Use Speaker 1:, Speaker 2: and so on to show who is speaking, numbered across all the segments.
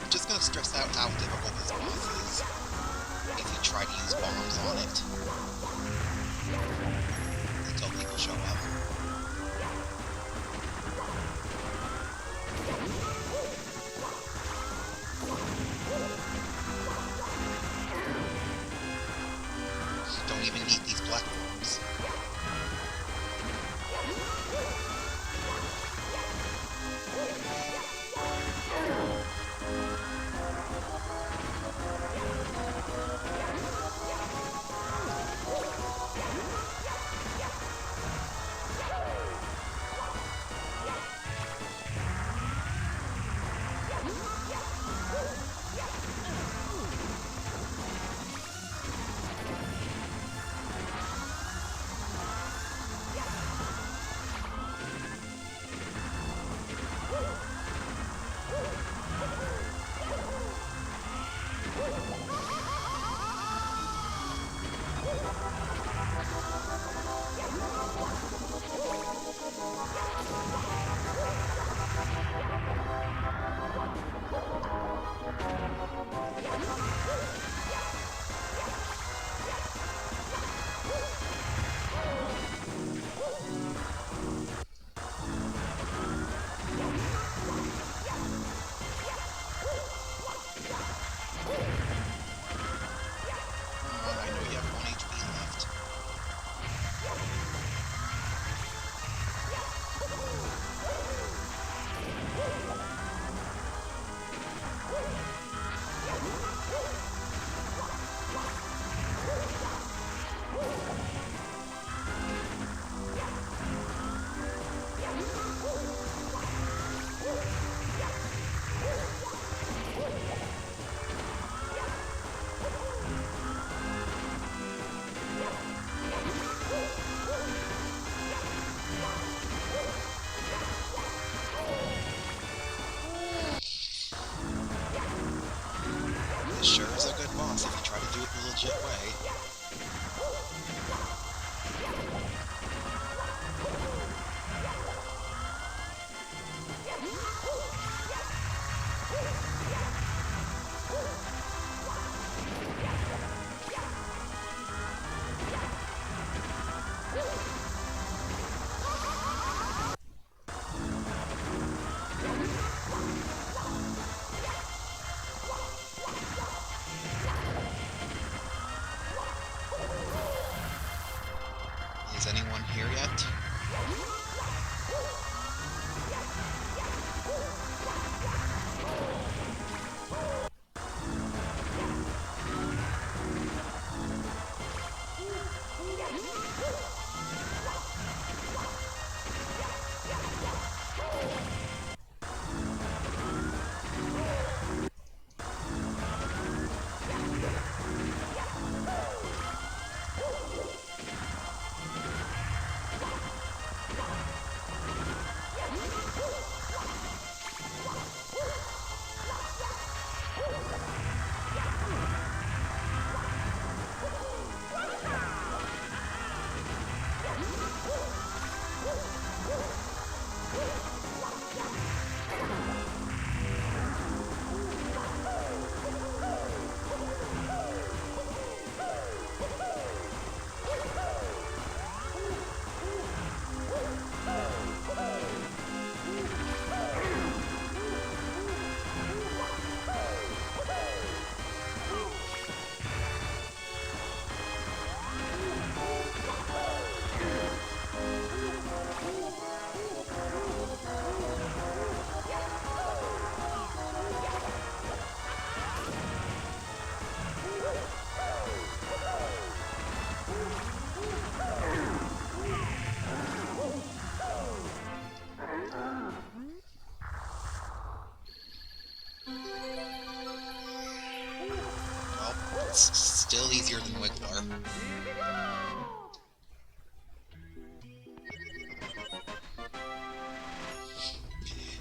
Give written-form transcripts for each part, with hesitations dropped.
Speaker 1: Just gonna stress out how difficult this boss is if you try to use bombs on it until people show up. Don't even need these platforms. This sure is a good boss if you try to do it the legit way. Is anyone here yet? It's still easier than Wiggler.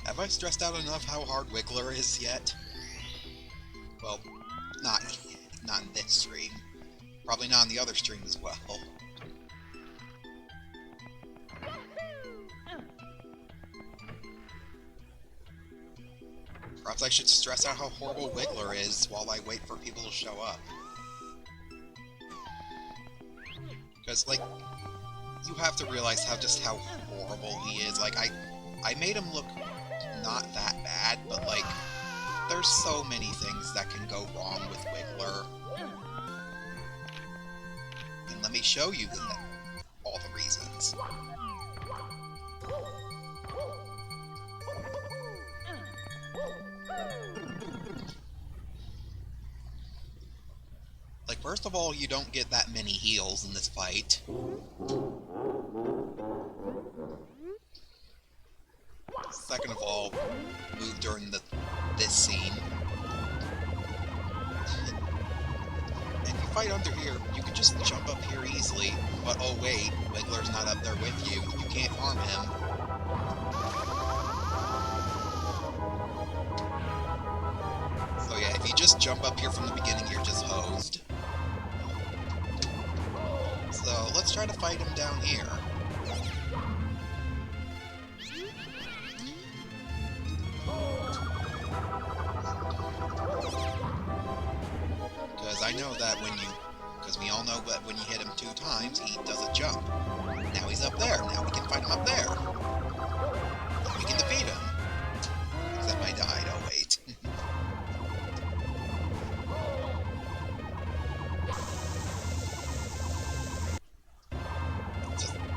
Speaker 1: Have I stressed out enough how hard Wiggler is yet? Well, not in this stream. Probably not in the other stream as well. Perhaps I should stress out how horrible Wiggler is while I wait for people to show up. Because, like, you have to realize how horrible he is. Like, I made him look not that bad, but, like, there's so many things that can go wrong with Wiggler. And let me show you all the reasons. Like, first of all, you don't get that many heals in this fight. Second of all, move during this scene. And you fight under here, you can just jump up here easily, but oh wait, Wiggler's not up there with you. You can't harm him. So yeah, if you just jump up here from the beginning, you're just hosed. So let's try to fight him down here. Because I know that because we all know that when you hit him 2 times, he does a jump. Now he's up there. Now we can fight him up there. We can defeat him. Except I died. Oh wait.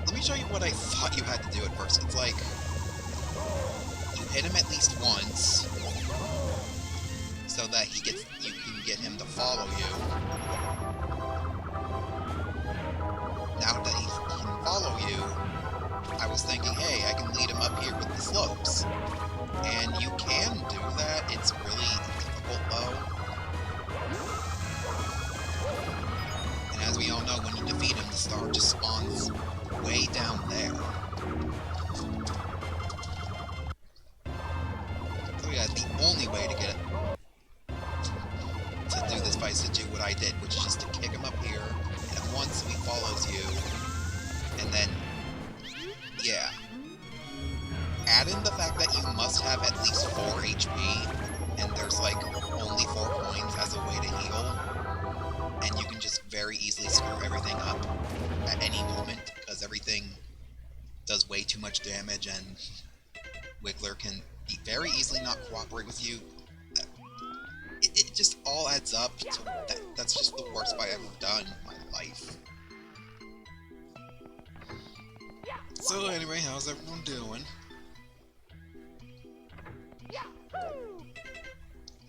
Speaker 1: Let me show you what I thought you had to do at first. It's like, you hit him at least once, so that you can get him to follow you. Now that he can follow you, I was thinking, hey, I can lead him up here with the slopes. And you can do that, it's really difficult though. And as we all know, when you defeat him, the star just spawns way down there. So yeah, the only way to get to do this fight is to do what I did, which is just to kick him up here, and once he follows you, and then, yeah. Add in the fact that you must have at least 4 HP, and there's like only 4 coins as a way to heal, and you can just very easily screw everything up at any moment, because everything does way too much damage, and Wiggler can very easily not cooperate with you. It just all adds up to that's just the worst fight I've ever done in my life. So anyway, how's everyone doing?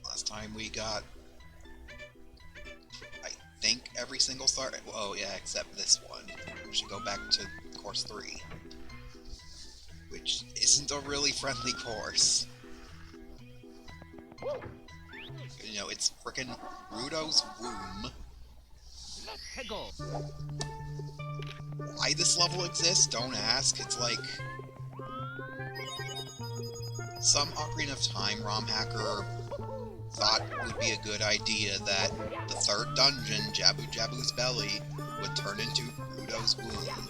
Speaker 1: Last time we got, I think, every single star. Oh yeah, except this one. We should go back to course 3, which isn't a really friendly course. You know, it's frickin' Rudo's Womb. Why this level exists, don't ask. It's like some Ocarina of Time ROM hacker thought it would be a good idea that the 3rd dungeon, Jabu Jabu's Belly, would turn into Rudo's Womb.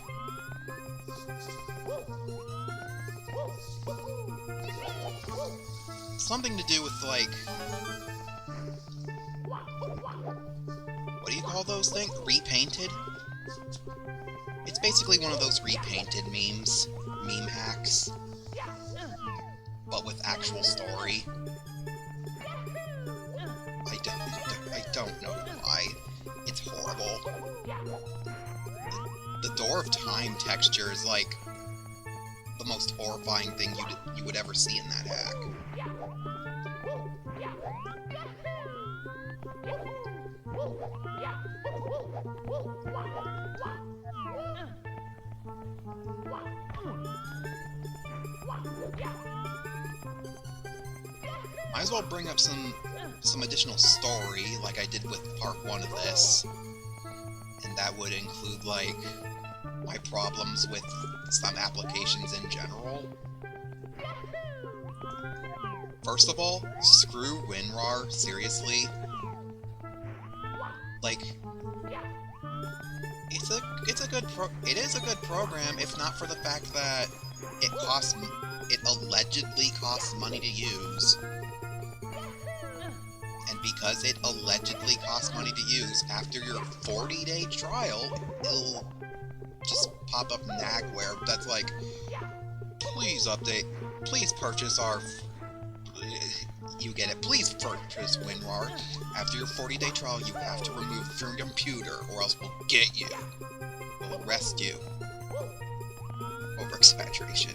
Speaker 1: Something to do with, like, what do you call those things? Repainted? It's basically one of those repainted memes. Meme hacks. But with actual story. I don't know why. It's horrible. The Door of Time texture is like the most horrifying thing you would ever see in that hack. Might as well bring up some some additional story, like I did with part 1 of this. And that would include, like, my problems with some applications in general. First of all, screw WinRAR, seriously. Like, it is a good program, if not for the fact that it allegedly costs money to use. And because it allegedly costs money to use, after your 40-day trial, it'll just pop up nagware that's like, please purchase our... You get it. Please purchase WinRAR. After your 40-day trial, you have to remove from your computer, or else we'll get you. We'll arrest you. Over-exaggeration.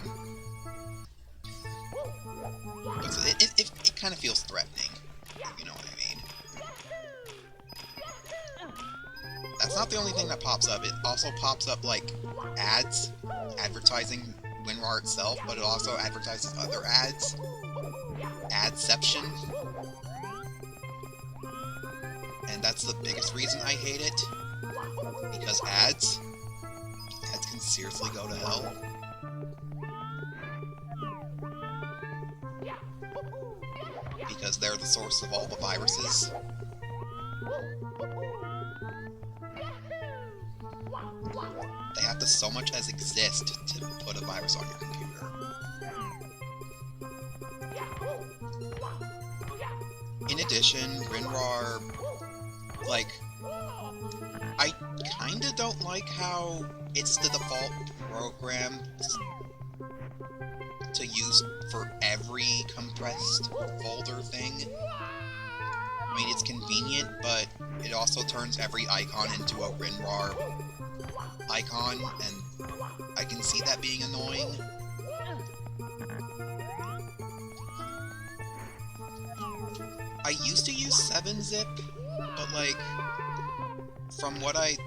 Speaker 1: But it kind of feels threatening, if you know what I mean. That's not the only thing that pops up. It also pops up, like, ads, advertising WinRAR itself, but it also advertises other ads. Adception. And that's the biggest reason I hate it. Because ads can seriously go to hell. Because they're the source of all the viruses. They have to so much as exist to put a virus on your computer. In addition, WinRAR, like, I kinda don't like how it's the default program to use for every compressed folder thing. I mean, it's convenient, but it also turns every icon into a WinRAR icon, and I can see that being annoying. I used to use 7-zip, but, like, from what I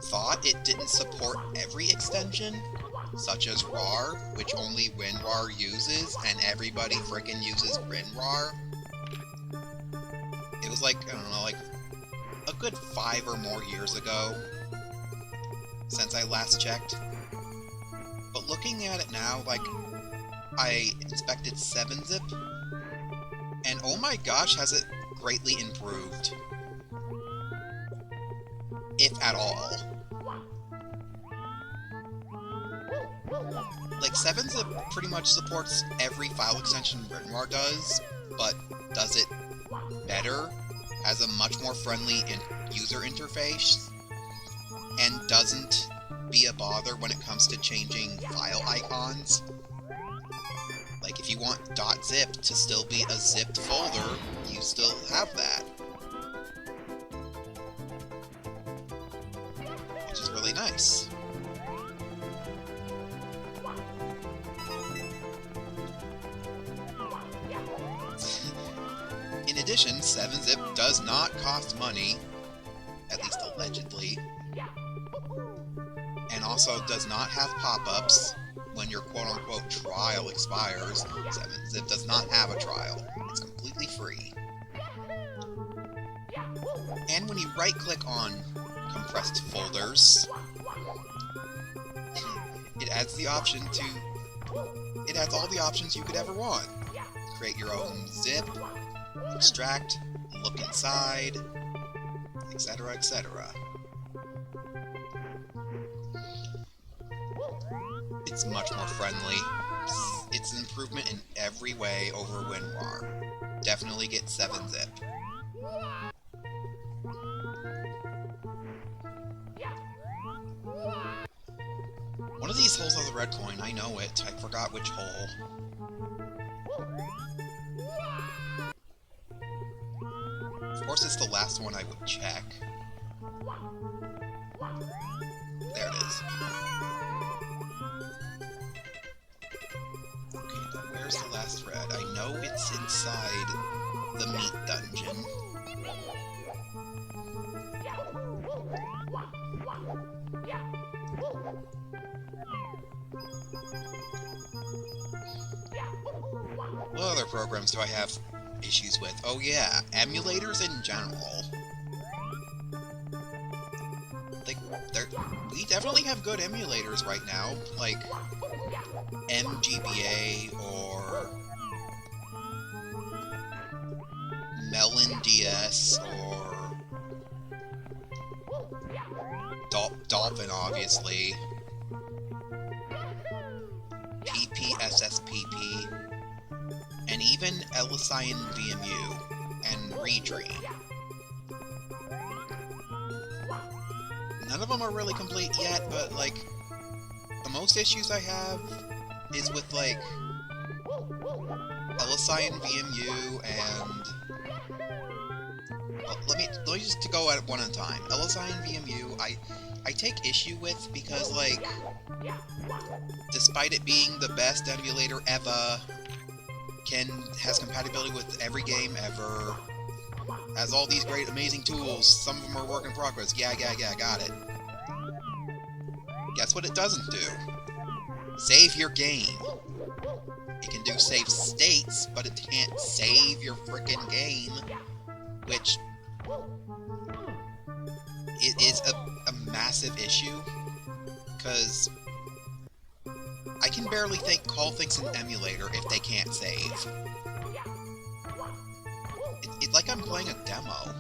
Speaker 1: thought, it didn't support every extension, such as RAR, which only WinRAR uses, and everybody frickin' uses WinRAR. It was like, I don't know, like, a good 5 or more years ago, since I last checked. But looking at it now, like, I inspected 7-zip, and oh my gosh, has it greatly improved. If at all. Like, 7-zip pretty much supports every file extension WinRAR does, but does it better, has a much more friendly user interface, and doesn't be a bother when it comes to changing file icons. Like, if you want .zip to still be a zipped folder, you still have that. Which is really nice. In addition, 7-zip does not cost money, at least allegedly, and also does not have pop-ups when your quote-unquote trial expires. 7-zip does not have a trial. It's completely free. And when you right-click on compressed folders, it adds the option to... It adds all the options you could ever want. Create your own zip, extract, look inside, etc., etc. It's much more friendly. It's an improvement in every way over WinRAR. Definitely get 7-zip. One of these holes has a red coin, I know it. I forgot which hole. Of course, it's the last one I would check. There it is. Okay, now where's the last red? I know it's inside the meat dungeon. What other programs do I have issues with. Oh yeah, emulators in general. Like, we definitely have good emulators right now, like MGBA or Melon DS or Dolphin, obviously. PPSSPP, and even Elicion VMU and Redream. None of them are really complete yet, but, like, the most issues I have is with, like, Elicion VMU and... Well, let me just go at it one at a time. Elicion VMU, I take issue with because, like, despite it being the best emulator ever, has compatibility with every game ever, has all these great, amazing tools, some of them are work in progress, yeah, got it. Guess what it doesn't do? Save your game. It can do save states, but it can't save your frickin' game, which it is a massive issue, because I can barely call things an emulator if they can't save. It's like I'm playing a demo.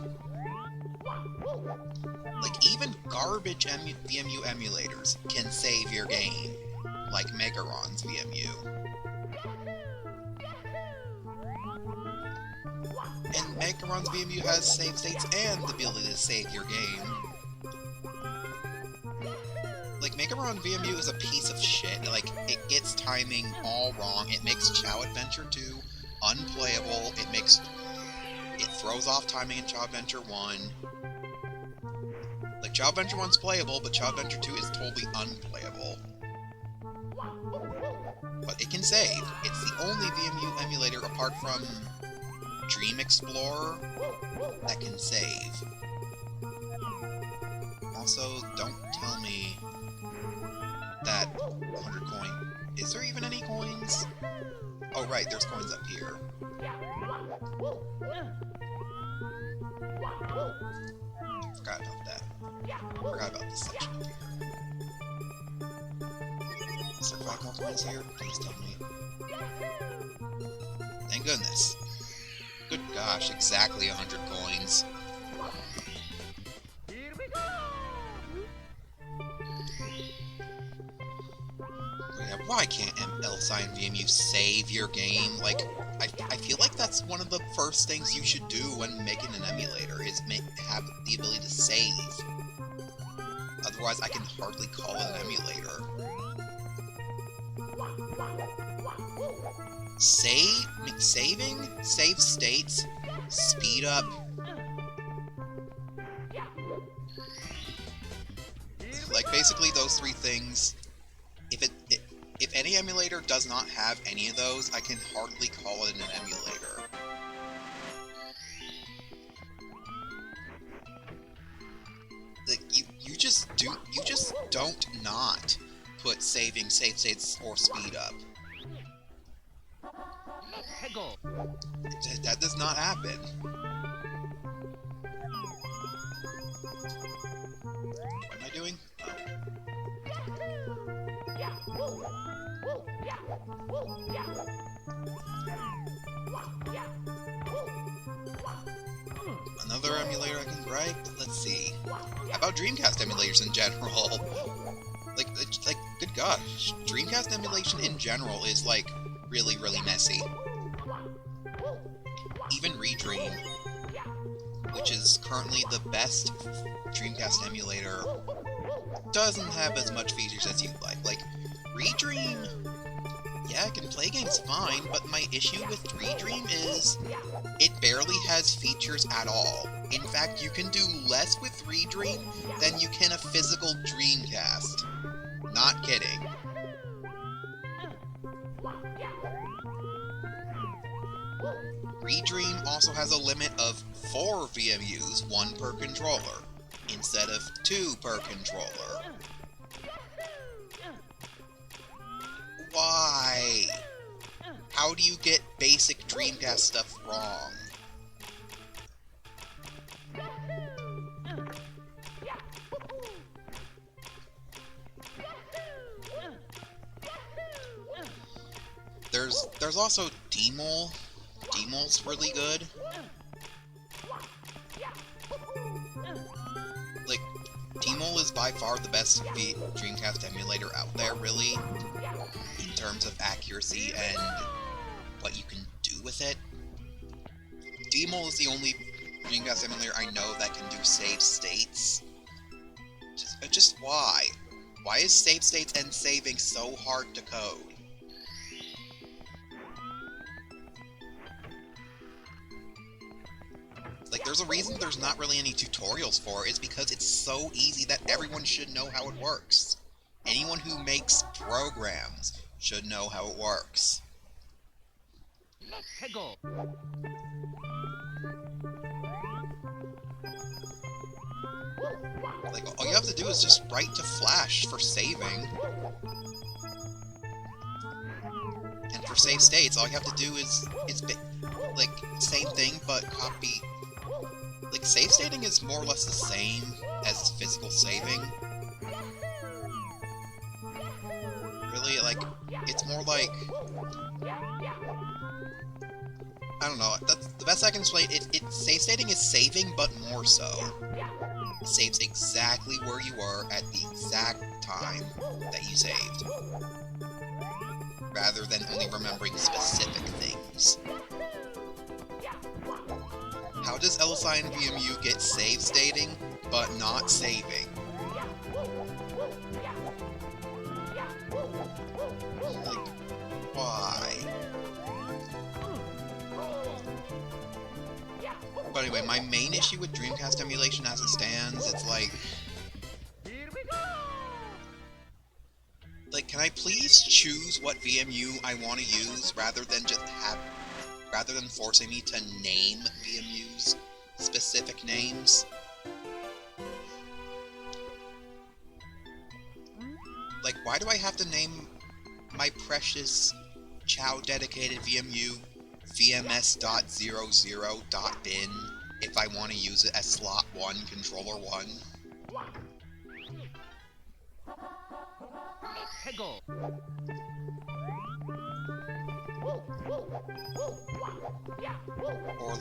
Speaker 1: Like, even garbage VMU emulators can save your game, like Megaron's VMU. And Megaron's VMU has save states and the ability to save your game. Like, Megaron VMU is a piece of shit. Like, it gets timing all wrong. It makes Chao Adventure 2 unplayable. It throws off timing in Chao Adventure 1. Like, Chao Adventure 1's playable, but Chao Adventure 2 is totally unplayable. But it can save. It's the only VMU emulator, apart from Dream Explorer, that can save. Also, don't tell me that 100 coin... Is there even any coins? Oh right, there's coins up here. Forgot about that. Forgot about this section up here. Is there 5 more coins here? Please tell me. Thank goodness. Good gosh, exactly 100 coins. Why can't Elicion VMU save your game? Like, I feel like that's one of the first things you should do when making an emulator, is have the ability to save. Otherwise, I can hardly call it an emulator. Saving, save states, speed up. Like, basically those 3 things. If any emulator does not have any of those, I can hardly call it an emulator. Like, you just don't not put saving, save states, or speed up. That does not happen. What am I doing? Another emulator I can gripe? Let's see. How about Dreamcast emulators in general? Like, good gosh, Dreamcast emulation in general is, like, really, really messy. Even Redream, which is currently the best Dreamcast emulator, doesn't have as much features as you'd like. Like, Redream, yeah, it can play games fine, but my issue with Redream is it barely has features at all. In fact, you can do less with Redream than you can a physical Dreamcast. Not kidding. Redream also has a limit of 4 VMUs, 1 per controller, instead of 2 per controller. Why? How do you get basic Dreamcast stuff wrong. There's also D-Mole. D-Mole's really good. Like, D-Mole is by far the best Dreamcast emulator out there, really, in terms of accuracy and what you can do with it. D-Mole is the only Dreamcast emulator I know that can do save states. Just why? Why is save states and saving so hard to code? Like, there's a reason there's not really any tutorials for it. It's because it's so easy that everyone should know how it works. Anyone who makes programs should know how it works. Like, all you have to do is just write to Flash for saving. And for save states, all you have to do is like, same thing, but copy. Like, save stating is more or less the same as physical saving. Really, like, it's more like... I don't know, that's the best I can explain. Save stating is saving, but more so. It saves exactly where you were at the exact time that you saved, rather than only remembering specific things. How does LSI and VMU get save stating, but not saving? Like, why? But anyway, my main issue with Dreamcast emulation as it stands, it's like... Like, can I please choose what VMU I want to use, rather than forcing me to name VMUs specific names? Like, why do I have to name my precious Chow dedicated VMU vms.00.bin if I want to use it as slot 1, controller 1? Or,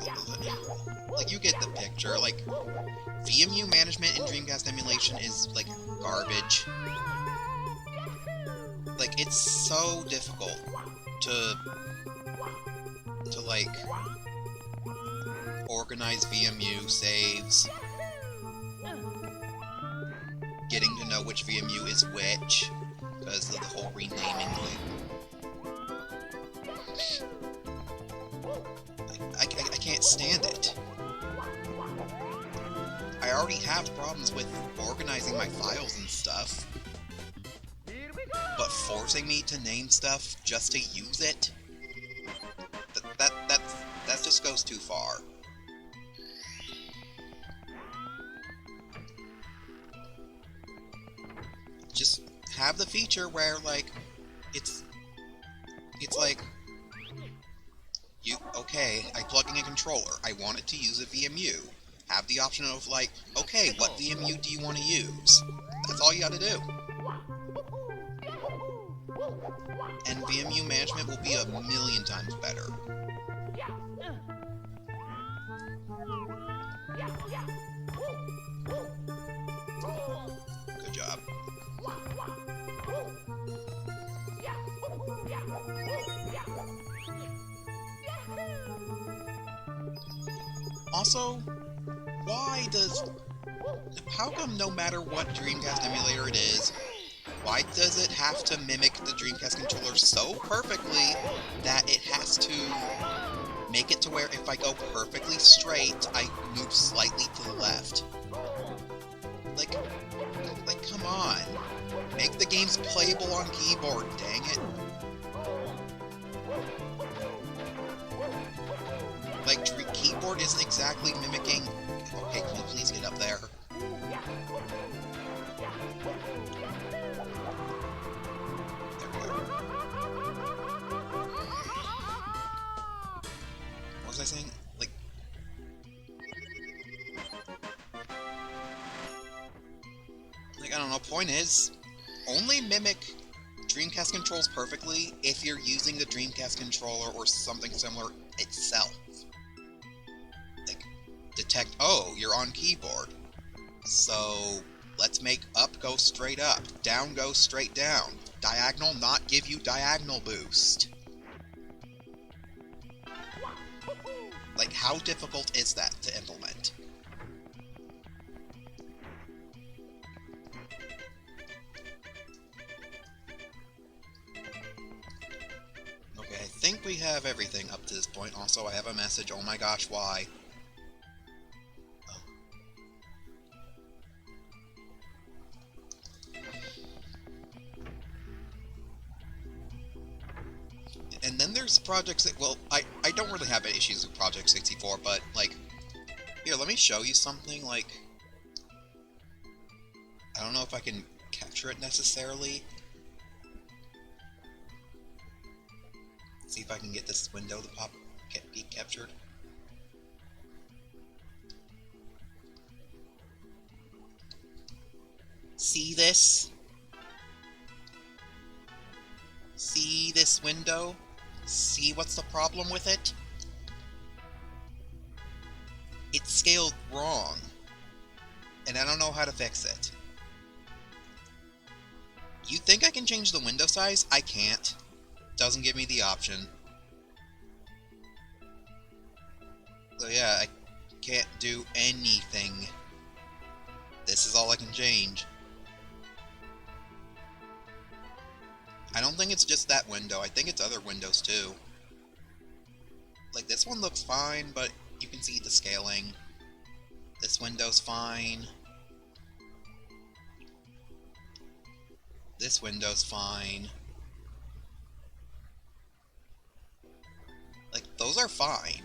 Speaker 1: like, you get the picture. Like, VMU management in Dreamcast emulation is, like, garbage. Like, it's so difficult to like, organize VMU saves, getting to know which VMU is which, because of the whole renaming thing. I can't stand it. I already have problems with organizing my files and stuff, but forcing me to name stuff just to use it? That just goes too far. Just have the feature where, like, it's like, okay, I plug in a controller, I want it to use a VMU. Have the option of, like, okay, what VMU do you want to use? That's all you gotta do. And VMU management will be a million times better. Good job. Also, how come no matter what Dreamcast emulator it is, why does it have to mimic the Dreamcast controller so perfectly that it has to make it to where if I go perfectly straight, I move slightly to the left? Like, come on. Make the games playable on keyboard, dang it. Like, keyboard isn't exactly mimicking... Okay, can you please get up there? There we go. I saying? Like, I don't know, point is, only mimic Dreamcast controls perfectly if you're using the Dreamcast controller or something similar itself. Like, detect, oh, you're on keyboard. So, let's make up go straight up, down go straight down, diagonal not give you diagonal boost. Like, how difficult is that to implement? Okay, I think we have everything up to this point. Also, I have a message. Oh my gosh, why? Oh. And then there's projects that, well, I don't really have any issues with Project 64, but, like, here, let me show you something, like, I don't know if I can capture it necessarily. See if I can get this window to be captured. See this? See this window? See what's the problem with it? It's scaled wrong. And I don't know how to fix it. You think I can change the window size? I can't. Doesn't give me the option. So yeah, I can't do anything. This is all I can change. I don't think it's just that window. I think it's other windows too. Like, this one looks fine, but you can see the scaling. This window's fine. This window's fine. Like, those are fine.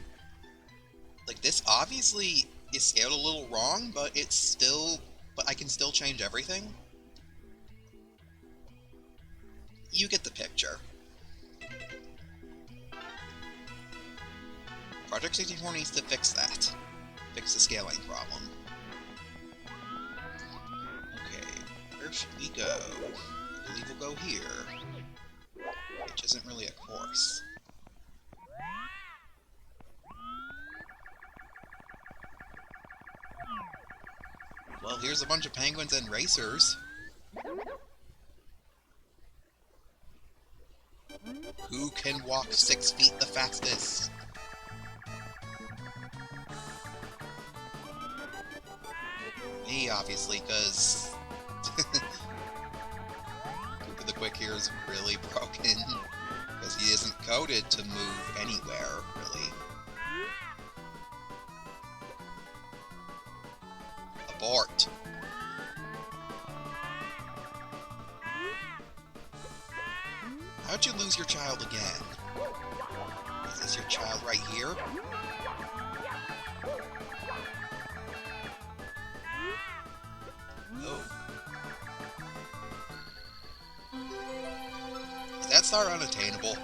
Speaker 1: Like, this obviously is scaled a little wrong, but it's still... But I can still change everything. You get the picture. Project 64 needs to fix that. Fix the scaling problem. Okay, where should we go? I believe we'll go here. Which isn't really a course. Well, here's a bunch of penguins and racers. Who can walk 6 feet the fastest? Me, obviously, because Cooper the Quick here is really broken. Because he isn't coded to move anywhere, really. Abort. How'd you lose your child again? Is this your child right here? Oh. Is that star unattainable?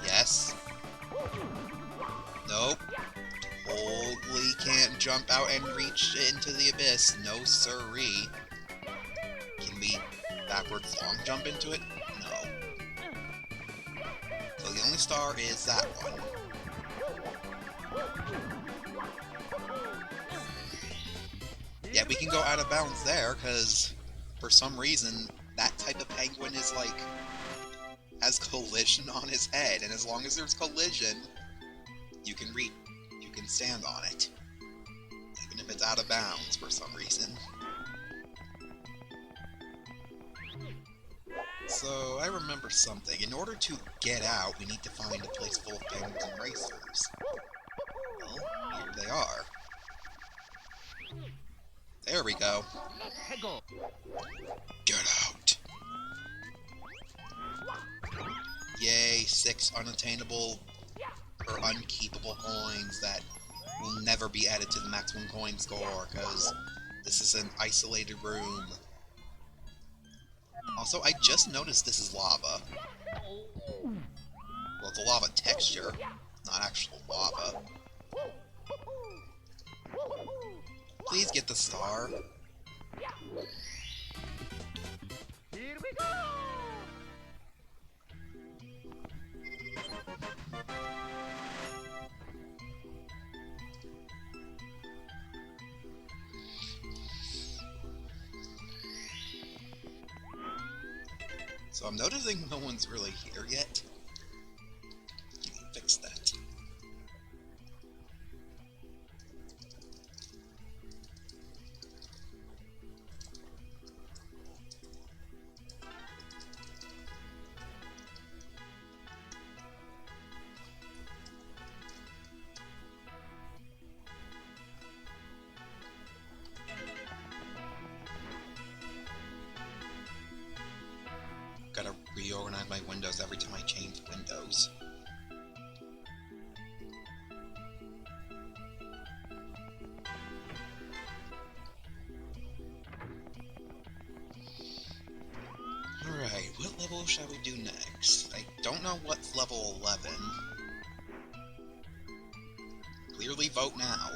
Speaker 1: Yes. Nope. Totally can't jump out and reach into the abyss. No siree. Can we backwards long jump into it? No. So the only star is that one. Yeah, we can go out of bounds there, because for some reason, that type of penguin is like, has collision on his head, and as long as there's collision, you can stand on it. Even if it's out of bounds for some reason. So, I remember something. In order to get out, we need to find a place full of penguins and racers. Well, here they are. There we go. Get out! Yay, 6 unattainable or unkeepable coins that will never be added to the maximum coin score, because this is an isolated room. Also, I just noticed this is lava. Well, it's a lava texture. not actual lava. Please get the star.
Speaker 2: Here we go!
Speaker 1: So I'm noticing no one's really here yet. Can you fix that? Gotta reorganize my windows every time I change windows. Alright, what level shall we do next? I don't know what's level 11. Clearly vote now.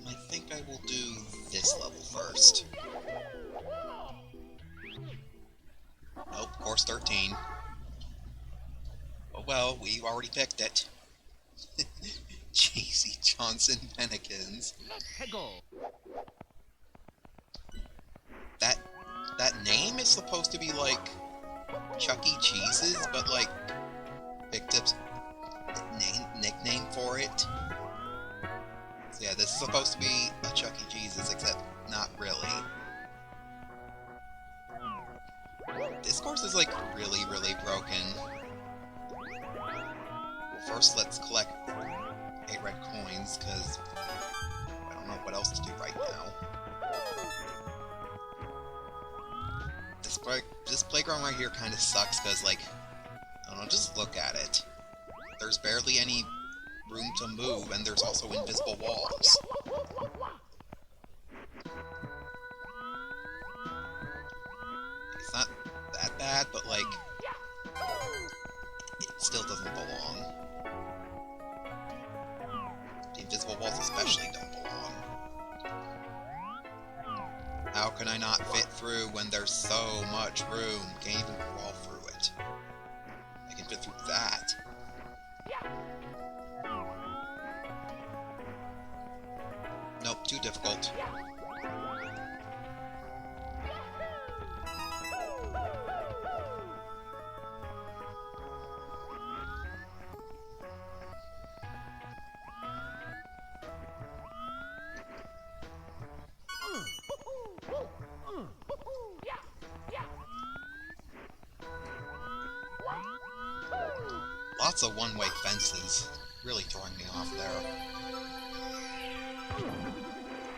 Speaker 1: I think I will do this level first. Nope, course 13. Oh well, we've already picked it. JC Johnson Pennekins.
Speaker 2: Let's go!
Speaker 1: That name is supposed to be like Chuck E. Cheese's, but like Big Tip's nickname for it. So yeah, this is supposed to be a Chuck E. Cheese's, except not really. This course is like really, really broken. First, let's collect 8 red coins, because I don't know what else to do right now. This playground right here kind of sucks, because, like, I don't know, just look at it. There's barely any room to move, and there's also invisible walls. It's not that bad, but, like, it still doesn't belong. The invisible walls especially don't belong. How can I not fit through when there's so much room? Can't even crawl through it. I can fit through that. Nope, too difficult. Lots of one-way fences. Really throwing me off there.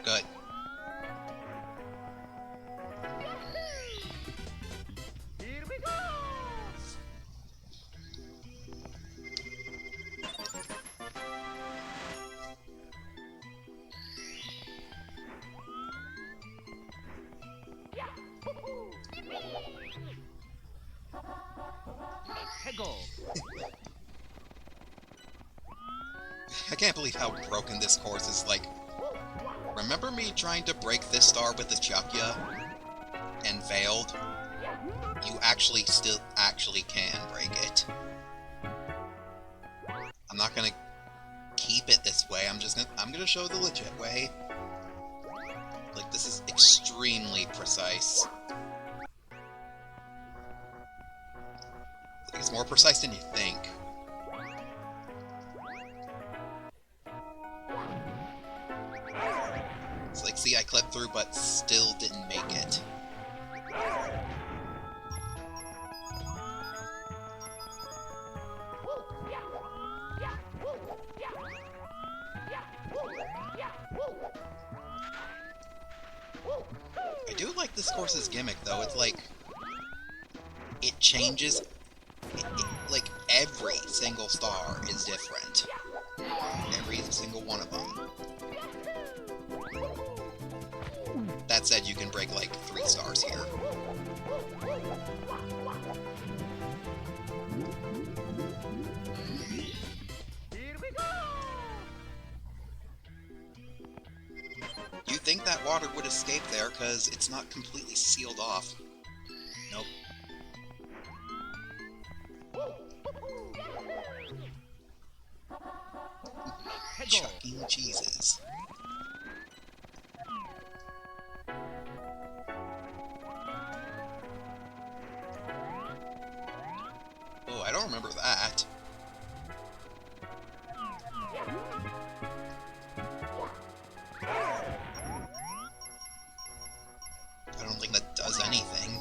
Speaker 1: Good.
Speaker 2: Here we go! Let's go!
Speaker 1: I can't believe how broken this course is. Like, remember me trying to break this star with the Chukya and failed? You still can break it. I'm not gonna keep it this way. I'm gonna show the legit way. Like, this is extremely precise. It's more precise than you think. It's like, see, I clipped through, but still didn't make it. I do like this course's gimmick, though. It's like, it changes. Like, every single star is different. Every single one of them. That said, you can break like 3 stars here. think that water would escape there, because it's not completely sealed off. Nope. Chucking cheeses. Oh, I don't remember that. I don't think that does anything.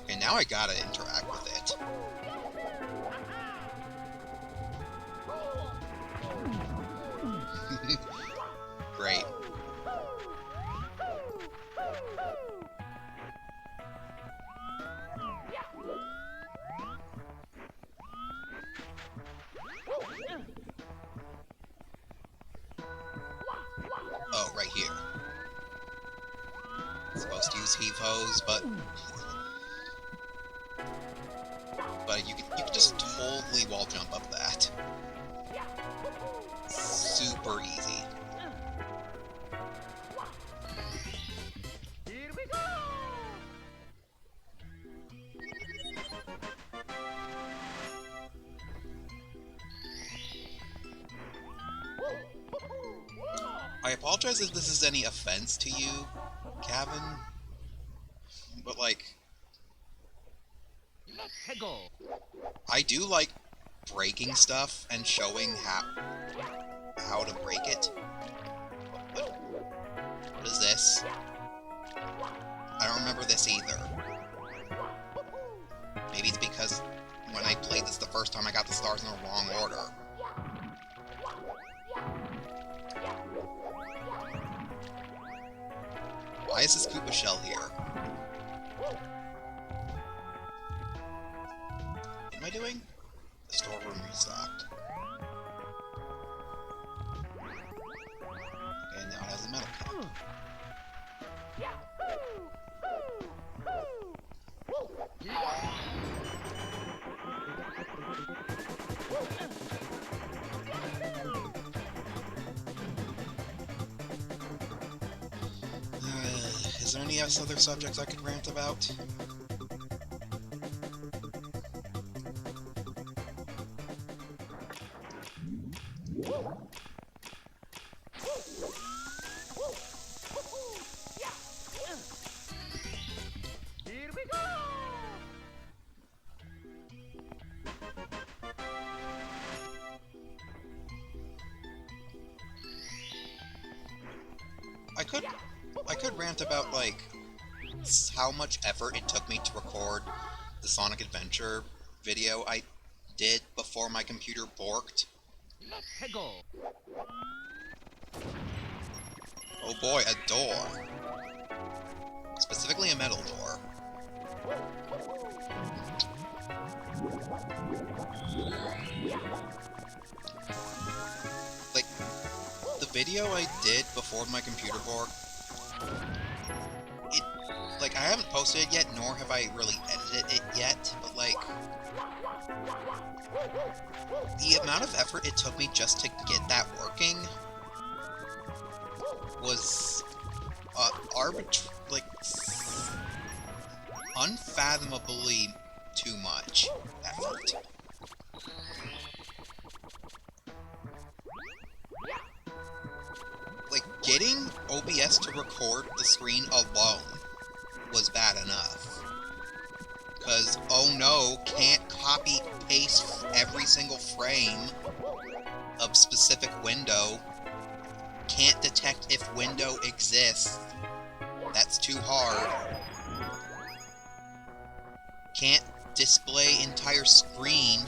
Speaker 1: Okay, now I gotta interact with it. Great. Oh, right here. Supposed to use heave hose, but you could just totally wall jump up that. Super easy.
Speaker 2: Here we go!
Speaker 1: I apologize if this is any offense to you, Gavin, but like,
Speaker 2: Let's go!
Speaker 1: I do like breaking stuff and showing how to break it. What is this? I don't remember this either. Maybe it's because when I played this the first time I got the stars in the wrong order. Why is this Koopa shell here? What am I doing? The storeroom restocked. Okay, now it has a metal cup. Is there any other subjects I could rant about?
Speaker 2: Here we go!
Speaker 1: I could rant about, like, how much effort it took me to record the Sonic Adventure video I did before my computer borked.
Speaker 2: Let's go!
Speaker 1: Oh boy, a door. Specifically a metal door. Like, the video I did before my computer borked, like, I haven't posted it yet, nor have I really edited it yet, but, like, the amount of effort it took me just to get that working was, unfathomably too much effort. Like, getting OBS to record the screen alone was bad enough. Because, oh no, can't copy-paste every single frame of specific window. Can't detect if window exists. That's too hard. Can't display entire screen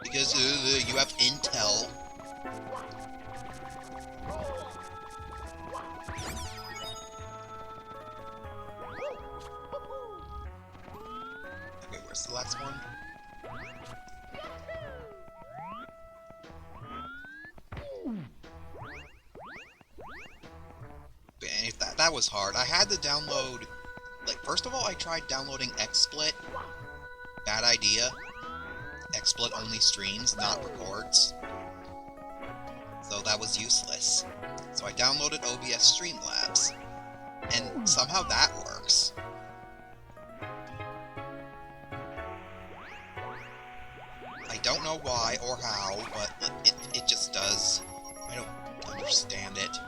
Speaker 1: because you have Intel. Okay, where's the last one? And if that was hard. I had to download, like, first of all, I tried downloading XSplit. Bad idea. XSplit only streams, not records. so that was useless. So I downloaded OBS Streamlabs, and somehow that works. I don't know why or how, but it just does. I don't understand it.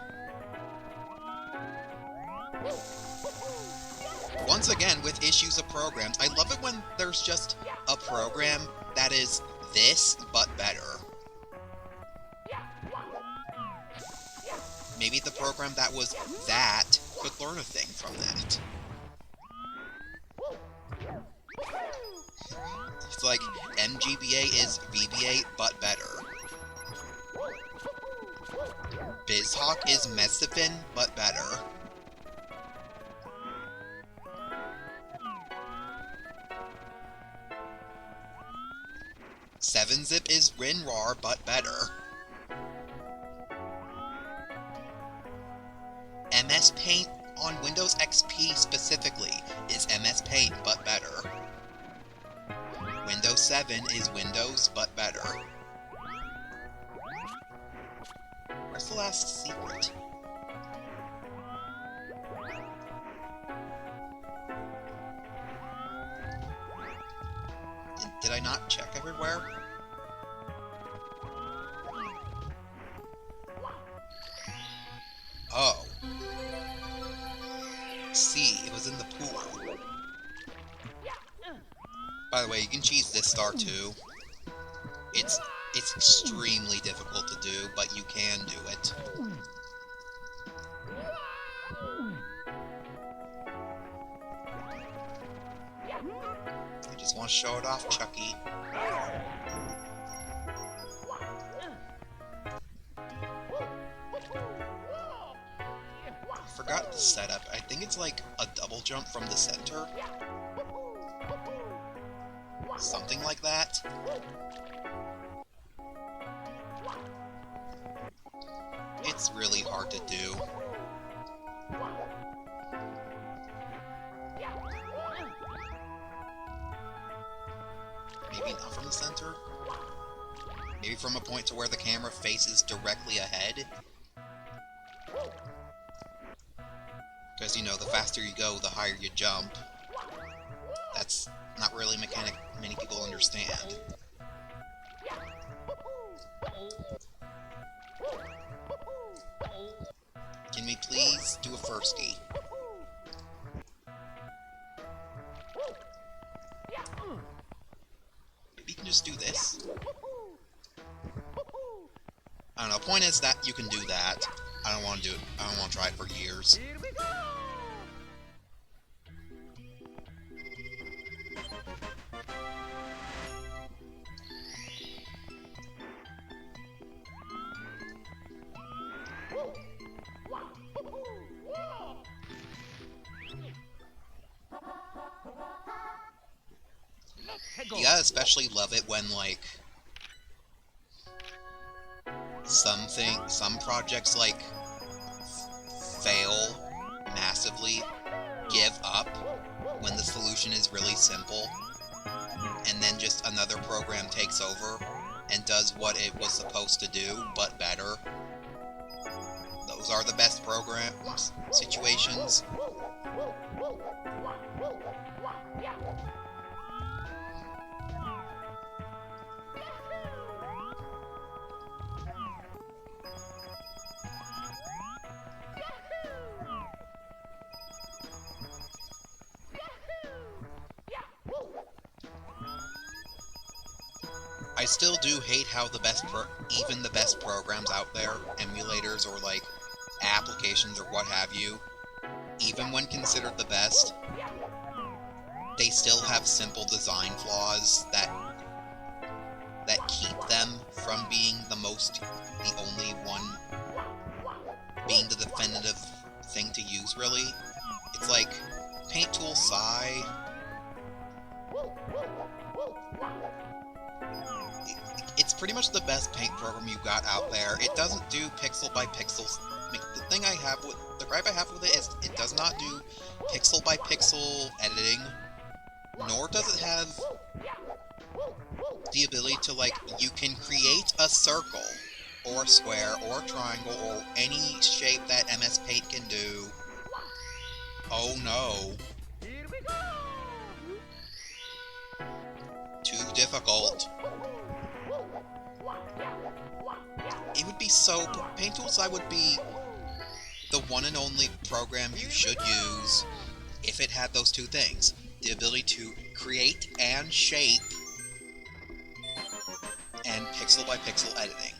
Speaker 1: Once again, with issues of programs, I love it when there's just a program that is this, but better. Maybe the program that was that could learn a thing from that. It's like, MGBA is VBA, but better. BizHawk is Mezipin, but better. Seven-Zip is WinRAR, but better. MS Paint on Windows XP specifically is MS Paint, but better. Windows 7 is Windows, but better. Where's the last secret? Did I not check everywhere? Oh. See, it was in the pool. By the way, you can cheese this star too. It's extremely difficult to do, but you can do it. I just want to show it off, Chucky. I forgot the setup. I think it's like a double jump from the center. Something like that. It's really hard to do. Maybe not from the center? Maybe from a point to where the camera faces directly ahead? Because, you know, the faster you go, the higher you jump. That's not really a mechanic many people understand. Can we please do a firstie? Maybe you can just do this. I don't know, point is that you can do that. I don't want to do it. I don't want to try it for years.
Speaker 2: Here we go!
Speaker 1: You gotta especially love it when, like, some projects, like, fail massively, give up when the solution is really simple, and then just another program takes over and does what it was supposed to do, but better. Those are the best programs, situations. I still do hate how even the best programs out there, emulators or like applications or what have you, even when considered the best, they still have simple design flaws that keep them from being the only one, being the definitive thing to use, really. It's like Paint Tool Sai. It's pretty much the best paint program you got out there. It doesn't do pixel by pixels. The gripe I have with it is it does not do pixel by pixel editing, nor does it have the ability to, like, you can create a circle or square, or triangle, or any shape that MS Paint can do. Oh no.
Speaker 2: Here we go!
Speaker 1: Too difficult. It would be so... Paint Toolside would be the one and only program you should use if it had those two things. The ability to create and shape, and pixel-by-pixel editing.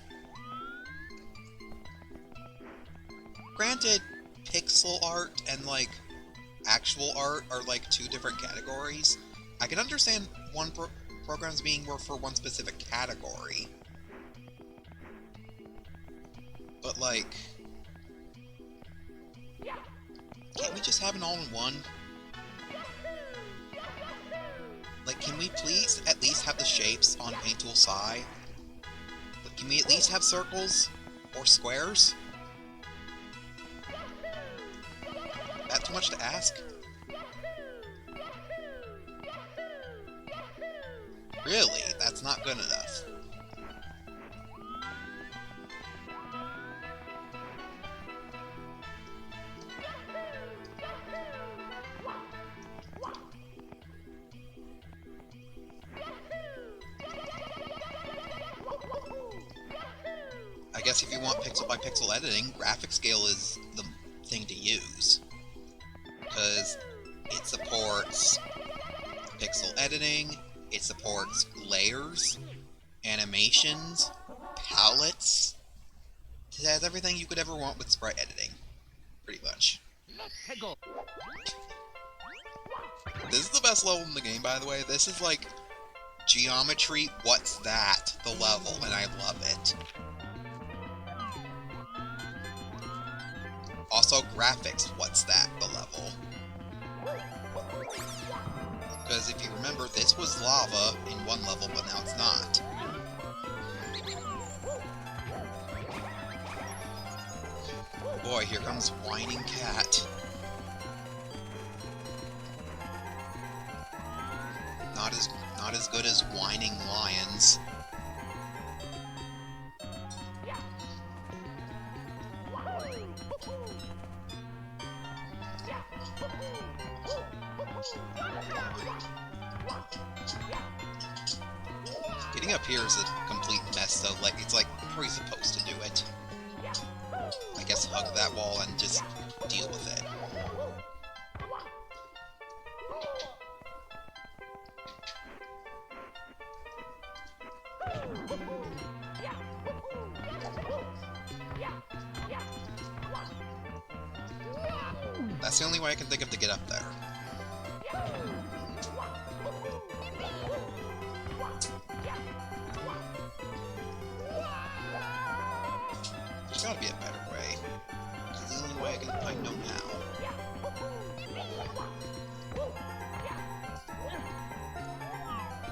Speaker 1: Granted, pixel art and, like, actual art are, like, two different categories. I can understand one programs being more for one specific category. But, like... Can't we just have an all-in-one? Like, can we please at least have the shapes on Paint Tool Sci? But can we at least have circles? Or squares? That too much to ask? Really? That's not good enough. I guess if you want pixel-by-pixel editing, graphic scale is the thing to use. Because it supports pixel editing, it supports layers, animations, palettes. It has everything you could ever want with sprite editing. Pretty much.
Speaker 2: Let's go!
Speaker 1: This is the best level in the game, by the way. This is like geometry, what's that? The level, and I love it. Also, graphics, what's that? The level. Because if you remember, this was lava in one level, but now it's not. Boy, here comes Whining Cat. Not as good as Whining Lions. Getting up here is a complete mess, so like it's like, how are you supposed to do it? I guess hug that wall and just deal with it. That's the only way I can think of to get up there. There's gotta be a better way. It's the only way I know now.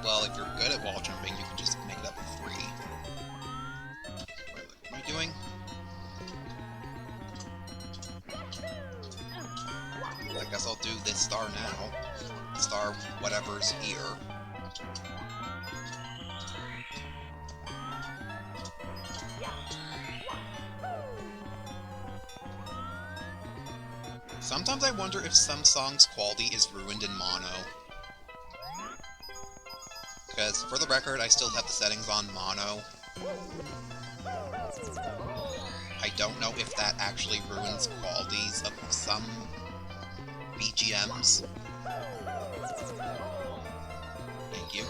Speaker 1: Well, if you're good at wall jumping, you can just make it up with 3. Wait, what am I doing? I guess I'll do this star now. Star whatever's here. Sometimes I wonder if some songs' quality is ruined in mono. Because, for the record, I still have the settings on mono. I don't know if that actually ruins qualities of some BGMs. Thank you.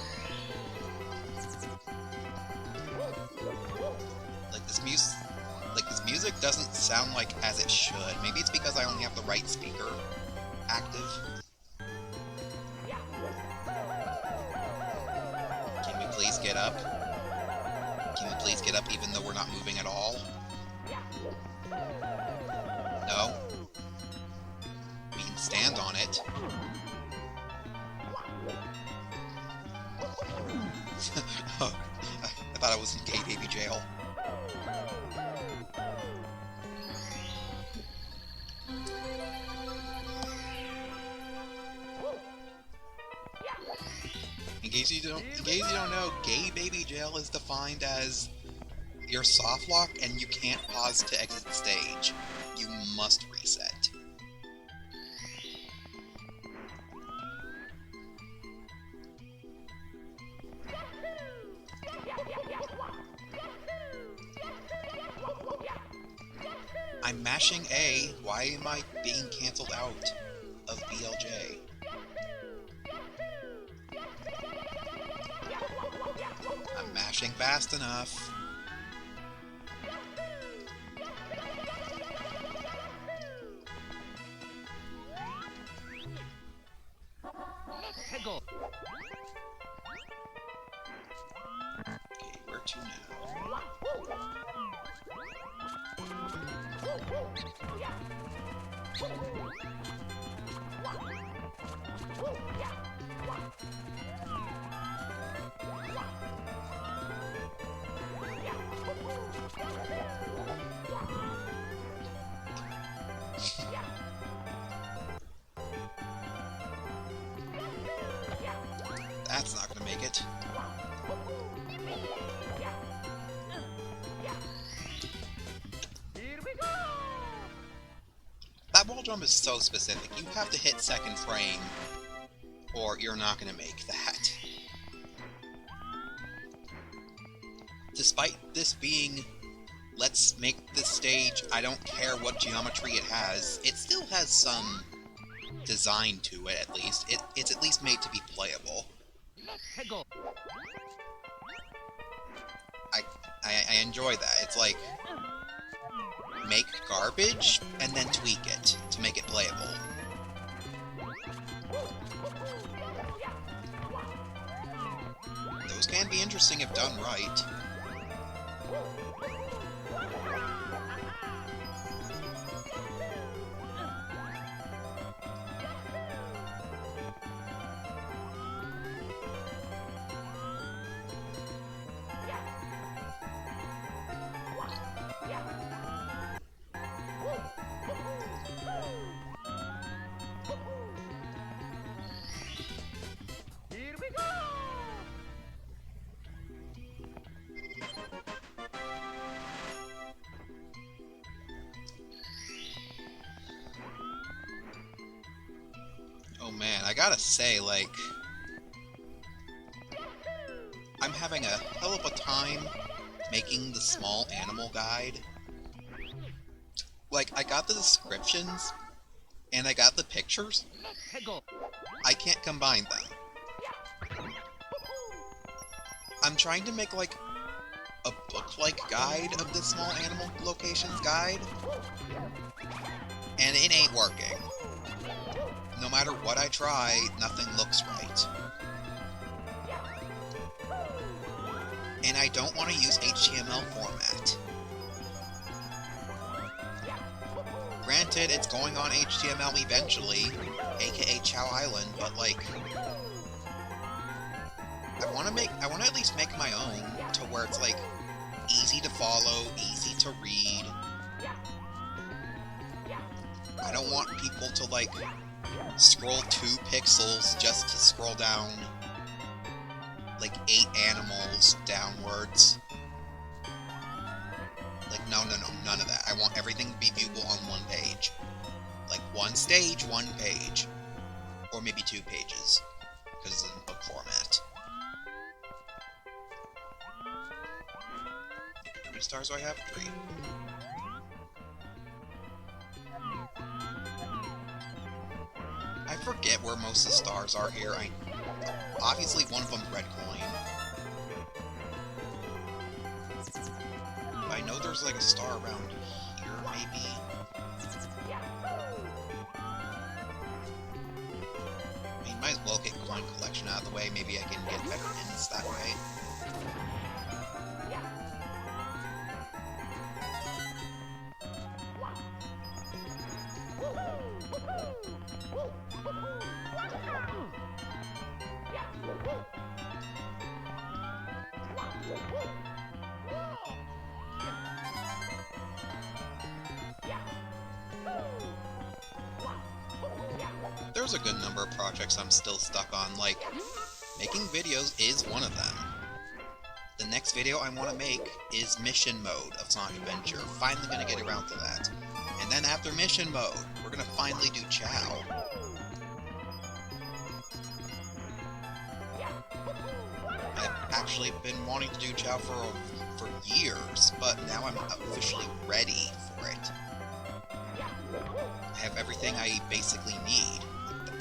Speaker 1: This music doesn't sound like as it should. Maybe it's because I only have the right speaker active. Can we please get up? Can we please get up even though we're not moving at all? No? We can stand on it. Oh, I thought I was in gay baby jail. In case you don't know, gay baby jail is defined as You're soft lock and you can't pause to exit the stage. You must reset. I'm mashing A. Why am I being cancelled out of BLJ? I'm mashing fast enough.
Speaker 2: Hegel.
Speaker 1: Okay, where to now? That's not gonna make it.
Speaker 2: Here we go.
Speaker 1: That wall jump is so specific. You have to hit second frame, or you're not gonna make that. Despite this being, let's make this stage, I don't care what geometry it has, it still has some design to it, at least. It's at least made to be playable.
Speaker 2: Hegel.
Speaker 1: I enjoy that. It's like, make garbage, and then tweak it to make it playable. Those can be interesting if done right.
Speaker 2: Here we go.
Speaker 1: Oh man, I gotta say, like, I'm having a hell of a time making the small animal guide. Like, I got the descriptions, and I got the pictures.
Speaker 2: Hegel.
Speaker 1: I can't combine them. I'm trying to make, like, a book-like guide of the small animal locations guide, and it ain't working. No matter what I try, nothing looks right. And I don't want to use HTML format. Granted, it's going on HTML eventually, aka Chow Island, but like, I want to at least make my own to where it's like easy to follow, easy to read. I don't want people to like scroll 2 pixels just to scroll down like 8 animals downwards. Like, no, none of that. I want everything to be viewable on one page. Like, one stage, one page. Or maybe 2 pages, because it's in book format. How many stars do I have? 3. I forget where most of the stars are here. Obviously one of them red coin. I know there's like a star around here, maybe. I mean, might as well get coin collection out of the way. Maybe I can get better hints that way. There's a good number of projects I'm still stuck on, like, making videos is one of them. the next video I want to make is mission mode of Sonic Adventure. Finally gonna get around to that. And then after mission mode, we're gonna finally do Chao. I've actually been wanting to do Chao for years, but now I'm officially ready for it. I have everything I basically need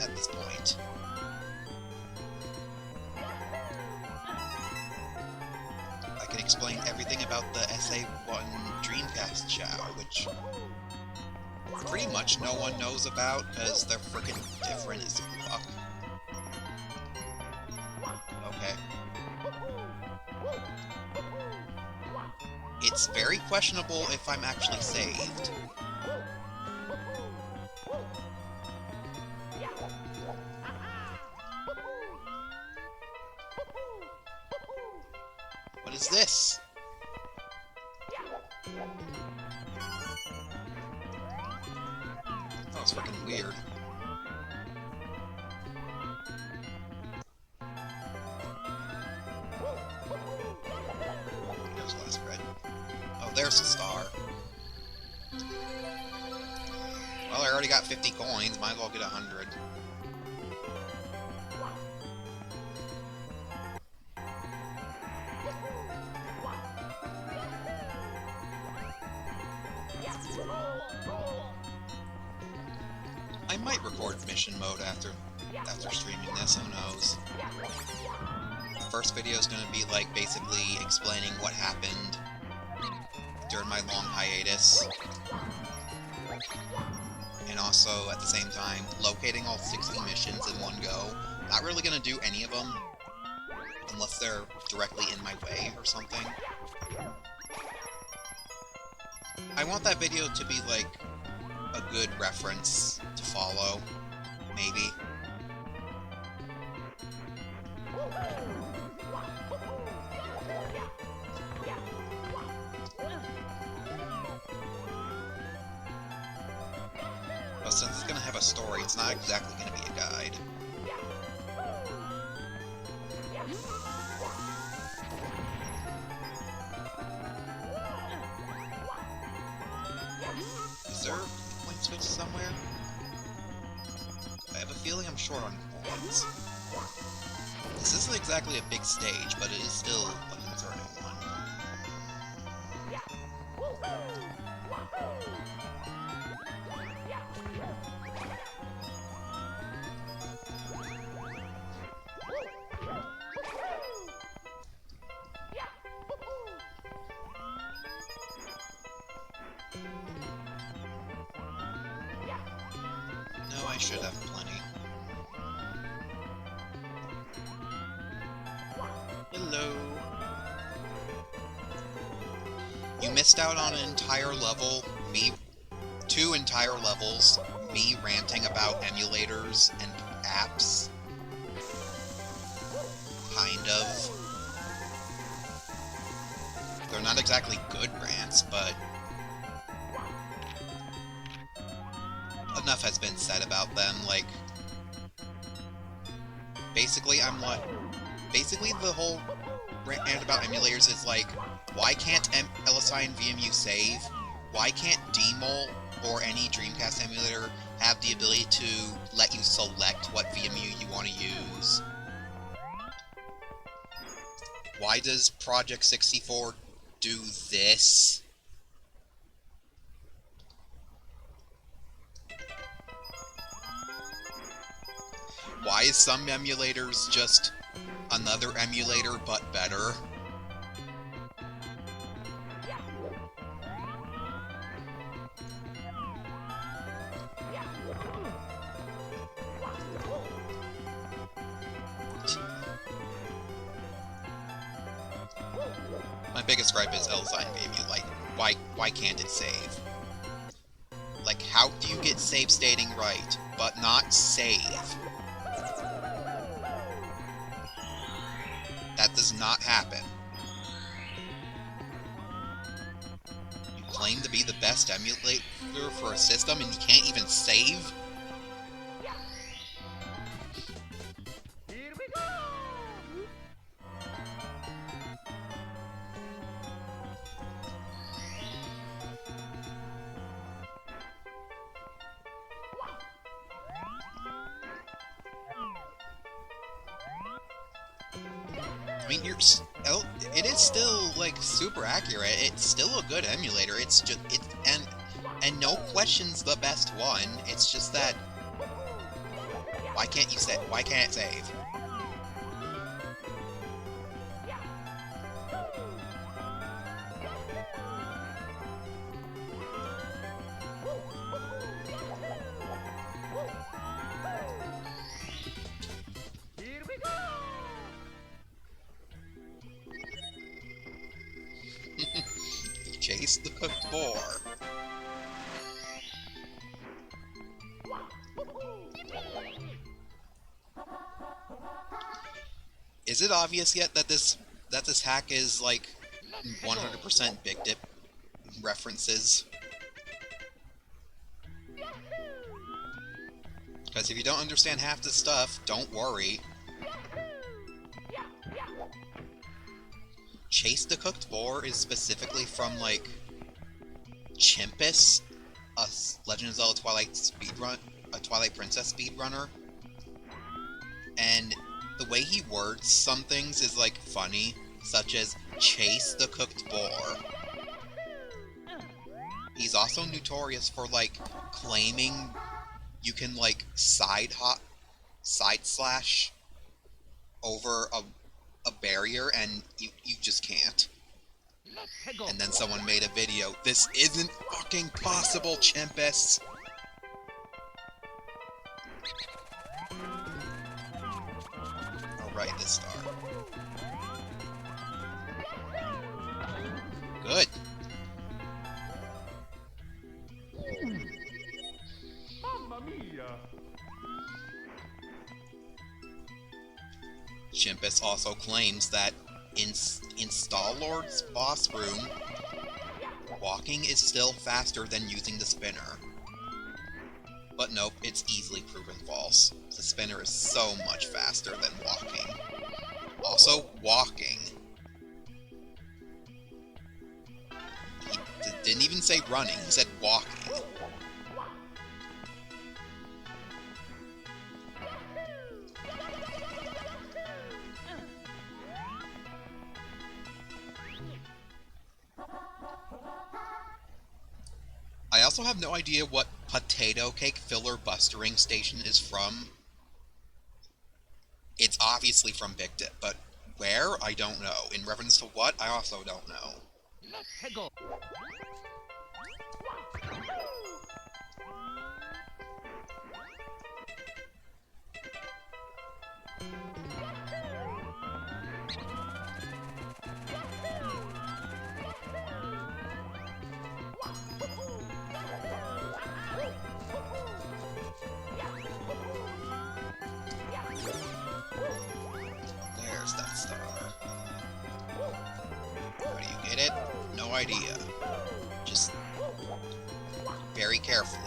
Speaker 1: at this point. I can explain everything about the SA1 Dreamcast Chao, which pretty much no one knows about, because they're freaking different as fuck. Okay. It's very questionable if I'm actually saved. What is this? Oh, it's freaking weird. There's the last red. Oh, there's the star. Well, I already got 50 coins, might as well get 100. I might record mission mode after streaming this, who knows. The first video is going to be like basically explaining what happened during my long hiatus. And also, at the same time, locating all 60 missions in one go. Not really going to do any of them, unless they're directly in my way or something. I want that video to be like a good reference to follow, maybe. But since it's gonna have a story, it's not exactly gonna be a guide. Is there a point switch somewhere? I have a feeling I'm short on points. This isn't exactly a big stage, but it is still a concerning one. No, I should have plenty. Hello. You missed out on an entire level, two entire levels, me ranting about emulators and apps. Kind of. They're not exactly good rants, but enough has been said about them. Like, basically, basically the whole rant about emulators is like, why can't LSI and VMU save? Why can't DMOL or any Dreamcast emulator have the ability to let you select what VMU you want to use? Why does Project 64 do this? Why is some emulators just another emulator but better? My biggest gripe is LSI and VMU. Like, why can't it save? Like, how do you get save stating right, but not save? That does not happen. You claim to be the best emulator for a system and you can't even save?
Speaker 2: Here we go!
Speaker 1: I mean, it is still like super accurate. It's still a good emulator. It's just and no question's the best one. It's just that why can't you say why can't it save?
Speaker 2: Here we go.
Speaker 1: Chase the cooked boar. Is it obvious yet that this hack is like 100% Big Dip references? Because if you don't understand half the stuff, don't worry. Chase the Cooked Boar is specifically from, like, Chimpus, a Legend of Zelda Twilight Princess speedrunner. And the way he words some things is, like, funny, such as, chase the cooked boar. He's also notorious for, like, claiming you can, like, side slash over a barrier, and you just can't. And then someone made a video, this isn't fucking possible, Chimpus! Alright, this star. Good.
Speaker 2: Mamma mia.
Speaker 1: Chimpus also claims that in Star-Lord's boss room, walking is still faster than using the spinner. But nope, it's easily proven false. The spinner is so much faster than walking. Also, walking. He didn't even say running, he said walking. I also have no idea what Potato Cake Filler-bustering station is from. It's obviously from Big Dip, but where? I don't know. In reference to what? I also don't know.
Speaker 2: Let's go.
Speaker 1: There's that star. How do you get it? No idea. Just very carefully.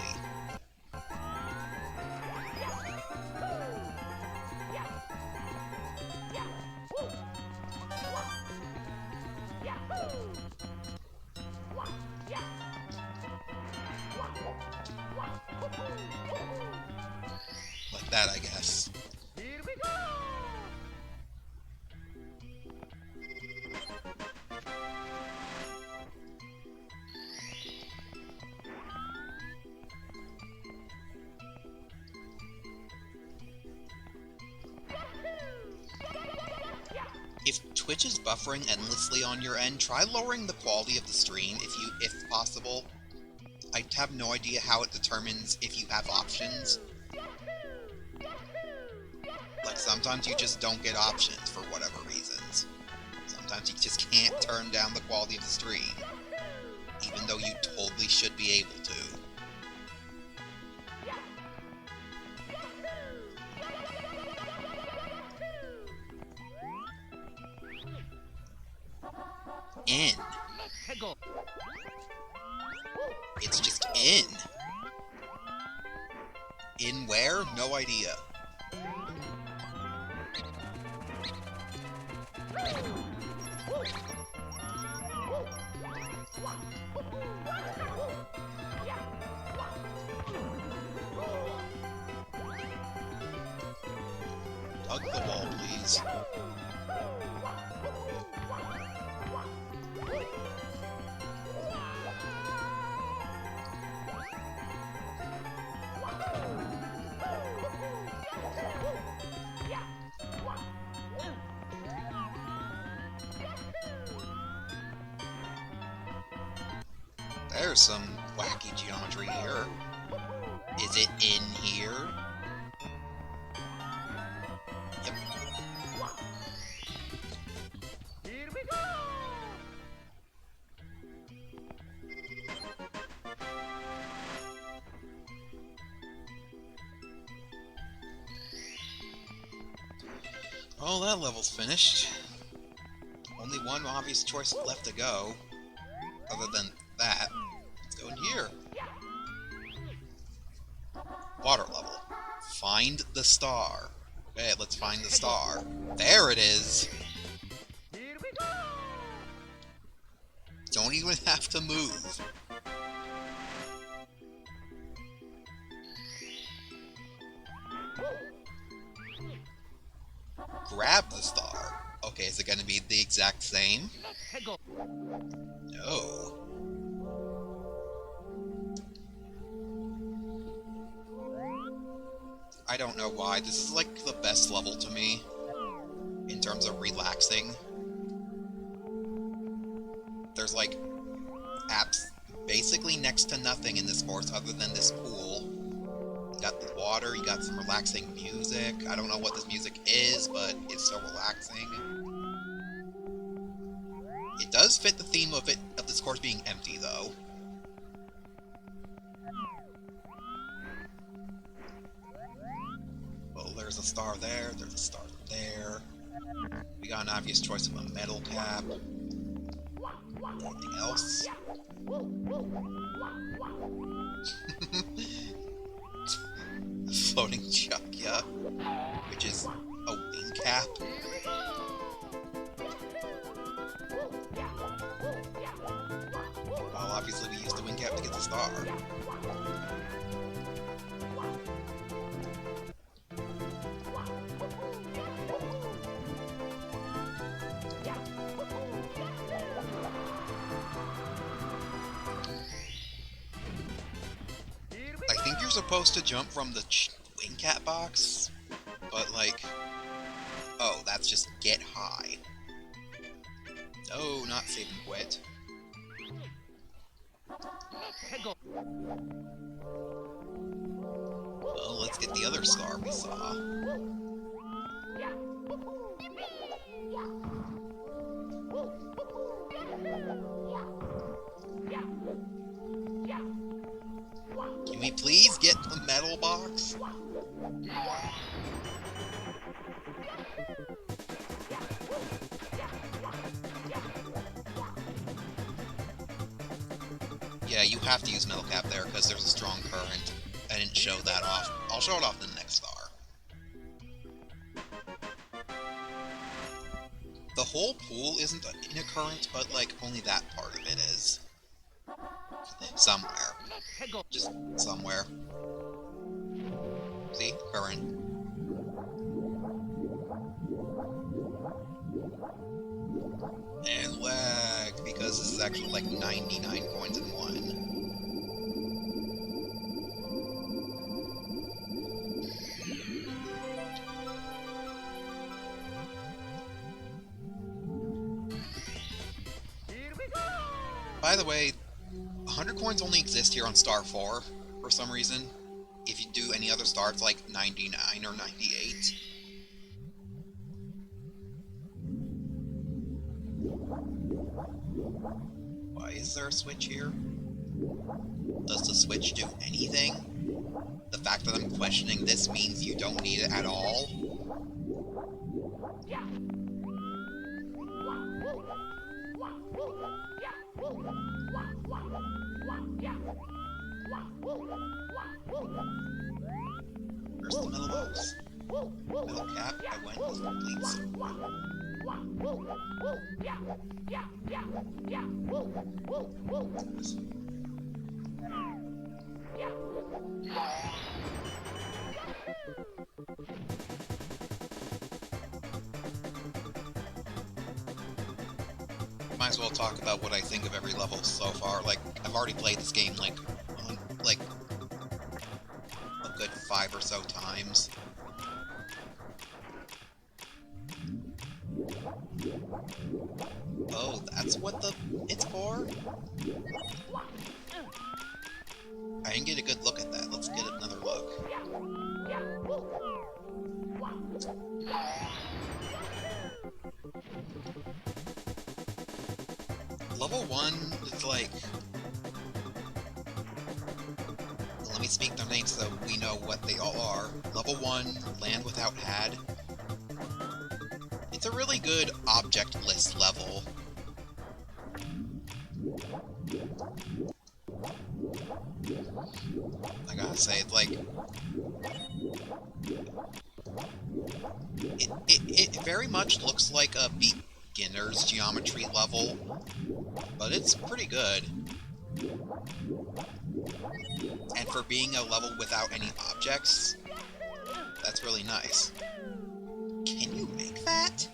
Speaker 1: Like that, I guess.
Speaker 2: Here we go.
Speaker 1: If Twitch is buffering endlessly on your end, try lowering the quality of the stream if possible. I have no idea how it determines if you have options. Like, sometimes you just don't get options for whatever reasons. Sometimes you just can't turn down the quality of the stream, even though you totally should be able to. In.
Speaker 2: Let's go.
Speaker 1: It's just in. In where? No idea. Hug the wall, please. There's some wacky geometry here. Is it in here? Yep.
Speaker 2: Here we go!
Speaker 1: Oh, that level's finished. Only one obvious choice left to go. Other than that, let's go in here. Water level. Find the star. Okay, let's find the star. There it is!
Speaker 2: Here we go!
Speaker 1: Don't even have to move. Grab the star. Okay, is it gonna be the exact same?
Speaker 2: Let's go!
Speaker 1: No. I don't know why. This is like the best level to me in terms of relaxing. There's like basically next to nothing in this course other than this pool. You got the water, you got some relaxing music. I don't know what this music is, but it's so relaxing. It does fit the theme of this course being empty though. Well, there's a star there, there's a star there. We got an obvious choice of a metal cap. Anything else? Floating Chukya, which is a wing cap. Well, obviously we used the wing cap to get the star. I think you're supposed to jump from the wing cap box, but like, oh, that's just get high. No, not save and quit.
Speaker 2: Let's go!
Speaker 1: Well, let's get the other star we saw. Can we please get the metal box? Yeah, you have to use metal cap there because there's a strong current. I didn't show that off. I'll show it off in the next star. The whole pool isn't in a current, but like only that part of it is. Somewhere.
Speaker 2: Let's go!
Speaker 1: Just somewhere. See? Current. And lag, because this is actually like 99 coins in one.
Speaker 2: Here we go!
Speaker 1: By the way, 100 coins only exist here on Star 4 for some reason. If you do any other star, it's like 99 or 98. Why is there a switch here? Does the switch do anything? The fact that I'm questioning this means you don't need it at all? Where's the metal box? Metal cap, I went with complete. Might as well talk about what I think of every level so far. Like, I've already played this game like a good 5 or so times. Oh, that's what it's for? I didn't get a good look at that. Let's get another look. Level 1 is like... Let me speak their names so we know what they all are. Level 1, Land Without Had. It's a really good object list level. I gotta say, it's like... It very much looks like a beginner's geometry level, but it's pretty good. And for being a level without any objects, that's really nice. Can you make that?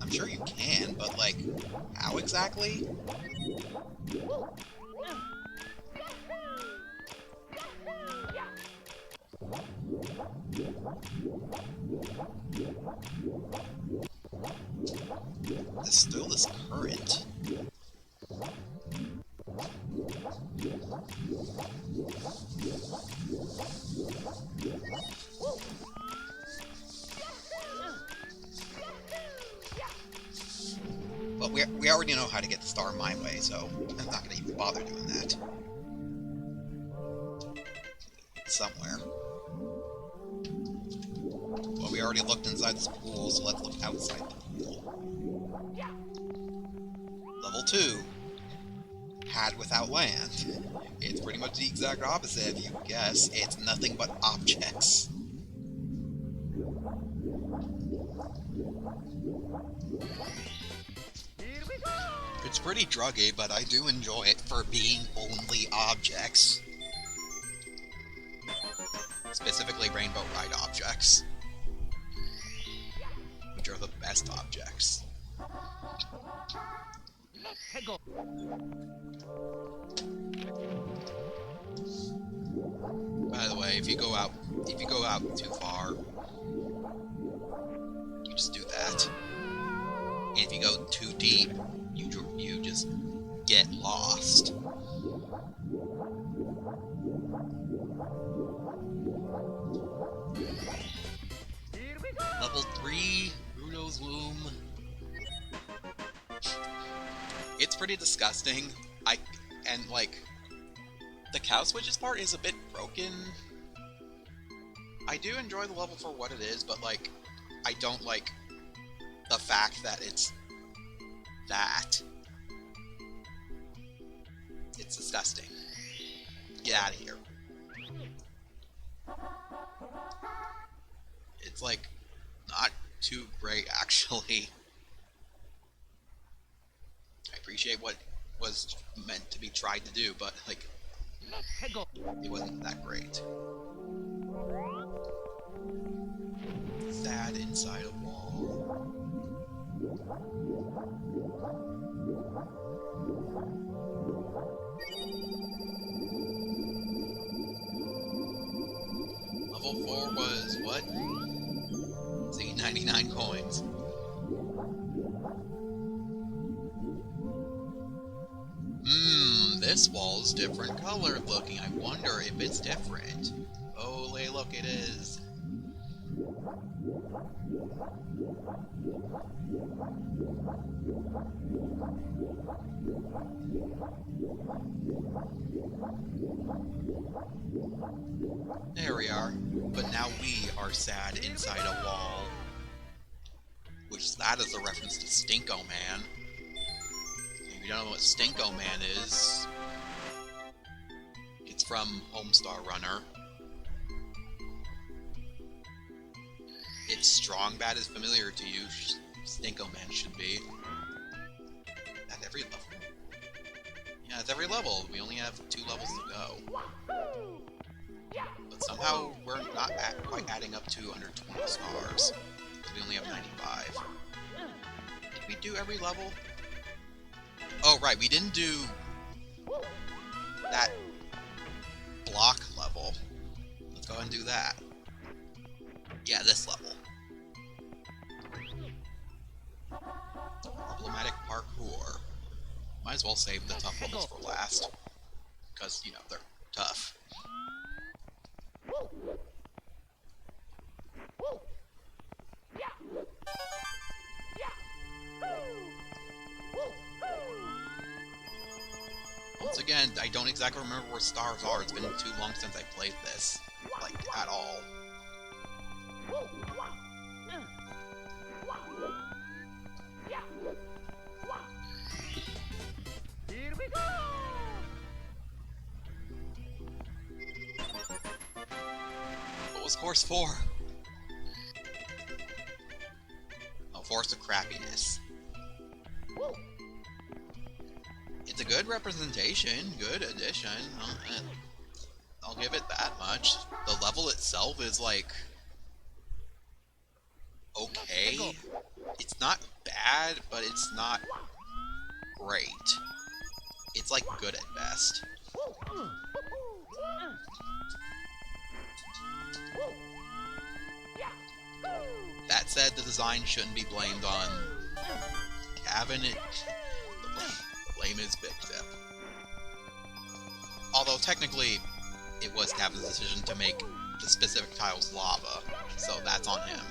Speaker 1: I'm sure you can, but like, how exactly? There's still this current. But we already know how to get the star my way, so I'm not going to even bother doing that. Somewhere. Well, we already looked inside this pool, so let's look outside the pool. Level 2. Had without land. It's pretty much the exact opposite, if you guess. It's nothing but objects. It's pretty druggy, but I do enjoy it for being only objects. Specifically Rainbow Ride objects. Which are the best objects. By the way, if you go out too far, you just do that. And if you go too deep, you just get lost. Level 3, Rudo's Womb. It's pretty disgusting. The cow switches part is a bit broken. I do enjoy the level for what it is, but like, I don't like the fact that it's that. It's disgusting. Get out of here. It's like, not too great actually. I appreciate what was meant to be tried to do, but like, it wasn't that great. Sad inside a wall. Level 4 was what? See, 99 coins. This wall's different colored looking. I wonder if it's different. Oh, look, it is. There we are. But now we are sad inside a wall. Which that is a reference to Stinko Man. If you don't know what Stinko Man is, it's from Homestar Runner. If Strong Bad is familiar to you, Stinko Man should be. At every level. Yeah, at every level. We only have 2 levels to go. But somehow we're not quite adding up to under 20 stars. Because we only have 95. Did we do every level? Oh, right, we didn't do that block level. Let's go ahead and do that. Yeah, this level. Problematic parkour. Might as well save the tough levels for last. Because, you know, they're tough. Once again, I don't exactly remember where stars are. It's been too long since I played this. Like, at all.
Speaker 2: Here we go!
Speaker 1: What was course 4? Oh, Forest of Crappiness. It's a good representation, good addition. I'll give it that much. The level itself is like okay. It's not bad, but it's not great. It's like good at best. That said, the design shouldn't be blamed on Gavin. The blame is Big Dip. Although technically, it was Gavin's decision to make the specific tiles lava, so that's on him.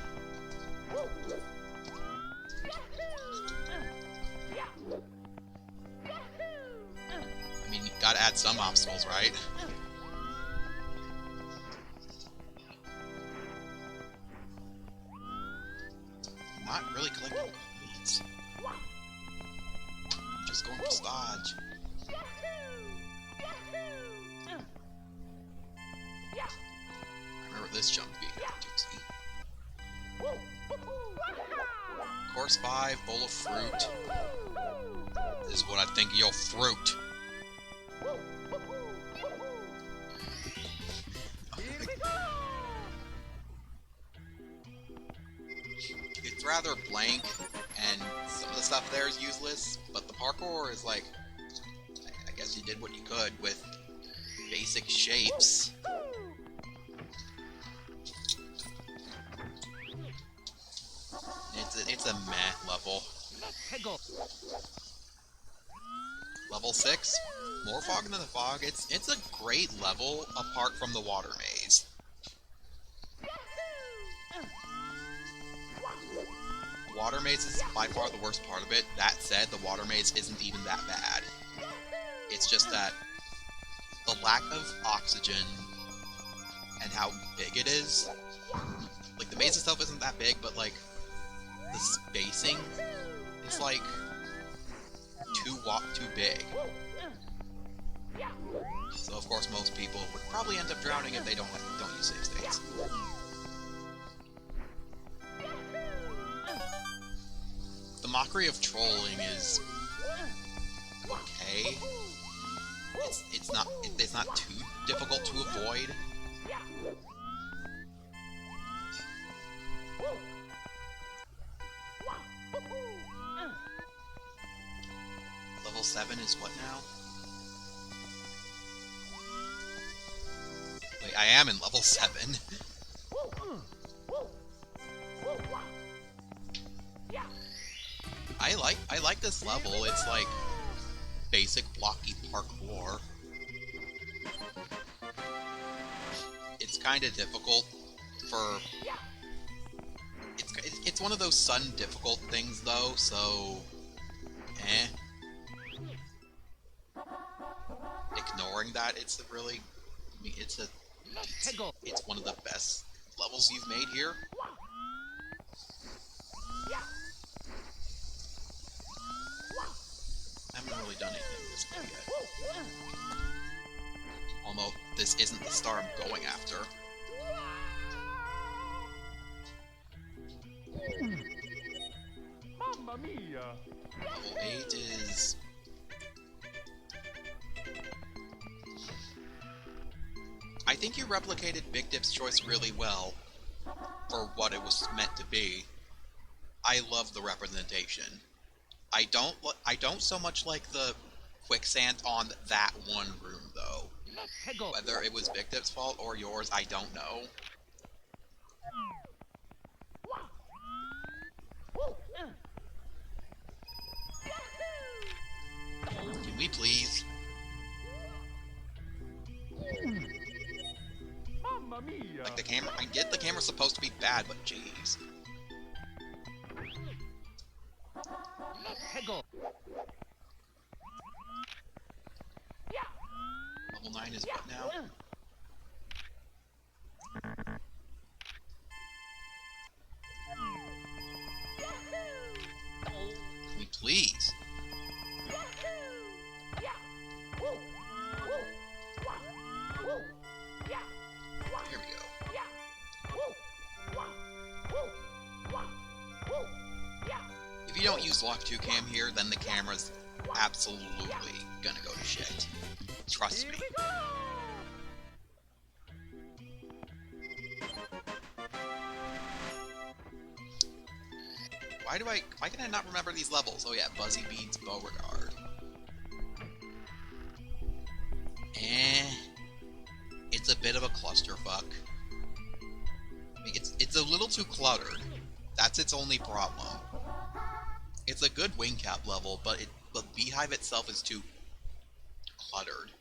Speaker 1: I mean, you gotta add some obstacles, right? I'm not really collecting coins. I'm just going for Stodge. I remember this jump being a doozy. Course 5, bowl of fruit. This is what I think of your fruit. It's rather blank, and some of the stuff there is useless, but the parkour is like, I guess you did what you could with basic shapes. It's a meh level. Level 6, more fog than the fog. It's a great level apart from the water maze. The water maze is by far the worst part of it. That said, the water maze isn't even that bad. It's just that the lack of oxygen and how big it is. Like, the maze itself isn't that big, but like the spacing is like too big. So of course most people would probably end up drowning if they don't use save states. The mockery of trolling is okay. It's not too difficult to avoid. Level 7 is what now? Wait, I am in level 7. I like this level. It's like basic blocky parkour. It's kind of difficult for... It's one of those sudden difficult things though, so... eh. Ignoring that, it's really... I mean, it's one of the best levels you've made here. I haven't really done anything with this one yet. Although, this isn't the star I'm going after.
Speaker 2: Mamma mia!
Speaker 1: Level 8 is... I think you replicated Big Dip's choice really well for what it was meant to be. I love the representation. I don't so much like the quicksand on that one room though. Whether it was Big Dip's fault or yours, I don't know. camera. I get the camera's supposed to be bad, but jeez. Level 9 is what now? Can we please? Here we go. If you don't use Lock 2 Cam here, then the camera's absolutely gonna go to shit. Trust me. Why can I not remember these levels? Oh yeah, Buzzy Beans, Beauregard. It's a bit of a clusterfuck. I mean, it's a little too cluttered. That's its only problem. It's a good wing cap level, but Beehive itself is too cluttered.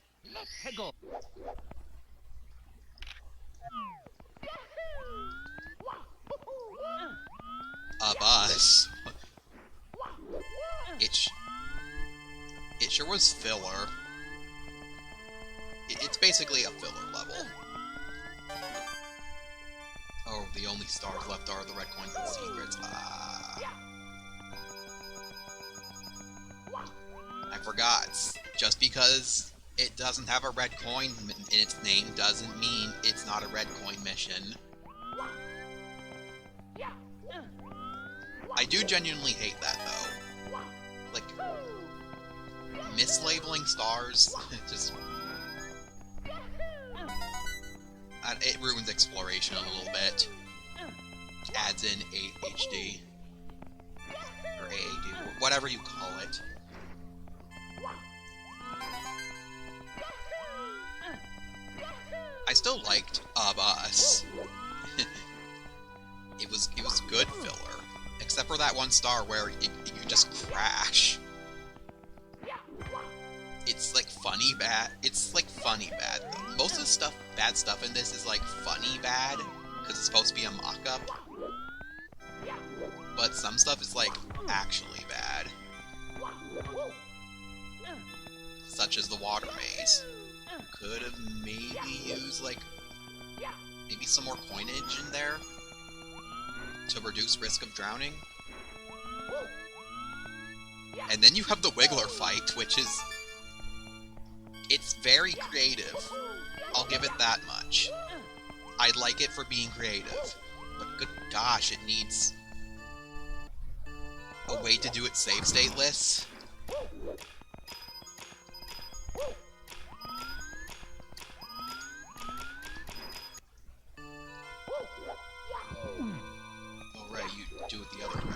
Speaker 1: A bus. It sure was filler. It's basically a filler level. Oh, the only stars left are the red coins and secrets. I forgot. Just because it doesn't have a red coin in its name doesn't mean it's not a red coin mission. I do genuinely hate that, though. Like, mislabeling stars, just... it ruins exploration a little bit. Adds in AHD. Or AAD, whatever you call it. I still liked Bus. It was good filler. Except for that one star where you just crash. It's like funny bad. It's like funny bad. Most of the stuff, bad stuff in this is like funny bad, because it's supposed to be a mock-up. But some stuff is like actually bad. Such as the water maze. Could have maybe used like maybe some more coinage in there to reduce risk of drowning. And then you have the Wiggler fight, which is... it's very creative. I'll give it that much. I like it for being creative. But good gosh, it needs a way to do it save stateless. Alright, you do it the other way.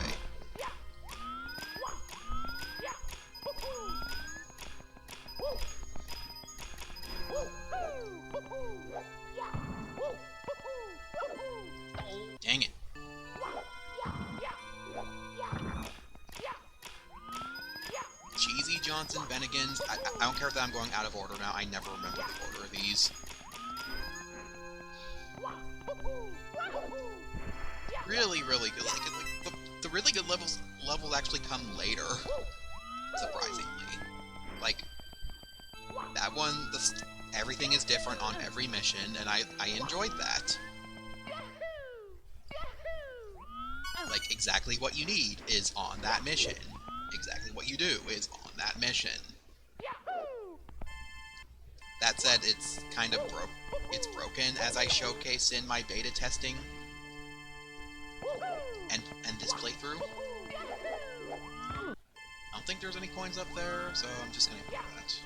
Speaker 1: Dang it. Cheesy, Johnson, Bennigan's. I don't care that I'm going out of order now. I never remember the order of these. Really, really good. Like the really good levels actually come later. Surprisingly. Like, that one, everything is different on every mission, and I enjoyed that. Like, exactly what you need is on that mission. Exactly what you do is on that mission. That said, it's kind of broken, as I showcased in my beta testing and this playthrough. I don't think there's any coins up there, so I'm just gonna ignore that.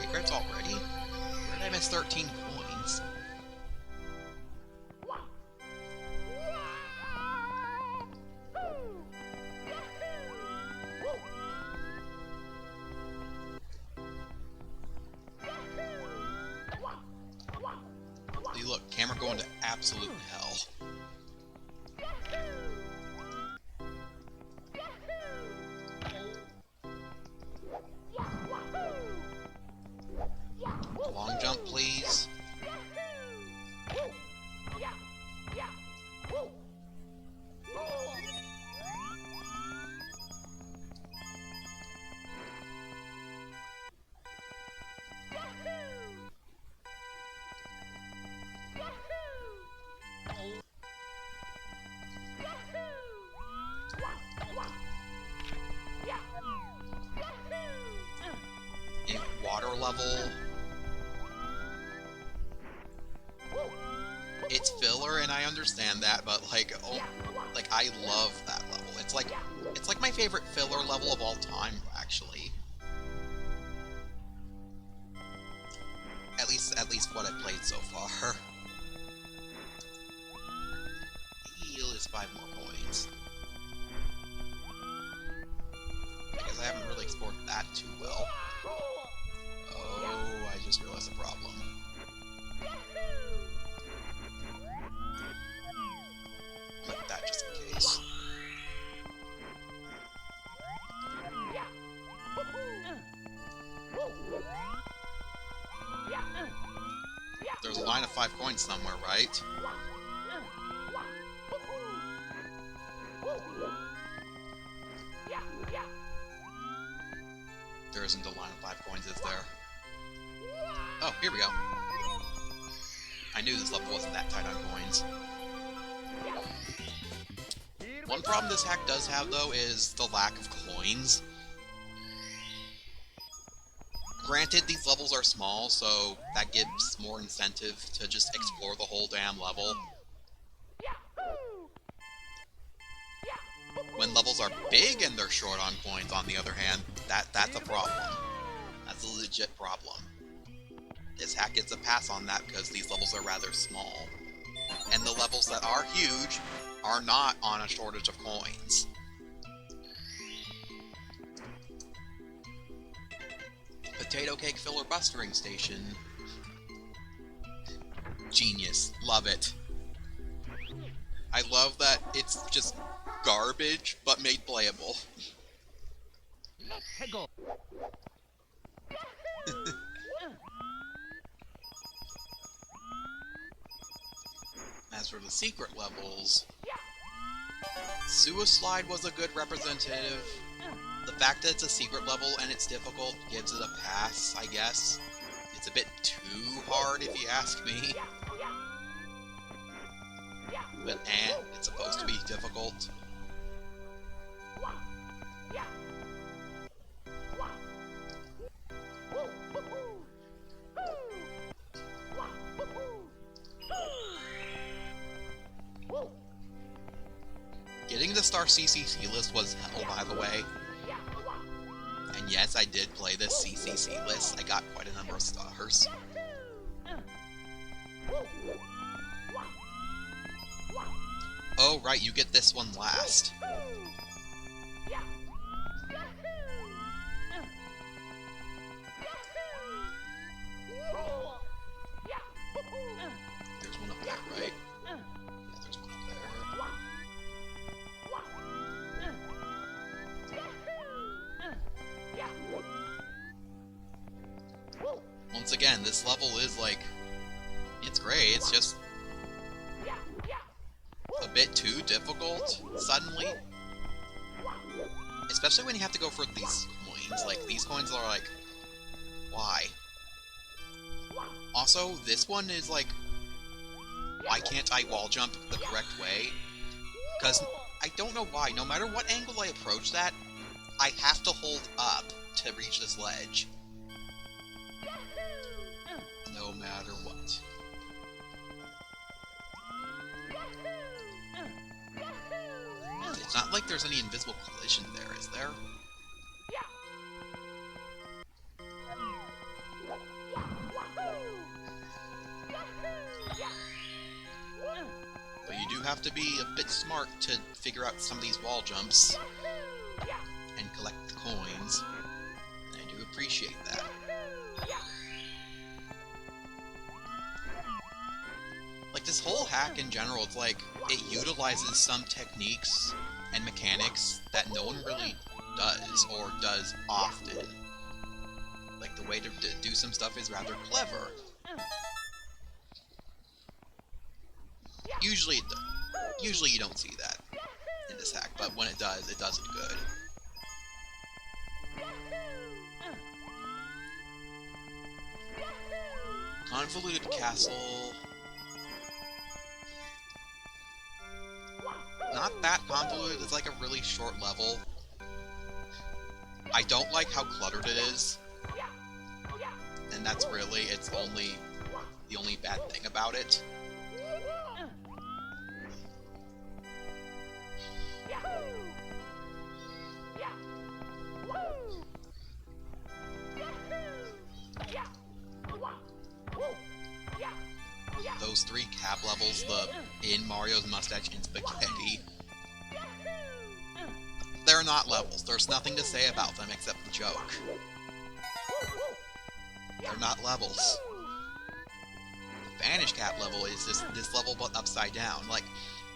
Speaker 1: Regrets already? Where did I miss 13 coins? See, look, camera going to absolute hell. level. It's filler, and I understand that, but like, oh, like I love that level. It's like my favorite filler level of all time, actually. At least what I've played so far. Heal is 5 more points. I guess I haven't really explored that too well. Oh, I just realized the problem. Like that just in case. There's a line of 5 coins somewhere, right? There isn't a line of 5 coins, is there? Oh, here we go. I knew this level wasn't that tight on coins. One problem this hack does have, though, is the lack of coins. Granted, these levels are small, so that gives more incentive to just explore the whole damn level. When levels are big and they're short on coins, on the other hand, that's a problem. That's a legit problem. This hack gets a pass on that because these levels are rather small. And the levels that are huge are not on a shortage of coins. Potato Cake Filler Bustering Station. Genius. Love it. I love that it's just garbage, but made playable. As for the secret levels, Suicide was a good representative. The fact that it's a secret level and it's difficult gives it a pass, I guess. It's a bit too hard if you ask me. But it's supposed to be difficult. Getting the Star CCC list was hell, by the way. And yes, I did play this CCC list. I got quite a number of stars. Oh, right, you get this one last. There's one up there, right? Yeah, there's one up there. Once again, this level is like... it's great, it's just... a bit too difficult, suddenly. Especially when you have to go for these coins. Like, these coins are like... why? Also, this one is like... why can't I wall jump the correct way? Because I don't know why. No matter what angle I approach that, I have to hold up to reach this ledge. No matter what. It's not like there's any invisible collision there, is there? But you do have to be a bit smart to figure out some of these wall jumps and collect the coins. And I do appreciate that. Like, this whole hack in general, it's like, it utilizes some techniques and mechanics that no one really does, or does often. Like, the way to do some stuff is rather clever. Usually you don't see that in this hack, but when it does it good. Convoluted Castle... not that convoluted, it's like a really short level. I don't like how cluttered it is. and that's really the only bad thing about it. Those 3 cap levels, the In Mario's Mustache and Spaghetti, they're not levels. There's nothing to say about them except the joke. They're not levels. The Vanish Cap level is just this level but upside down. Like,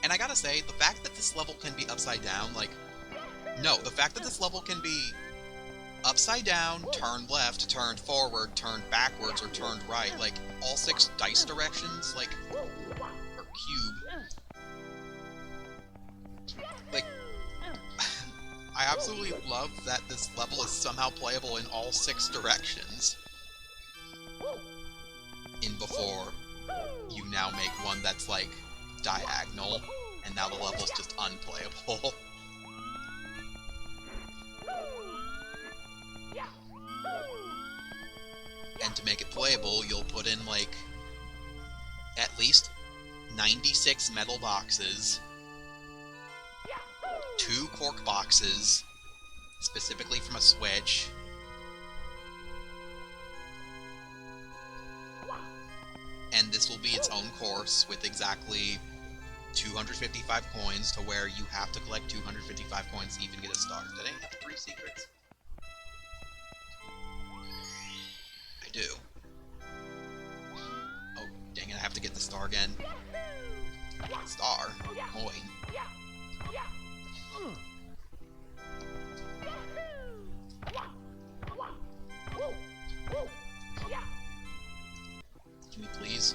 Speaker 1: and I gotta say, the fact that this level can be upside down, like, no, the fact that this level can be upside down, turned left, turned forward, turned backwards, or turned right, like, all 6 dice directions, like, or cube. Like, I absolutely love that this level is somehow playable in all 6 directions. In before, you now make one that's, like, diagonal, and now the level's just unplayable. And to make it playable, you'll put in, like, at least 96 metal boxes, 2 cork boxes, specifically from a Switch, and this will be its own course with exactly 255 coins, to where you have to collect 255 coins to even get a star. Did I have 3 secrets? I do. Oh, dang it, I have to get the star again. Star? Coin. Can we please?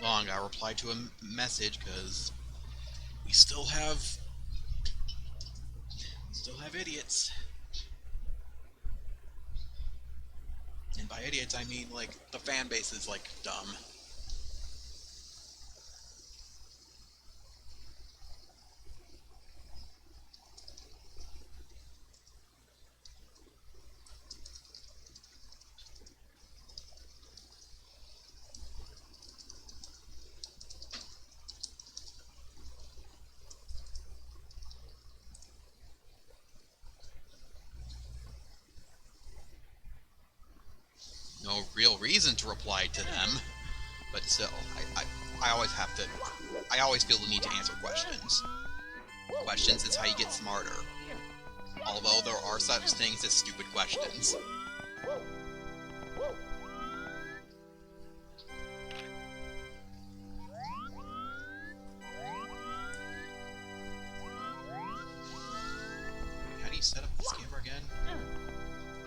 Speaker 1: Long, I replied to a message because we still have idiots. And by idiots, I mean, like, the fan base is, like, dumb. No real reason to reply to them, but still, I always feel the need to answer questions. Questions is how you get smarter. Although there are such things as stupid questions. How do you set up this camera again?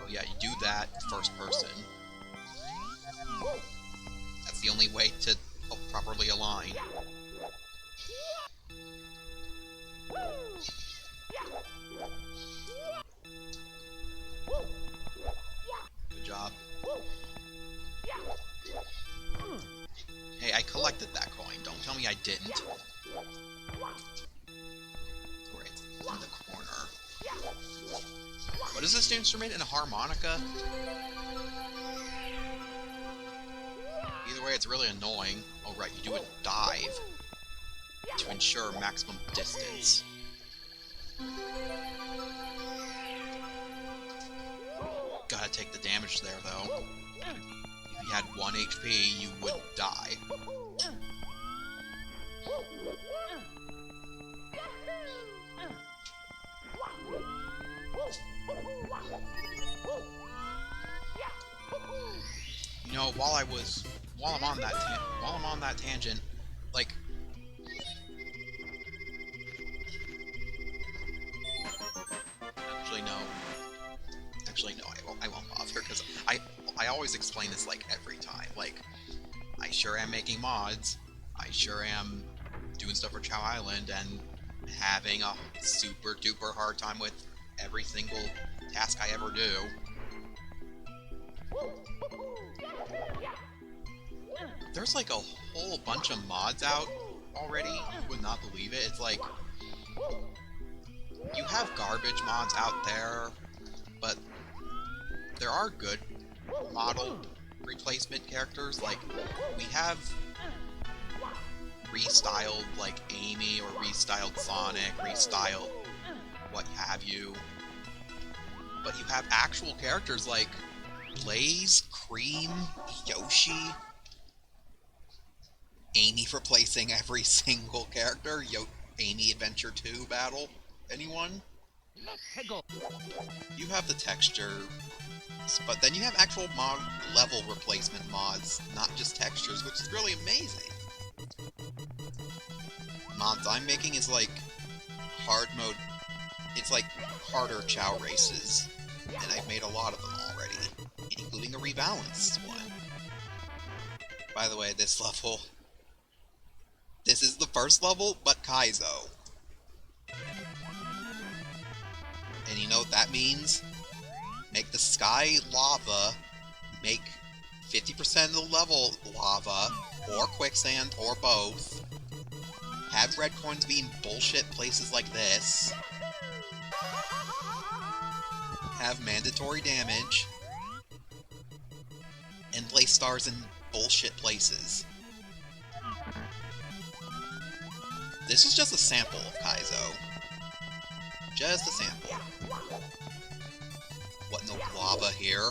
Speaker 1: Oh yeah, you do that first person. That's the only way to properly align. Good job. Hey, I collected that coin. Don't tell me I didn't. Right, in the corner. What is this instrument? In a harmonica? Either way, it's really annoying. Oh right, you do a dive to ensure maximum distance. Gotta take the damage there, though. If you had 1 HP, you would die. You know, while I'm on that tangent, like, actually no, I won't bother, because I always explain this, like, every time. Like, I sure am making mods, I sure am doing stuff for Chow Island, and having a super duper hard time with every single task I ever do. there's like a whole bunch of mods out already. You would not believe it. It's like, you have garbage mods out there, but there are good model replacement characters. Like, we have restyled, like, Amy, or restyled Sonic, restyled what have you. But you have actual characters like Blaze, Cream, Yoshi, Amy replacing every single character. Amy Adventure 2 battle. Anyone? You have the texture, but then you have actual mod level replacement mods, not just textures, which is really amazing. Mods I'm making is like hard mode. It's like harder Chow races, and I've made a lot of them already, including a rebalanced one. By the way, this level, this is the first level, but Kaizo. And you know what that means? Make the sky lava, make 50% of the level lava, or quicksand, or both. Have red coins be in bullshit places like this. Have mandatory damage. And place stars in bullshit places. This is just a sample of Kaizo. Just a sample. What, no lava here?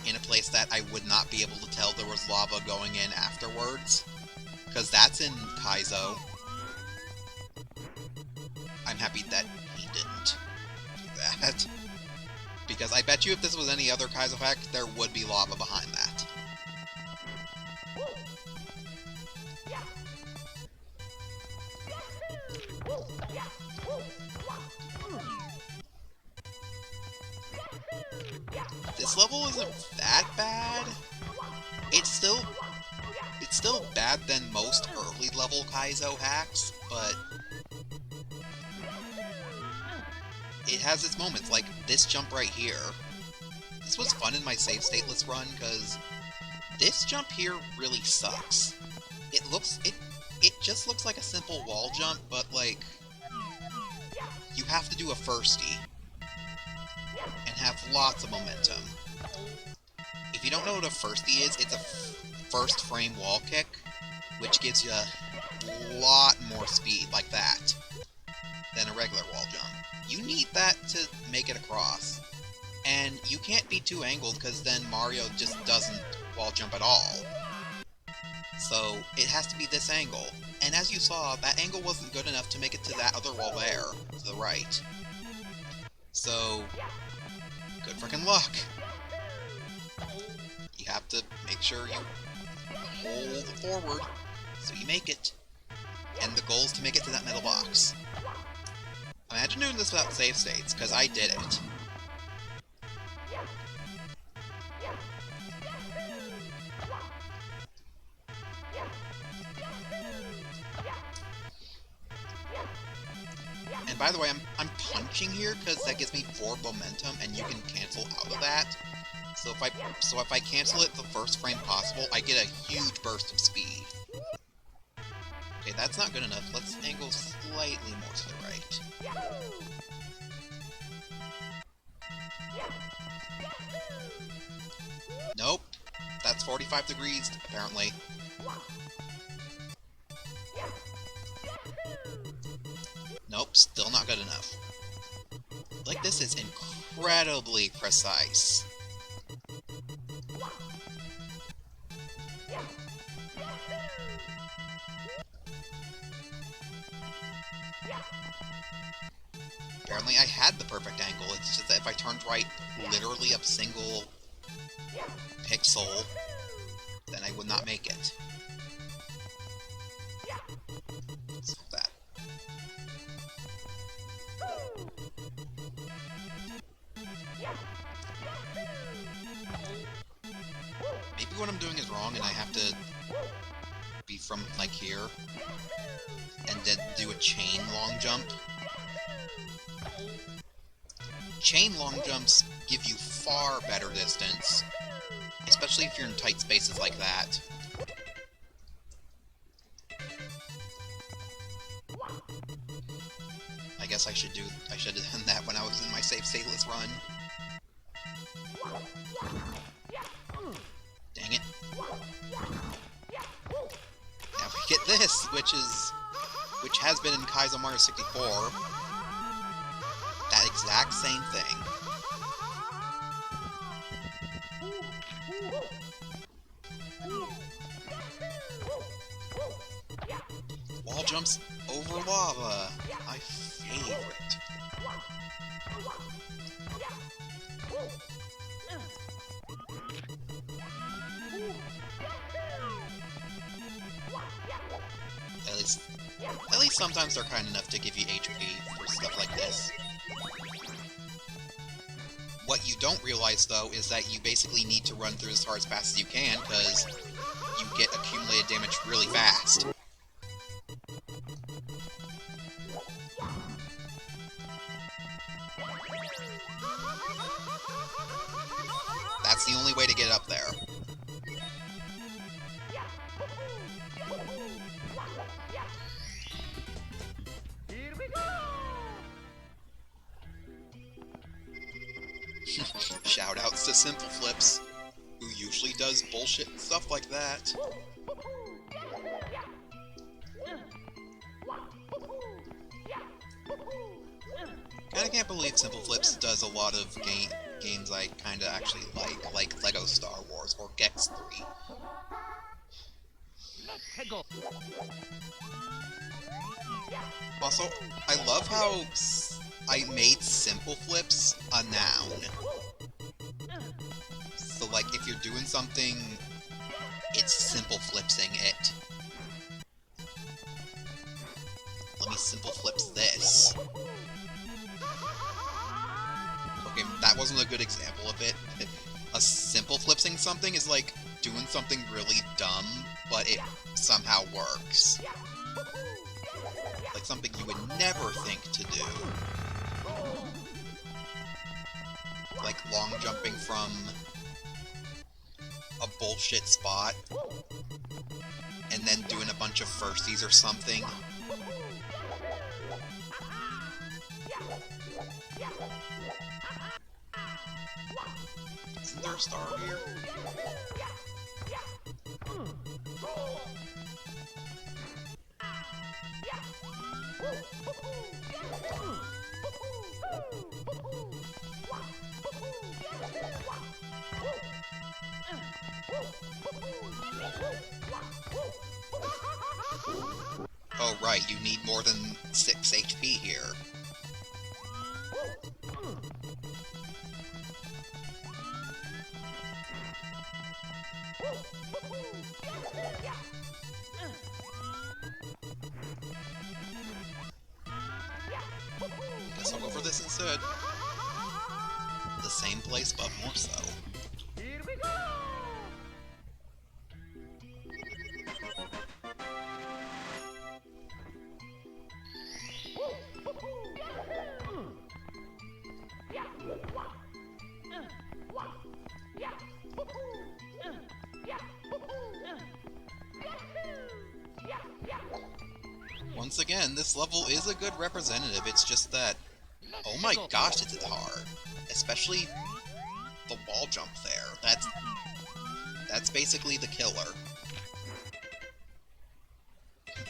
Speaker 1: In a place that I would not be able to tell there was lava going in afterwards? Because that's in Kaizo. I'm happy that he didn't do that. Because I bet you if this was any other Kaizo pack, there would be lava behind that. This level isn't that bad. It's still bad than most early level Kaizo hacks, but it has its moments, like this jump right here. This was fun in my save stateless run, because this jump here really sucks. It just looks like a simple wall jump, but like, you have to do a firstie and have lots of momentum. If you don't know what a firstie is, it's a first frame wall kick, which gives you a lot more speed, like that, than a regular wall jump. You need that to make it across. And you can't be too angled, because then Mario just doesn't wall jump at all. So it has to be this angle. And as you saw, that angle wasn't good enough to make it to that other wall there, to the right. So, good frickin' luck. You have to make sure you hold forward so you make it. And the goal is to make it to that middle box. Imagine doing this without save states, because I did it. And by the way, I'm punching here because that gives me 4 momentum, and you can cancel out of that. So if I cancel it the first frame possible, I get a huge burst of speed. Okay, that's not good enough. Let's angle slightly more to the right. Nope. That's 45 degrees, apparently. Nope, still not good enough. Like, this is incredibly precise. Apparently I had the perfect angle, it's just that if I turned right literally a single pixel, then I would not make it. So that. Maybe what I'm doing is wrong and I have to be from, like, here, and then do a chain long jump. chain long jumps give you far better distance, especially if you're in tight spaces like that. I guess I should have done that when I was in my safe stateless run. Dang it. Now we get this, which has been in Kaizo Mario 64. That exact same thing. Wall jumps over lava. My favorite. At least sometimes they're kind enough to give you HP for stuff like this. What you don't realize, though, is that you basically need to run through this part as fast as you can, because you get accumulated damage really fast. That's the only way to get up there.
Speaker 2: Here we go!
Speaker 1: Shoutouts to Simple Flips, who usually does bullshit and stuff like that. Kinda can't believe Simple Flips does a lot of games I kinda actually like LEGO Star Wars or Gex 3. Also, I love how I made Simple Flips a noun. So, like, if you're doing something, it's Simple Flipsing it. Let me Simple Flips this. Okay, that wasn't a good example of it. A Simple Flipsing something is like doing something really dumb, but it somehow works. Like something you would never think to do. Like long jumping from a bullshit spot, and then doing a bunch of firsties or something. Isn't there a star here? Oh right, you need more than 6 HP here. Guess I'll go for this instead. The same place, but more so.
Speaker 2: Here we go!
Speaker 1: Once again, this level is a good representative, it's just that, oh my gosh, it's hard. Especially the wall jump there. That's basically the killer.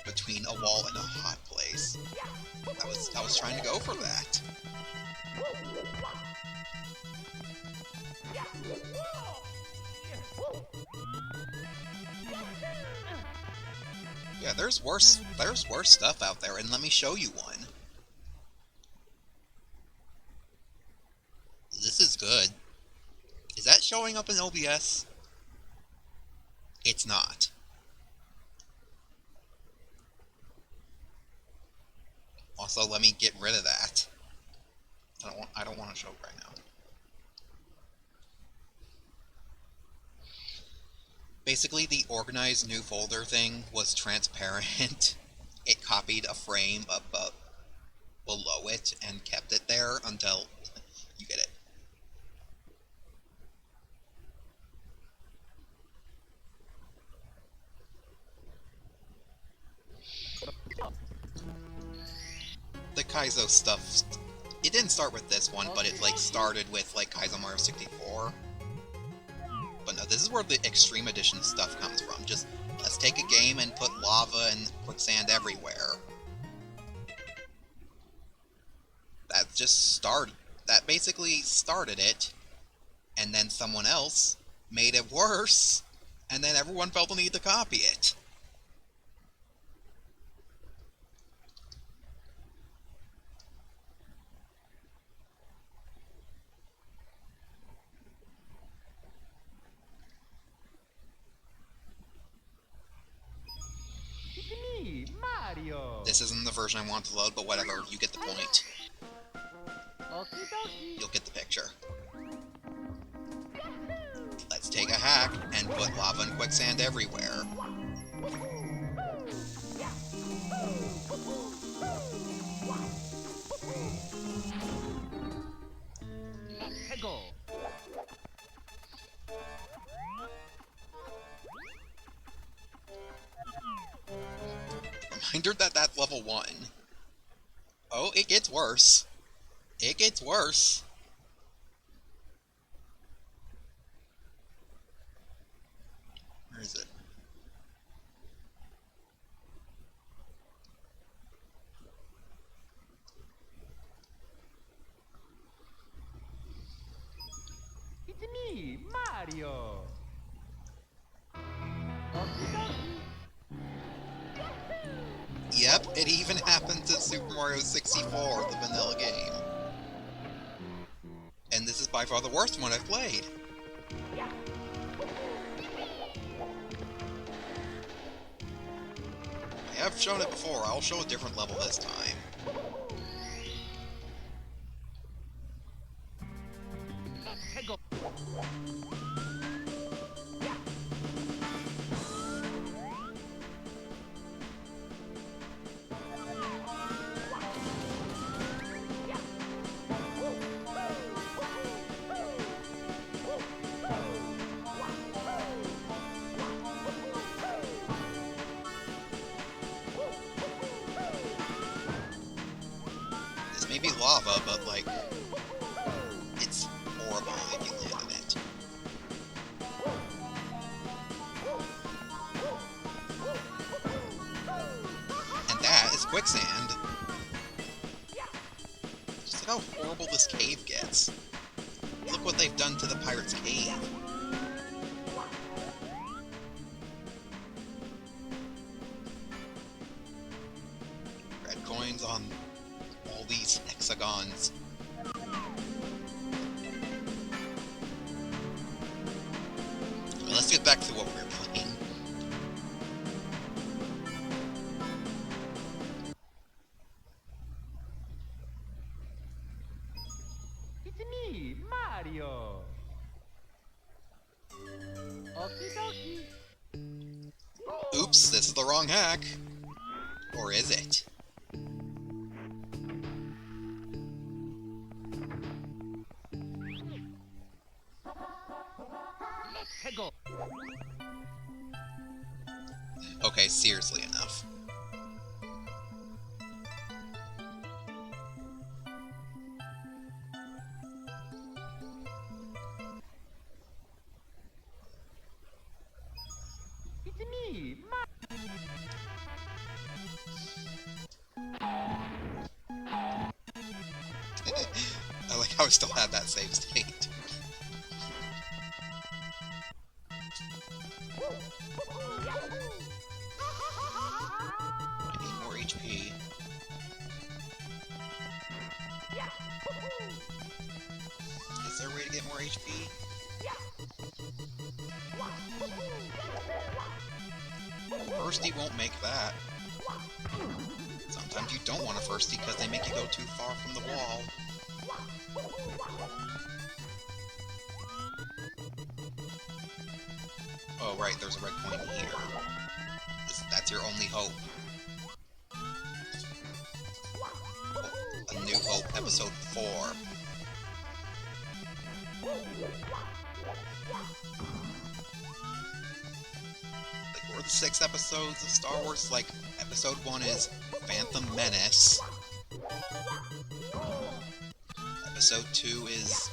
Speaker 1: Between a wall and a hot place. I was trying to go for that. Yeah, there's worse stuff out there, and let me show you one. This is good. Is that showing up in OBS? It's not. Also, let me get rid of that. I don't want to show it right now. Basically, the organized new folder thing was transparent. It copied a frame above, below it and kept it there until Kaizo stuff, it didn't start with this one, but it, like, started with, like, Kaizo Mario 64. But no, this is where the Extreme Edition stuff comes from. Just, let's take a game and put lava and quicksand everywhere. That basically started it, and then someone else made it worse, and then everyone felt the need to copy it.
Speaker 2: It's me, Mario.
Speaker 1: This isn't the version I want to load, but whatever, you get the point.
Speaker 2: Okie dokie.
Speaker 1: You'll get the picture. Let's take a hack and put lava and quicksand everywhere.
Speaker 2: Let's go.
Speaker 1: Reminder that that's level 1. Oh, it gets worse. It gets worse. Where is it?
Speaker 2: It's me, Mario. Okie dokie.
Speaker 1: Yep, it even happened to Super Mario 64, the vanilla game. And this is by far the worst one I've played. I have shown it before, I'll show a different level this time.
Speaker 2: Let's go.
Speaker 1: This may be lava, but like, it's horrible if you land in it. And that is quicksand. Just look how horrible this cave gets. Look what they've done to the Pirate's Cave. Red coins on all these hexagons. Let's get back to what we're playing.
Speaker 2: It's me, Mario. Okie dokie.
Speaker 1: Oops, this is the wrong hack. Or is it?
Speaker 2: Let's go.
Speaker 1: Okay, seriously enough.
Speaker 2: It's me,
Speaker 1: I like how I still have that save state. I need more HP. Is there a way to get more HP? Firsty won't make that. Sometimes you don't want a firsty because they make you go too far from the wall. Oh right, there's a red coin here. That's your only hope. A New Hope, episode 4. Like, we're the 6 episodes of Star Wars. Like, episode 1 is Phantom Menace. Episode 2 is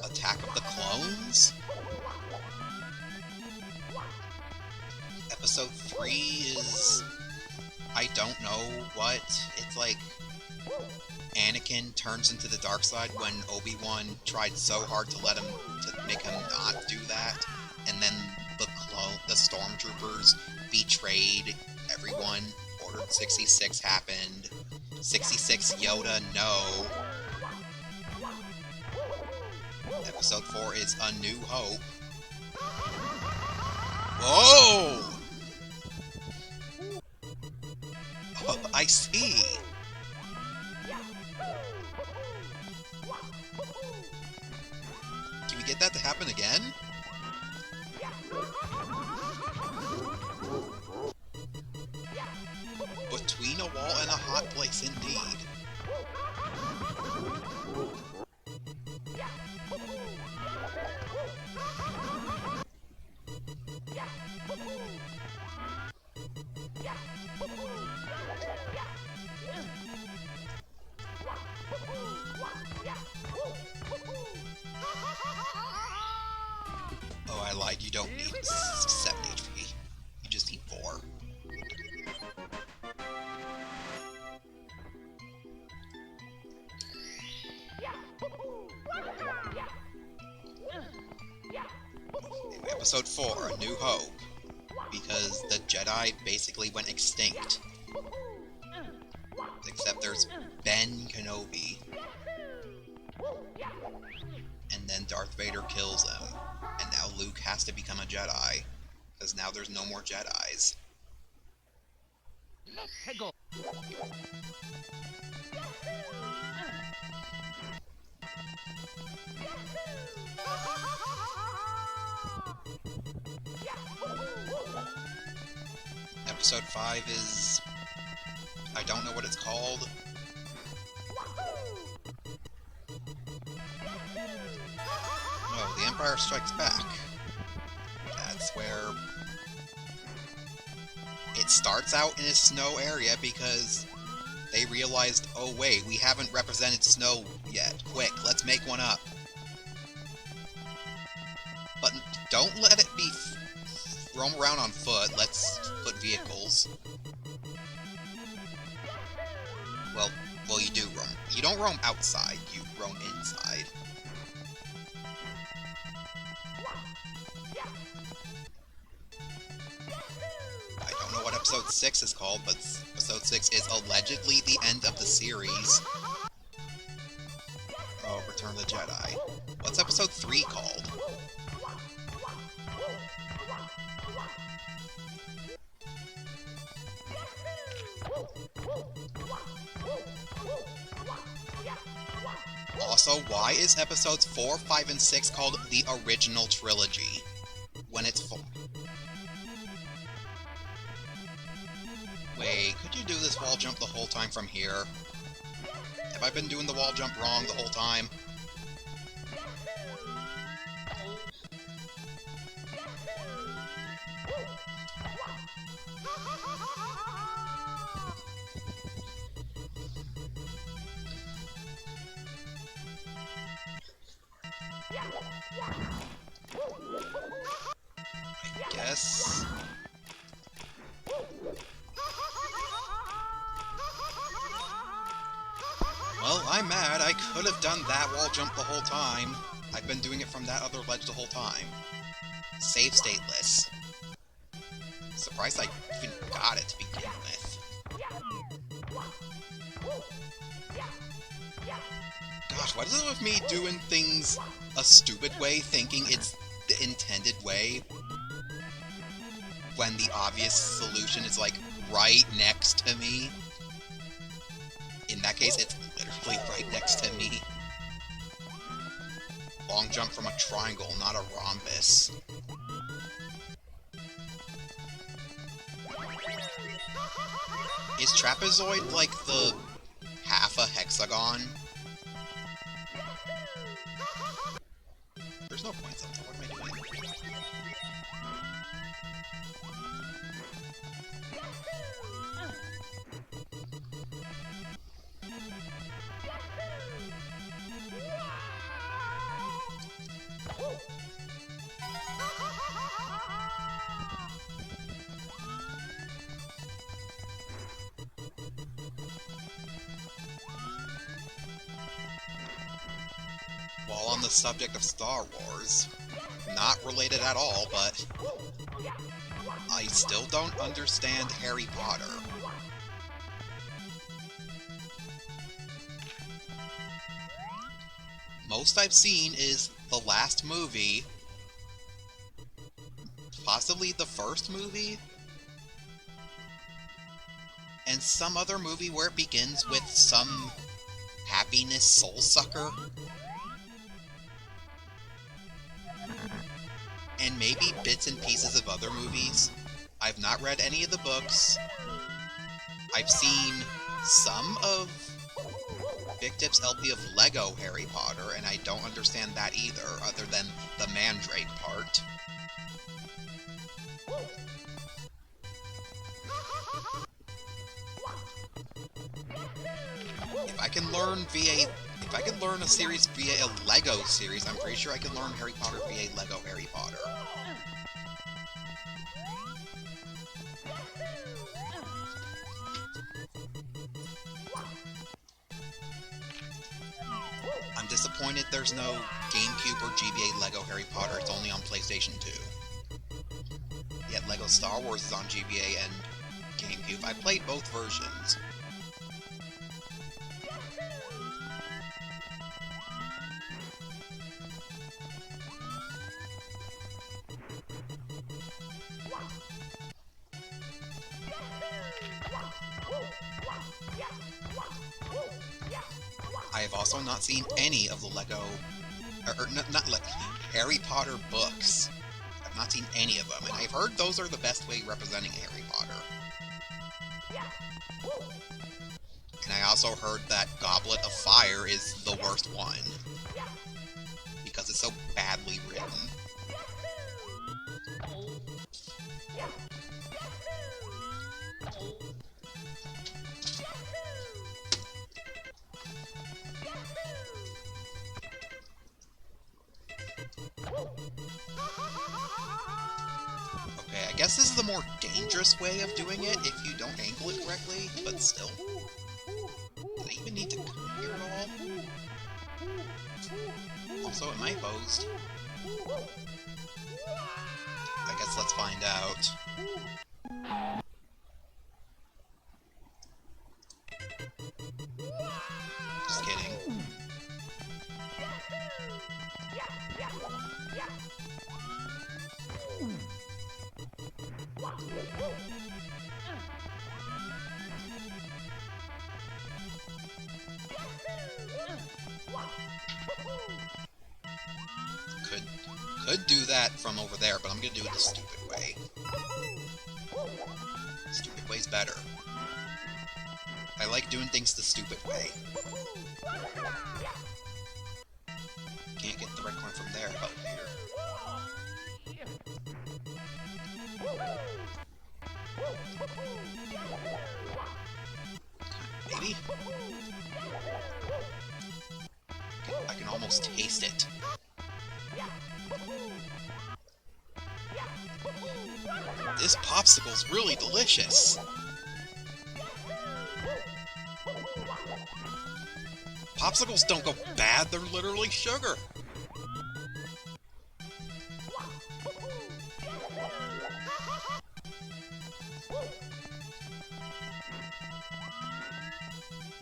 Speaker 1: Attack of the Clones. Episode 3 is... I don't know what. It's like Anakin turns into the dark side when Obi-Wan tried so hard to make him not do that, and then the stormtroopers betrayed everyone. Order 66 happened. 66 Yoda, no. Episode 4 is A New Hope. Whoa! Oh, I see. Can we get that to happen again? Between a wall and a hot place, indeed. Oh, I lied. You don't need 7 HP. You just need 4. Anyway, episode 4, A New Hope. Because the Jedi basically went extinct. Except there's Ben Kenobi. And then Darth Vader kills him. And now Luke has to become a Jedi. Because now there's no more Jedis. Episode 5 is... I don't know what it's called. Oh, The Empire Strikes Back. That's where... It starts out in a snow area because they realized, oh wait, we haven't represented snow yet. Quick, let's make one up. But don't let it be roam around on foot. Let's put vehicles. Well, you do roam. You don't roam outside, you roam inside. I don't know what episode 6 is called, but episode 6 is allegedly the end of the series. Oh, Return of the Jedi. What's episode 3 called? Also, why is episodes 4, 5, and 6 called the original trilogy? When it's full. Wait, could you do this wall jump the whole time from here? Have I been doing the wall jump wrong the whole time? I guess... Well, I'm mad. I could have done that wall jump the whole time. I've been doing it from that other ledge the whole time. Save stateless. Surprised I even got it to begin with. Gosh, what is it with me doing things a stupid way, thinking it's the intended way, when the obvious solution is, like, right next to me? In that case, it's literally right next to me. Long jump from a triangle, not a rhombus. Is trapezoid like the half a hexagon? There's no points up there. What am I doing? While on the subject of Star Wars, not related at all, but I still don't understand Harry Potter. Most I've seen is the last movie, possibly the first movie, and some other movie where it begins with some happiness soul sucker. And maybe bits and pieces of other movies. I've not read any of the books. I've seen some of Big Tip's LP of Lego Harry Potter, and I don't understand that either, other than the Mandrake part. If I can learn a series via a Lego series, I'm pretty sure I can learn Harry Potter via Lego Harry Potter. I'm disappointed there's no GameCube or GBA Lego Harry Potter, it's only on PlayStation 2. Yet Lego Star Wars is on GBA and GameCube. I played both versions. I have also not seen any of the Lego, Harry Potter books. I've not seen any of them, and I've heard those are the best way representing Harry Potter. And I also heard that Goblet of Fire is the worst one, because it's so badly written. Okay, I guess this is the more dangerous way of doing it if you don't angle it correctly, but still. Do I even need to come here at all? Also, am I hosed? I guess let's find out. Just kidding. Could do that from over there, but I'm gonna do it the stupid way. Stupid way's better. I like doing things the stupid way. Can't get the red coin from there, but here. Maybe? I can almost taste it. This popsicle's really delicious. Popsicles don't go bad, they're literally sugar.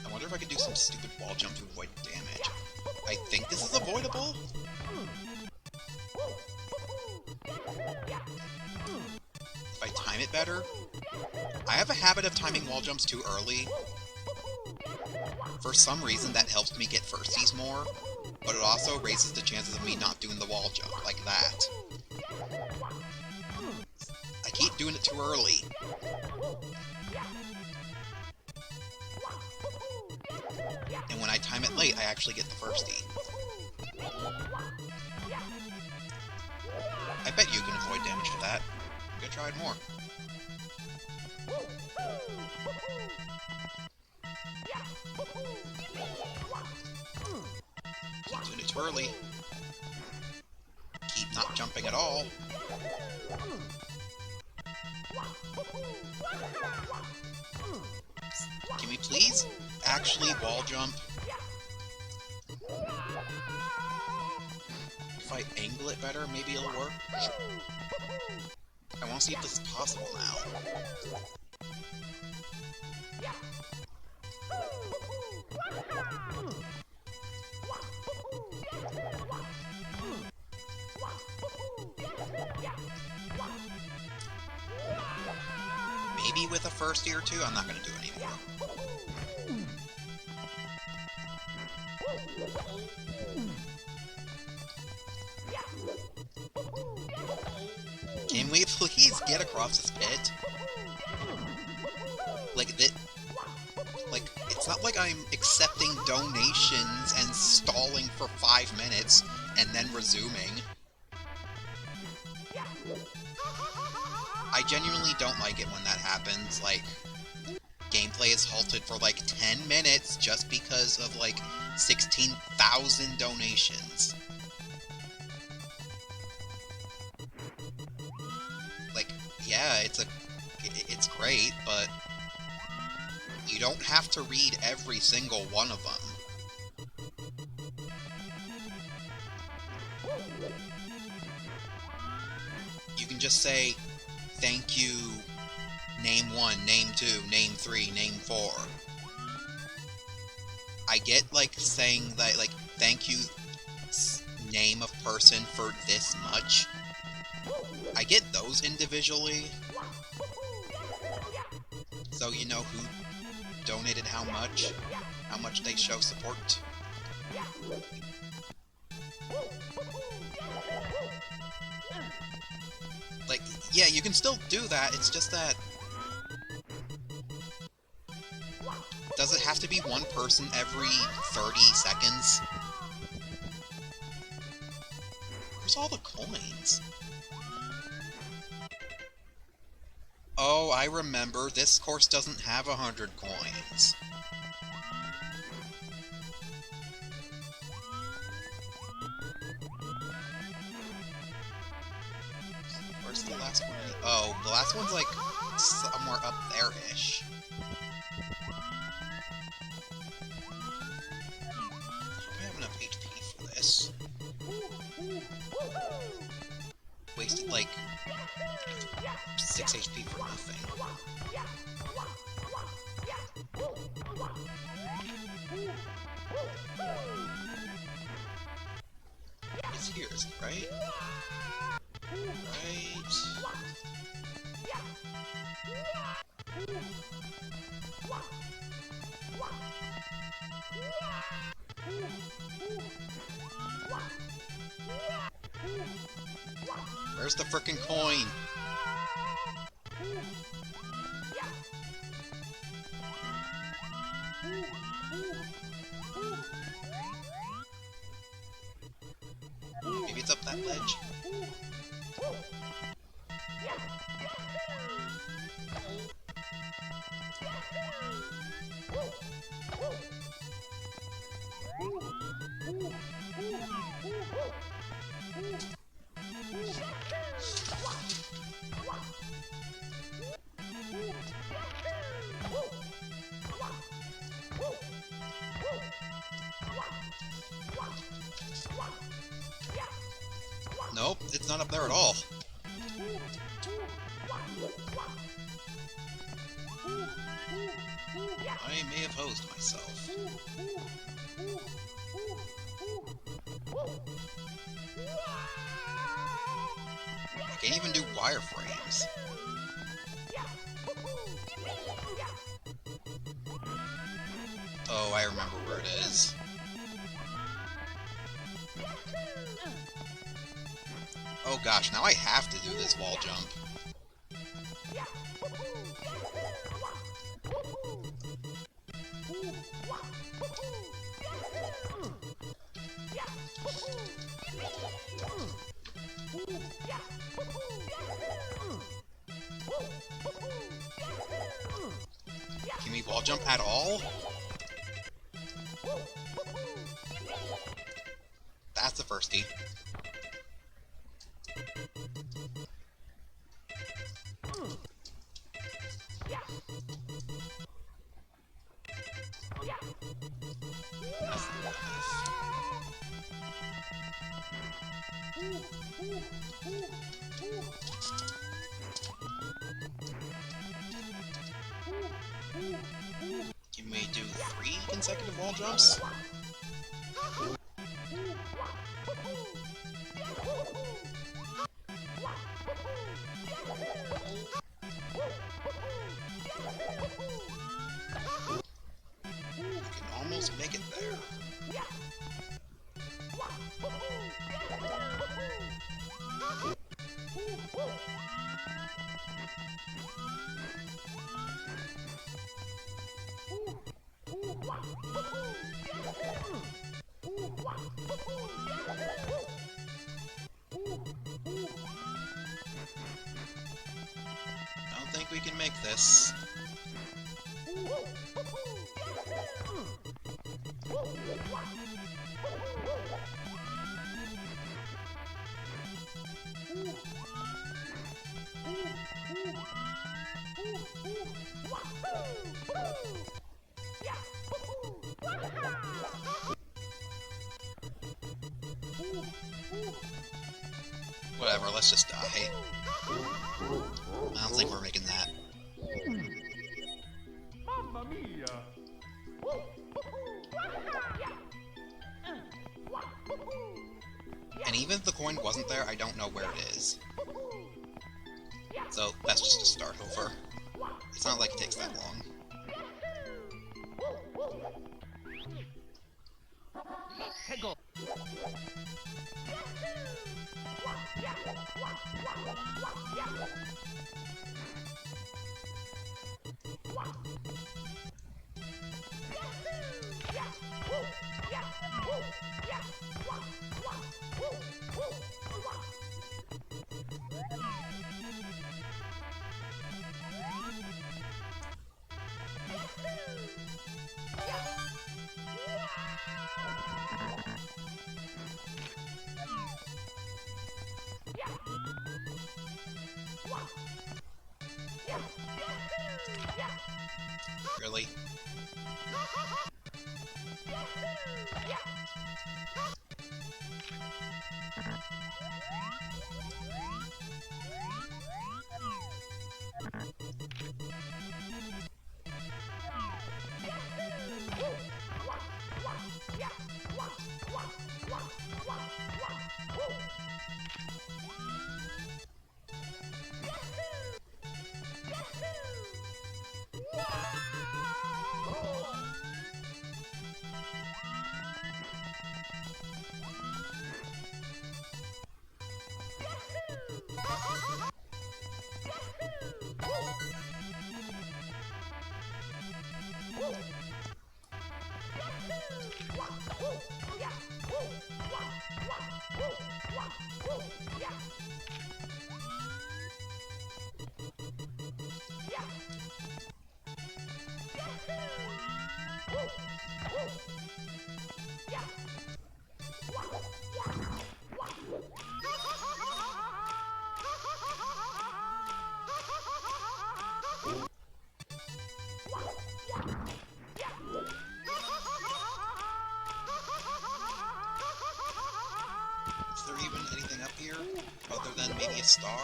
Speaker 1: I wonder if I could do some stupid wall jump to avoid damage. I think this is avoidable? If I time it better? I have a habit of timing wall jumps too early. For some reason that helps me get firsties more, but it also raises the chances of me not doing the wall jump, like that. I keep doing it too early. And when I time it late, I actually get the firstie. I bet you can avoid damage to that. I'm gonna try it more. Keep doing it too early. Keep not jumping at all. Can we please actually wall jump? if I angle it better, maybe it'll work. I want to see if this is possible now. Maybe with a first year or two, I'm not going to do it anymore. Can we please get across this pit? Like, it's not like I'm accepting donations and stalling for 5 minutes and then resuming. I genuinely don't like it when that happens, like, gameplay is halted for like 10 minutes just because of like 16,000 donations. Like, yeah, it's great, but you don't have to read every single one of them. You can just say, thank you, name 1, name 2, name 3, name 4. I get, like, saying that, like, thank you, name of person for this much. I get those individually. So you know who donated how much they show support. Like, yeah, you can still do that, it's just that... Does it have to be one person every 30 seconds? Where's all the coins? Oh, I remember, this course doesn't have 100 coins. Where's the last one? Oh, the last one's like somewhere up there-ish. I have enough HP for this. Wasted like 6 HP for nothing. It's here, is it right? Right. Where's the frickin' coin? Maybe it's up that ledge? Nope, it's not up there at all. I may have hosed myself. I can't even do wireframes. Oh, I remember where it is. Oh gosh, now I have to do this wall jump. Can we wall jump at all? That's the first key. Can we do 3 consecutive wall jumps? You can almost make it there. I don't think we can make this. Whatever, let's just die. I don't think we're making that.
Speaker 2: Mamma mia!
Speaker 1: And even if the coin wasn't there, I don't know where it is. So that's just a start over. It's not like it takes that long.
Speaker 2: Hegel!
Speaker 1: Really? Is there even anything up here other than maybe a star?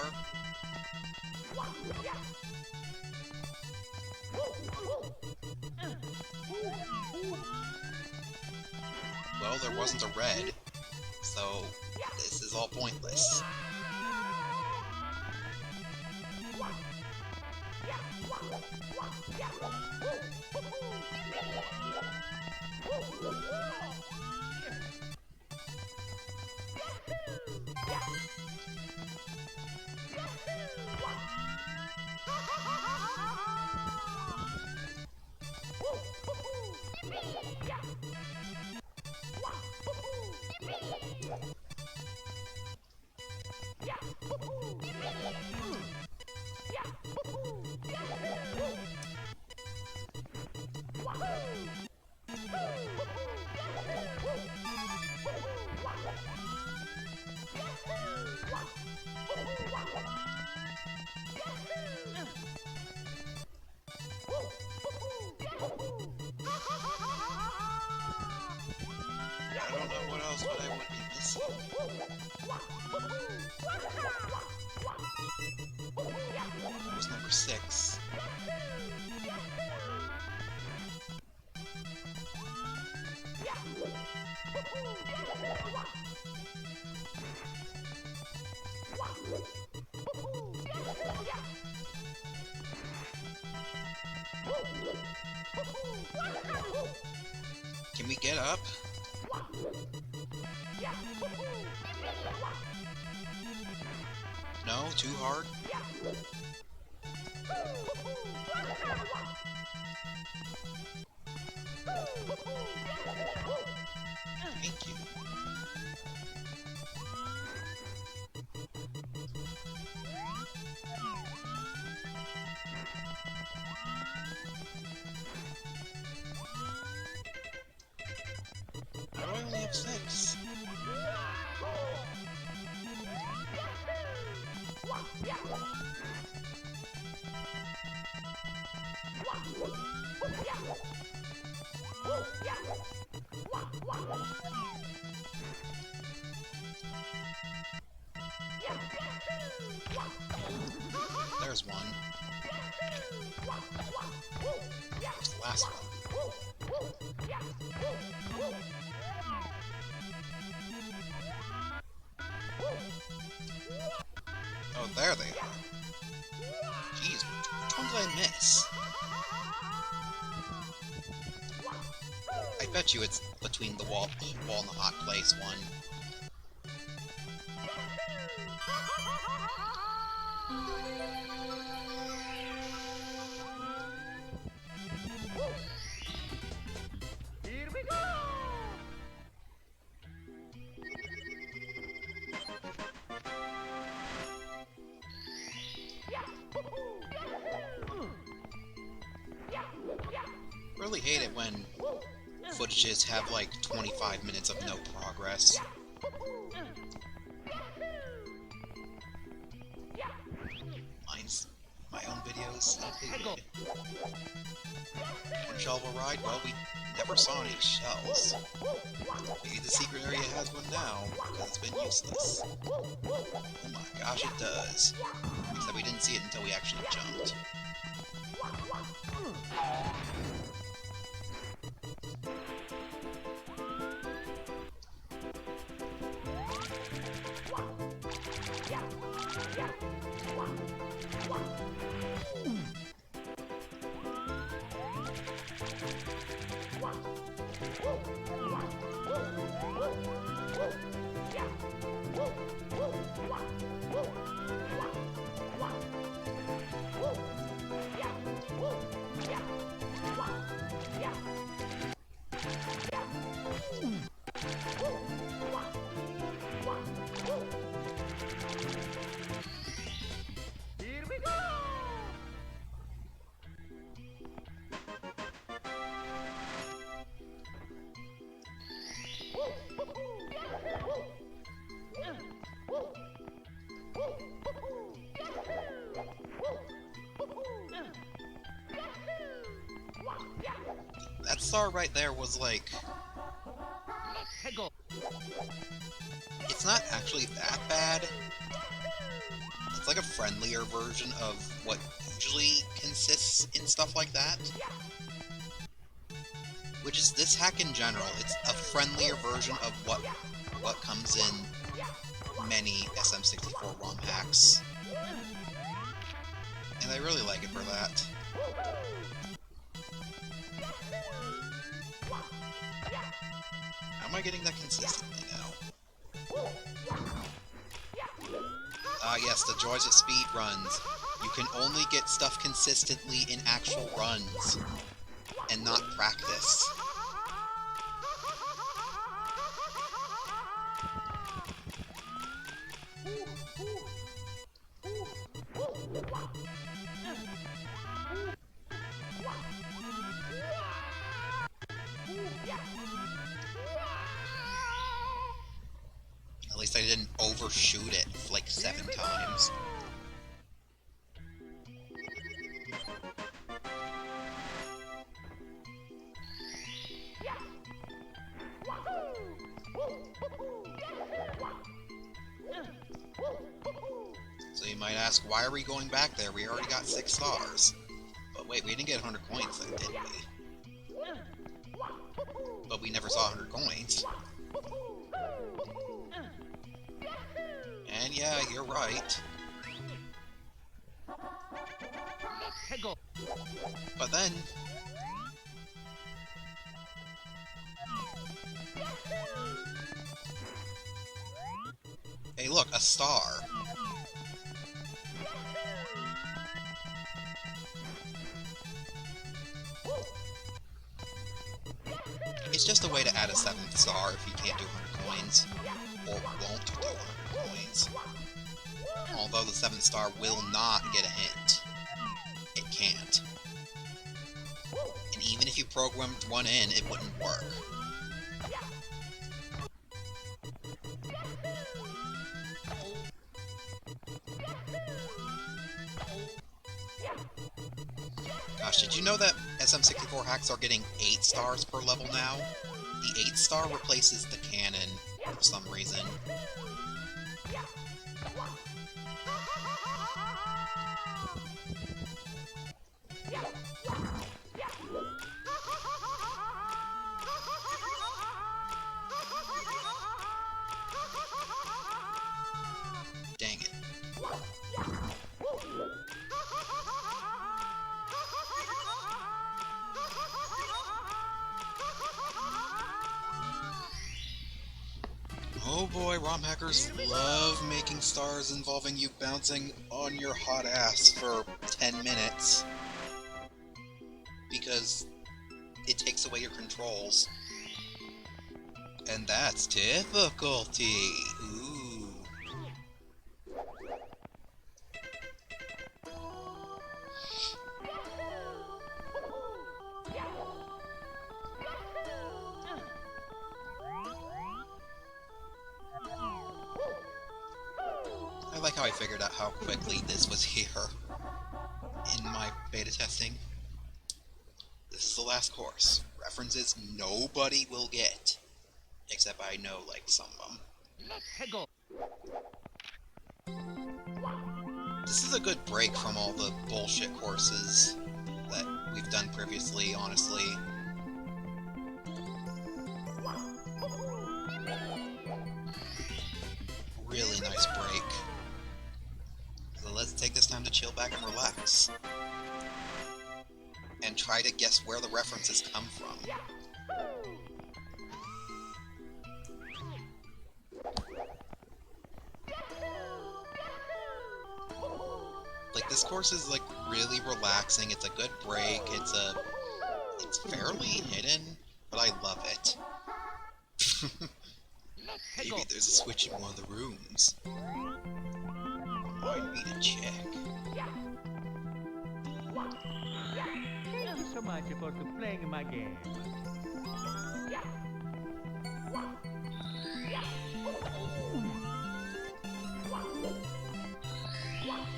Speaker 1: Well, there wasn't a red, so this is all pointless. I don't know what else, but I would be missing. What was number 6? Can we get up? No? Too hard? Thank you. How do I only have 6? There's one. Where's the last one? Oh, there they are. Jeez, which one did I miss? I bet you it's between the wall and the hot place one.
Speaker 2: Here we go!
Speaker 1: Really hate it when footages have like 25 minutes of no progress. Mine's my own videos. One shell will ride? Well, we never saw any shells. Maybe the secret area has one now, because it's been useless. Oh my gosh, it does. Except we didn't see it until we actually jumped.
Speaker 2: Here we go!
Speaker 1: That star right there was like...
Speaker 2: Hegel!
Speaker 1: It's not actually that bad. It's like a friendlier version of what usually consists in stuff like that. Which is this hack in general. It's a friendlier version of what comes in many SM64 ROM hacks. And I really like it for that. How am I getting that consistently now? Ah yes, the joys of speed runs. You can only get stuff consistently in actual runs, and not practice. At least I didn't overshoot it like 7 times. You might ask, why are we going back there? We already got 6 stars. But wait, we didn't get 100 coins then, did we? But we never saw 100 coins. And yeah, you're right. But then... Hey look, a star. It's just a way to add a 7th star if you can't do 100 coins, or won't do 100 coins. Although the 7th star will not get a hint. It can't. And even if you programmed one in, it wouldn't work. Gosh, did you know that SM64 hacks are getting 8 stars per level now? The 8th star replaces the cannon for some reason. Dang it. Oh boy, ROM hackers love making stars involving you bouncing on your hot ass for 10 minutes. Because it takes away your controls. And that's difficulty. Ooh. I like how I figured out how quickly this was here in my beta testing. This is the last course. References nobody will get. Except I know, like, some of them. This is a good break from all the bullshit courses that we've done previously, honestly. Really nice break. So let's take this time to chill back and relax. And try to guess where the references come from. Like, this course is, like, really relaxing. It's a good break. It's fairly hidden, but I love it. Maybe there's a switch in one of the rooms. Remind me to check.
Speaker 2: Thank you so much for playing my game.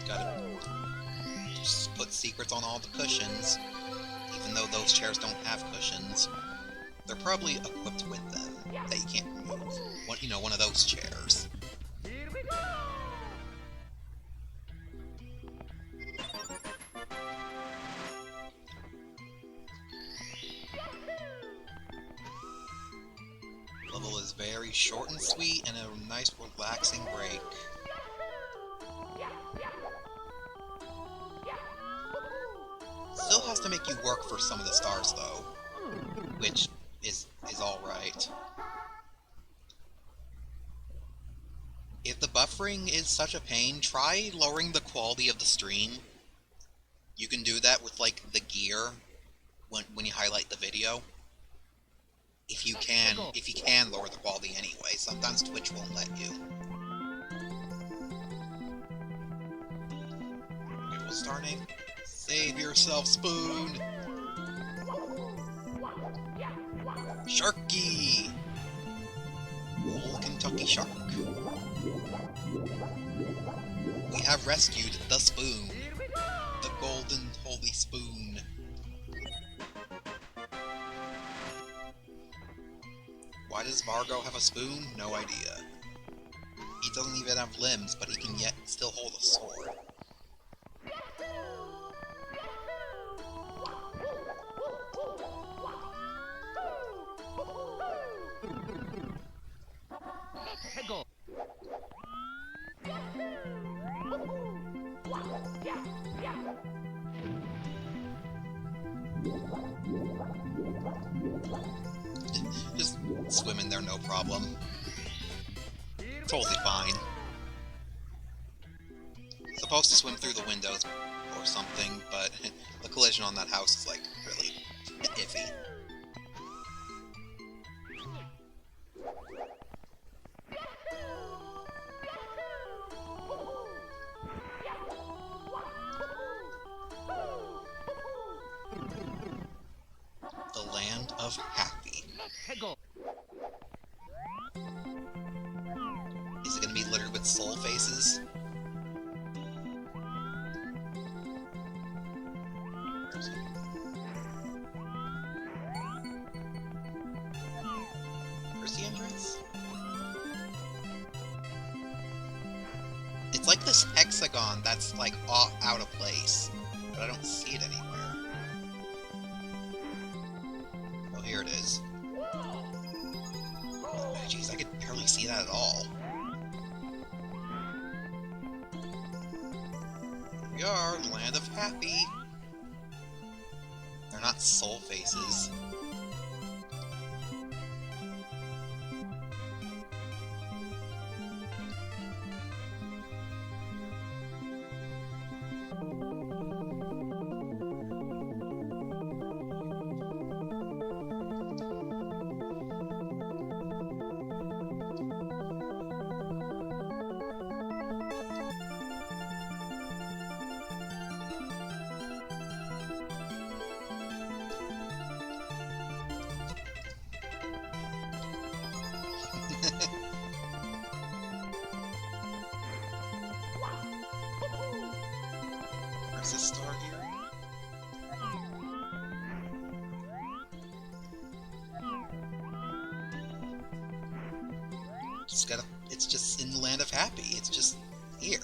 Speaker 1: Gotta just put secrets on all the cushions, even though those chairs don't have cushions. They're probably equipped with them that you can't remove. One of those chairs.
Speaker 2: Here we go!
Speaker 1: Level is very short and sweet and a nice relaxing break. Still has to make you work for some of the stars though, which is alright. If the buffering is such a pain, try lowering the quality of the stream. You can do that with, like, the gear when you highlight the video. If you can lower the quality anyway. Sometimes Twitch won't let you. Okay, we're starting. Save yourself, Spoon! Sharky! Old Kentucky Shark. We have rescued the Spoon. The golden holy spoon. Why does Vargo have a spoon? No idea. He doesn't even have limbs, but he can yet still hold a sword.
Speaker 2: Hegel.
Speaker 1: Just swim in there, no problem. Totally fine. Supposed to swim through the windows or something, but the collision on that house is, like, really iffy. The Land of Happy.
Speaker 2: Hegel.
Speaker 1: Is it gonna be littered with soul faces? Where is he? Where's the entrance? It's like this hexagon that's, like, out of place, but I don't see it anywhere. Oh, here it is. Oh, jeez, I could barely see that at all. Here we are, Land of Happy. They're not soul faces. Where's this star here? Just gotta. It's just in the Land of Happy. It's just here.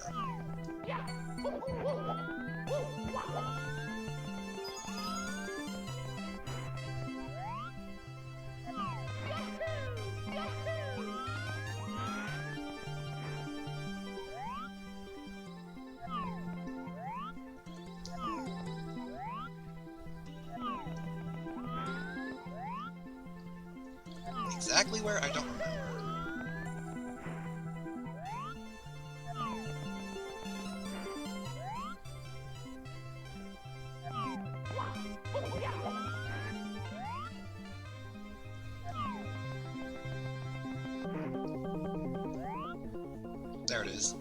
Speaker 1: Exactly where? I don't remember. There it is.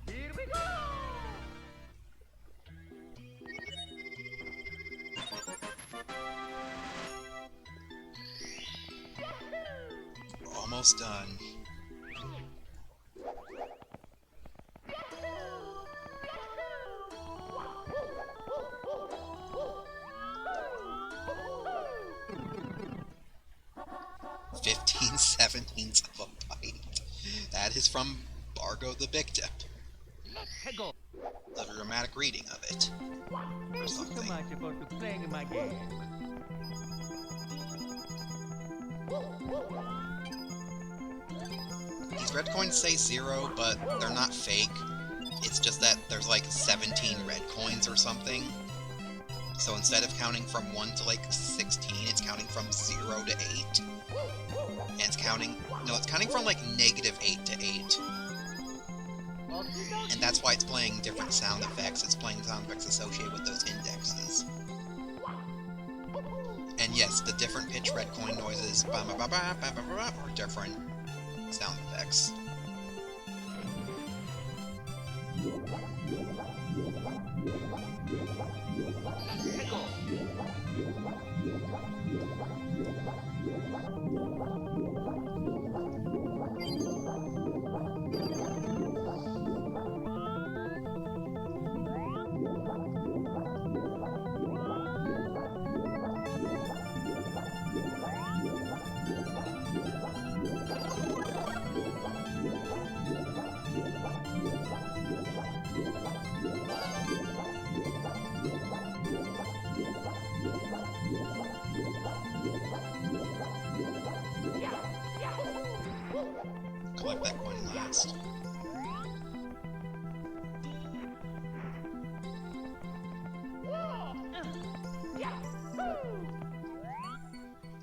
Speaker 2: Here we go.
Speaker 1: We're almost done. "15/17 of a bite." That is from Bargo the Big Dip.
Speaker 2: Hegel.
Speaker 1: A dramatic reading of it. Or
Speaker 2: Thank you so
Speaker 1: something.
Speaker 2: much for playing my game.
Speaker 1: These red coins say 0, but they're not fake. It's just that there's like 17 red coins or something. So instead of counting from 1 to like 16, it's counting from 0 to 8. And it's counting... No, it's counting from like -8 to 8. And that's why it's playing different sound effects. It's playing sound effects associated with those indexes. And yes, the different pitch red coin noises are different sound effects.
Speaker 2: Hegel.
Speaker 1: next.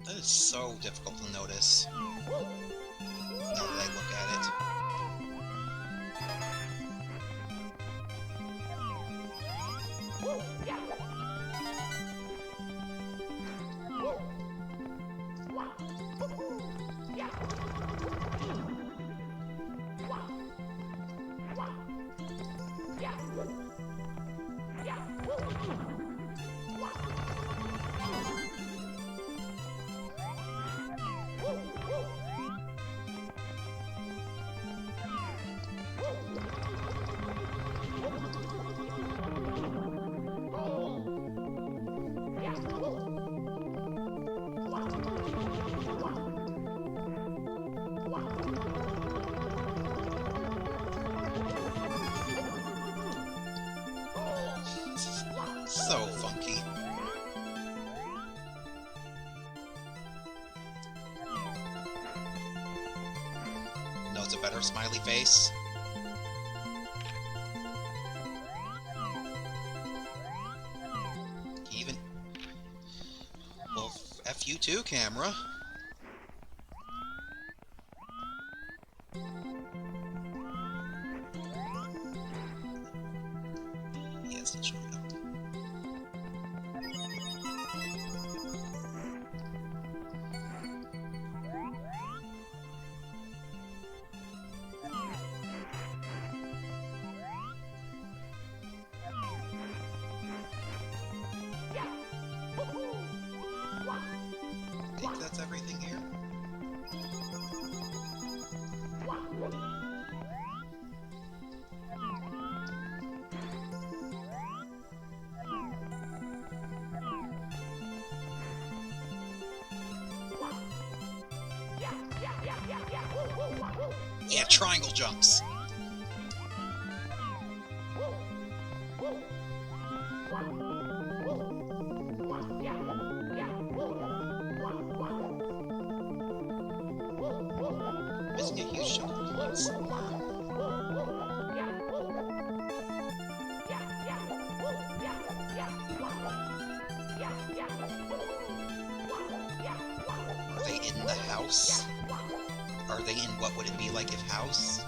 Speaker 1: That is so difficult to notice. Now that I look at it. So funky. No, it's a better smiley face. Even... Well, F you too, camera. Yes, it's showing up. I think that's everything here. Yeah, triangle jumps. Missing a huge chunk of points. Are they in the house? Are they in what would it be like if house?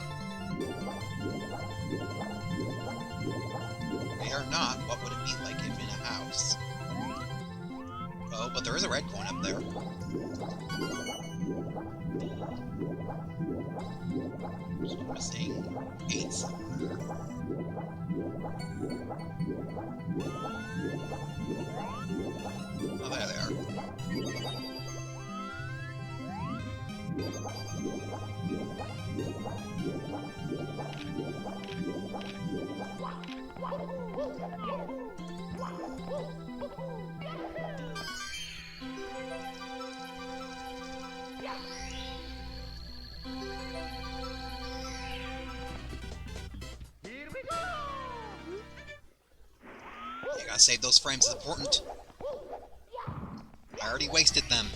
Speaker 1: They are not. What would it be like if in a house? Oh, but there is a red coin up there. So I'm missing 8 somewhere. Oh, there they are. You gotta save those frames, it's important. I already wasted them.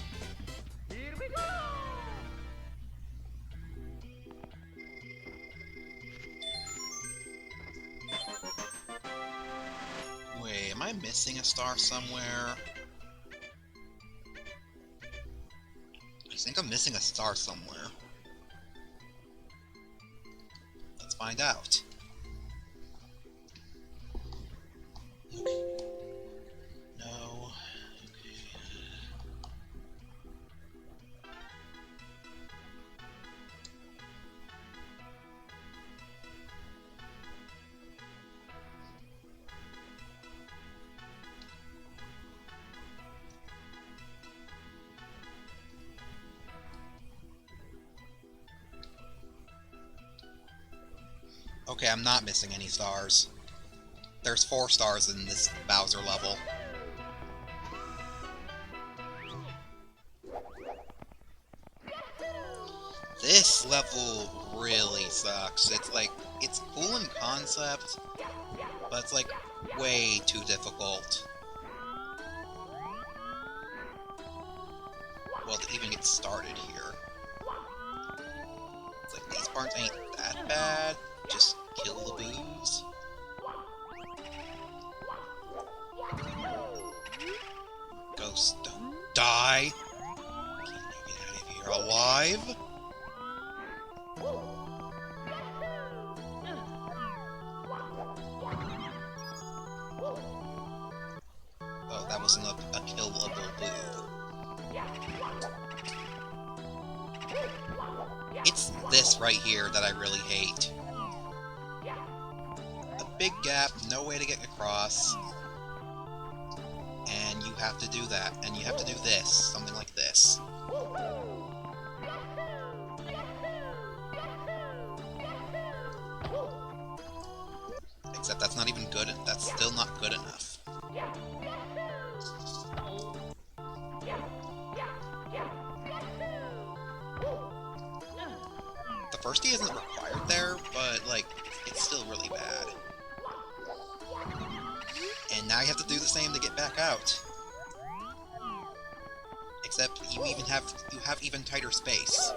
Speaker 1: Wait, am I missing a star somewhere? I think I'm missing a star somewhere. Let's find out. No. Okay, I'm not missing any stars. There's 4 stars in this Bowser level. This level really sucks. It's like, it's cool in concept, but it's like way too difficult. Well, to even get started here. It's like, these parts ain't that that bad. Just kill the boos. Ghost, don't die! Can you get out of here alive? Oh, that wasn't a killable boo. It's this right here that I really hate. A big gap, no way to get across. And you have to do that, and you have to do this, something like this. Except that's not even good, that's still not good enough. The firstie isn't required there, but, like, it's still really bad. And now you have to do the same to get back out. Except you have even tighter space.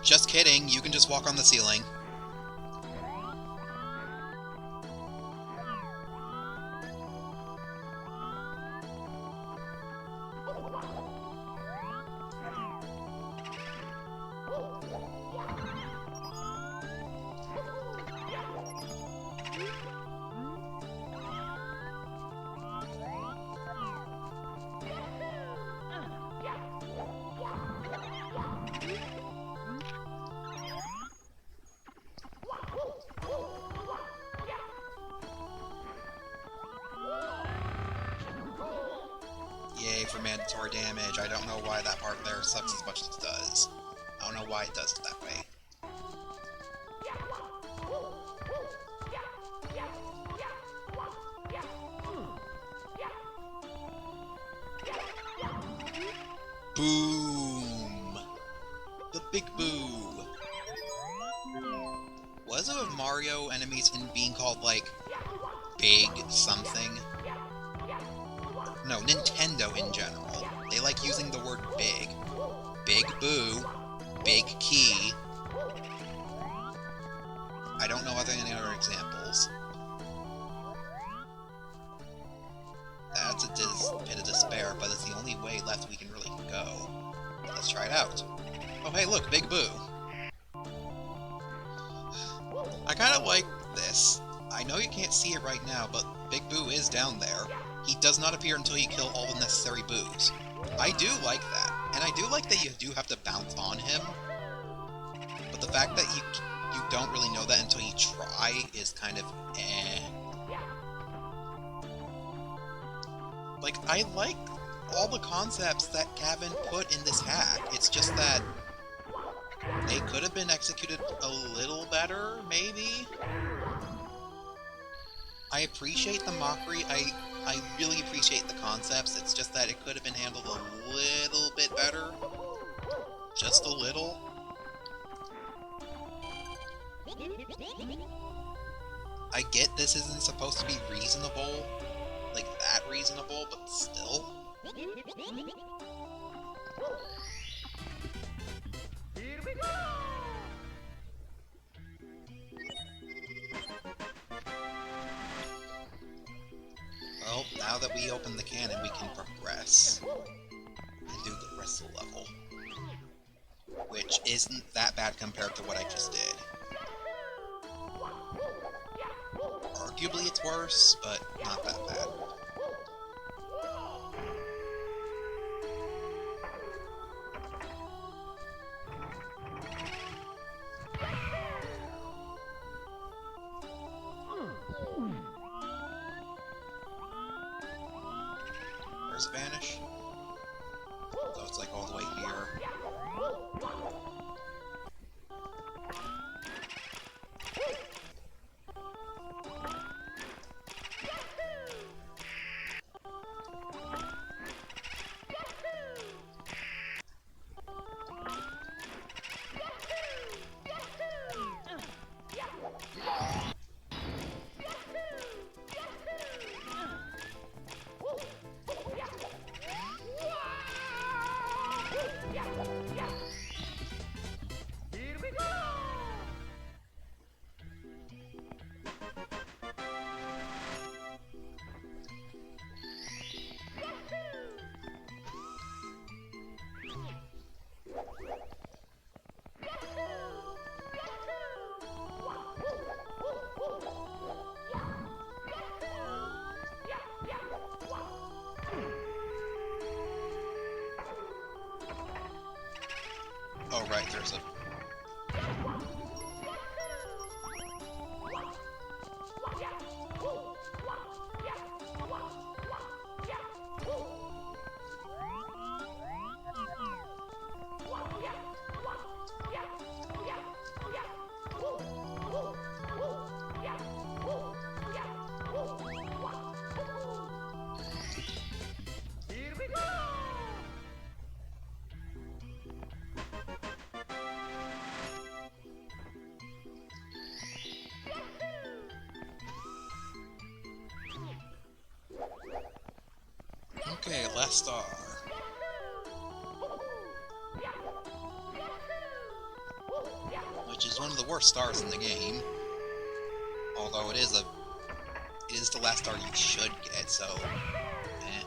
Speaker 1: Just kidding, you can just walk on the ceiling. Yay for mandatory damage. I don't know why that part there sucks as much as it does. I don't know why it does it that way. Boom! The big boo! Was it with Mario enemies in being called, like, big something? No, Nintendo in general. They like using the word big. Big Boo. Big Key. I don't know any other examples. That's a pit of despair, but it's the only way left we can really go. Let's try it out. Oh hey, look, Big Boo. I kinda like this. I know you can't see it right now, but Big Boo is down there. He does not appear until you kill all the necessary boos. I do like that. And I do like that you do have to bounce on him. But the fact that you don't really know that until you try is kind of eh. Like, I like all the concepts that Kevin put in this hack. It's just that they could have been executed a little better, maybe? I appreciate the mockery, I really appreciate the concepts, it's just that it could have been handled a little bit better. Just a little. I get this isn't supposed to be reasonable, like that reasonable, but still.
Speaker 2: Here we go!
Speaker 1: Well, now that we open the cannon, we can progress and do the rest of the level. Which isn't that bad compared to what I just did. Arguably it's worse, but not that bad. Where's Vanish? Okay, last star. Which is one of the worst stars in the game. Although it is the last star you should get, so eh.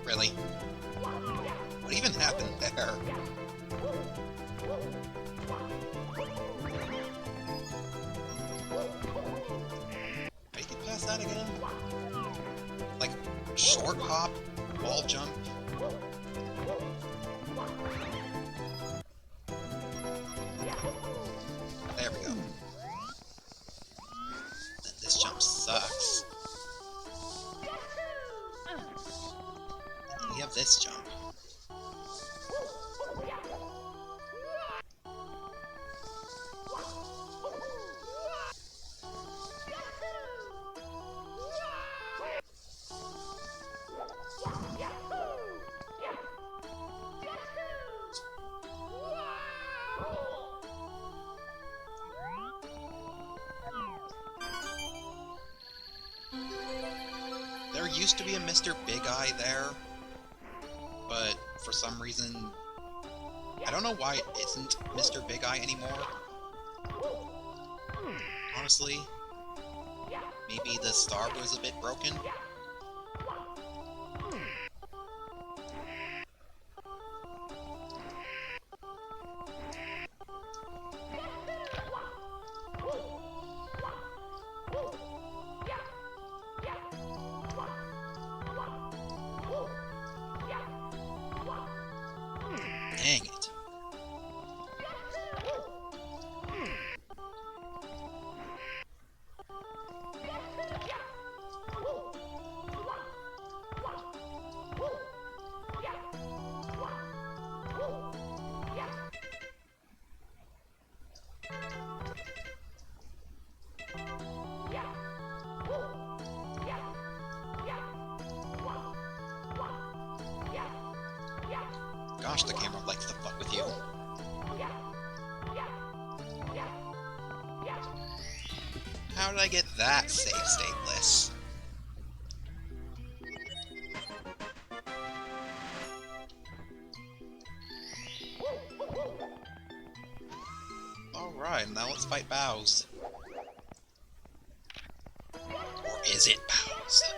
Speaker 1: Really? What even happened there? How do you get past that again? Like, short hop, wall jump? There we go. This jump sucks. We have this jump. There used to be a Mr. Big Eye there, but for some reason, I don't know why it isn't Mr. Big Eye anymore. Honestly, maybe the star was a bit broken. Dang it. Gosh, the camera likes to fuck with you. How did I get that save stateless? Alright, now let's fight Bowser. Or is it Bowser?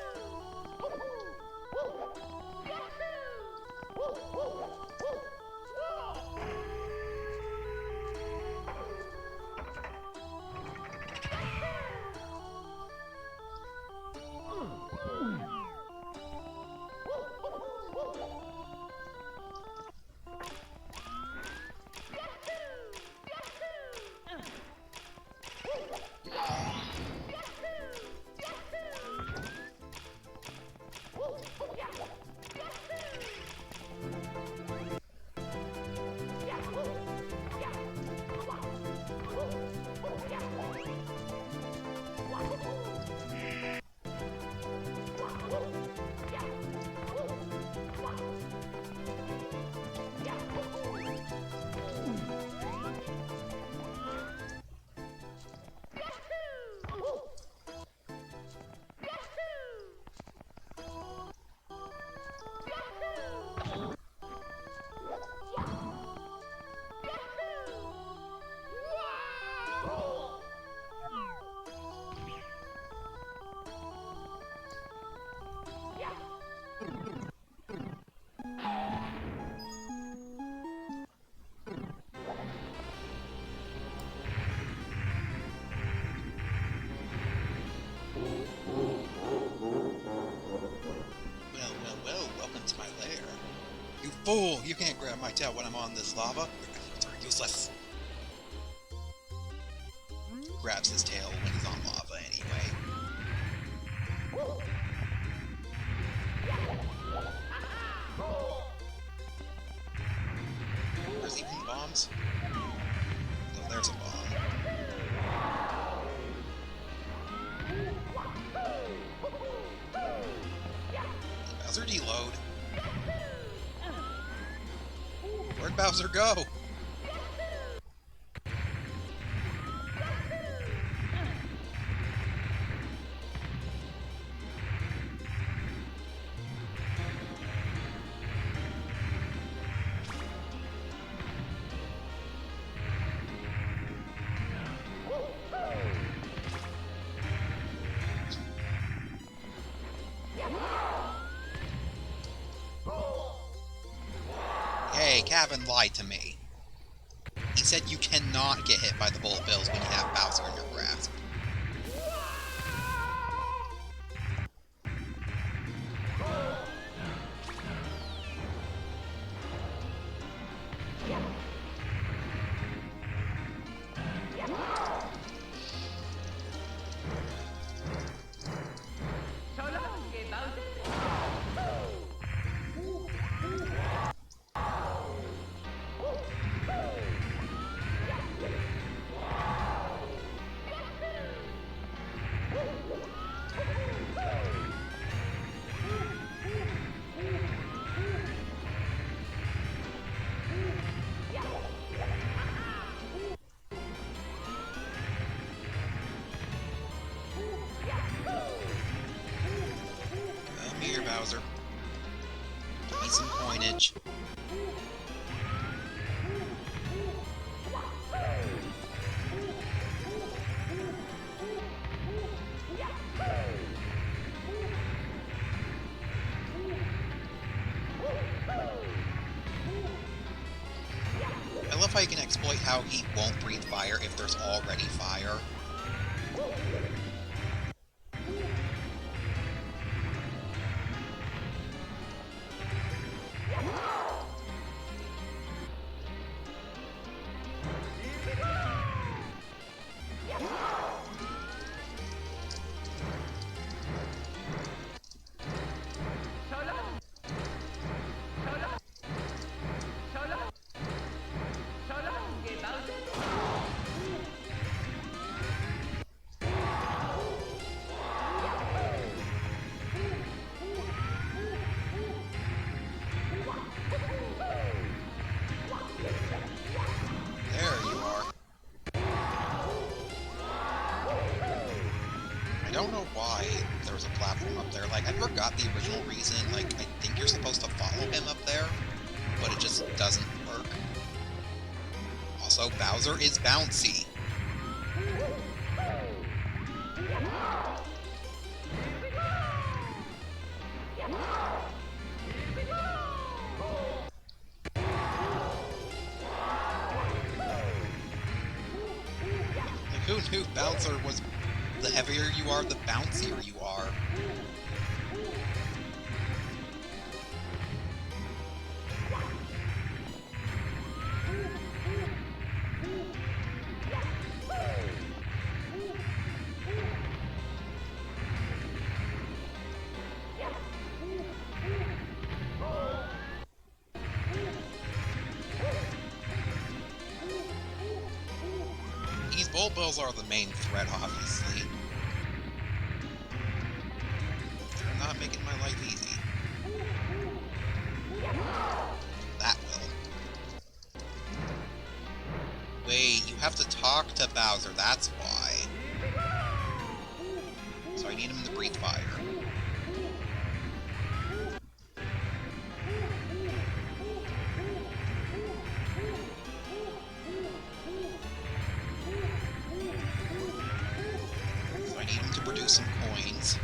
Speaker 1: Fool! You can't grab my tail when I'm on this lava. Your efforts are useless. Grabs his tail when he's on lava anyway. Where's even the bombs? Oh, there's a bomb. Bowser deload. Where'd Bowser go? Hey, Kevin lied to me. He said you cannot get hit by the bullet bills when you have Bowser in your grasp. Come here, Bowser. Give me some coinage. I love how you can exploit how he won't breathe fire if there's already fire. I don't know why there was a platform up there. Like, I forgot the original reason. Like, I think you're supposed to follow him up there, but it just doesn't work. Also, Bowser is bouncy. Like, who knew Bowser was... The heavier you are, the bouncier you are. These bullet bills are the main threat, obviously. They're not making my life easy. That will. Wait, you have to talk to Bowser, that's why. So I need him to breathe fire. So I need him to produce some coins.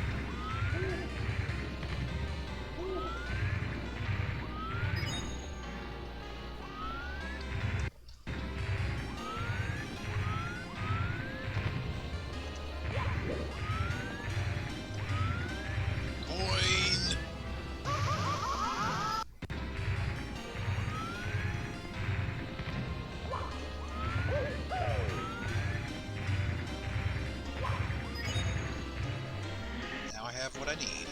Speaker 1: need.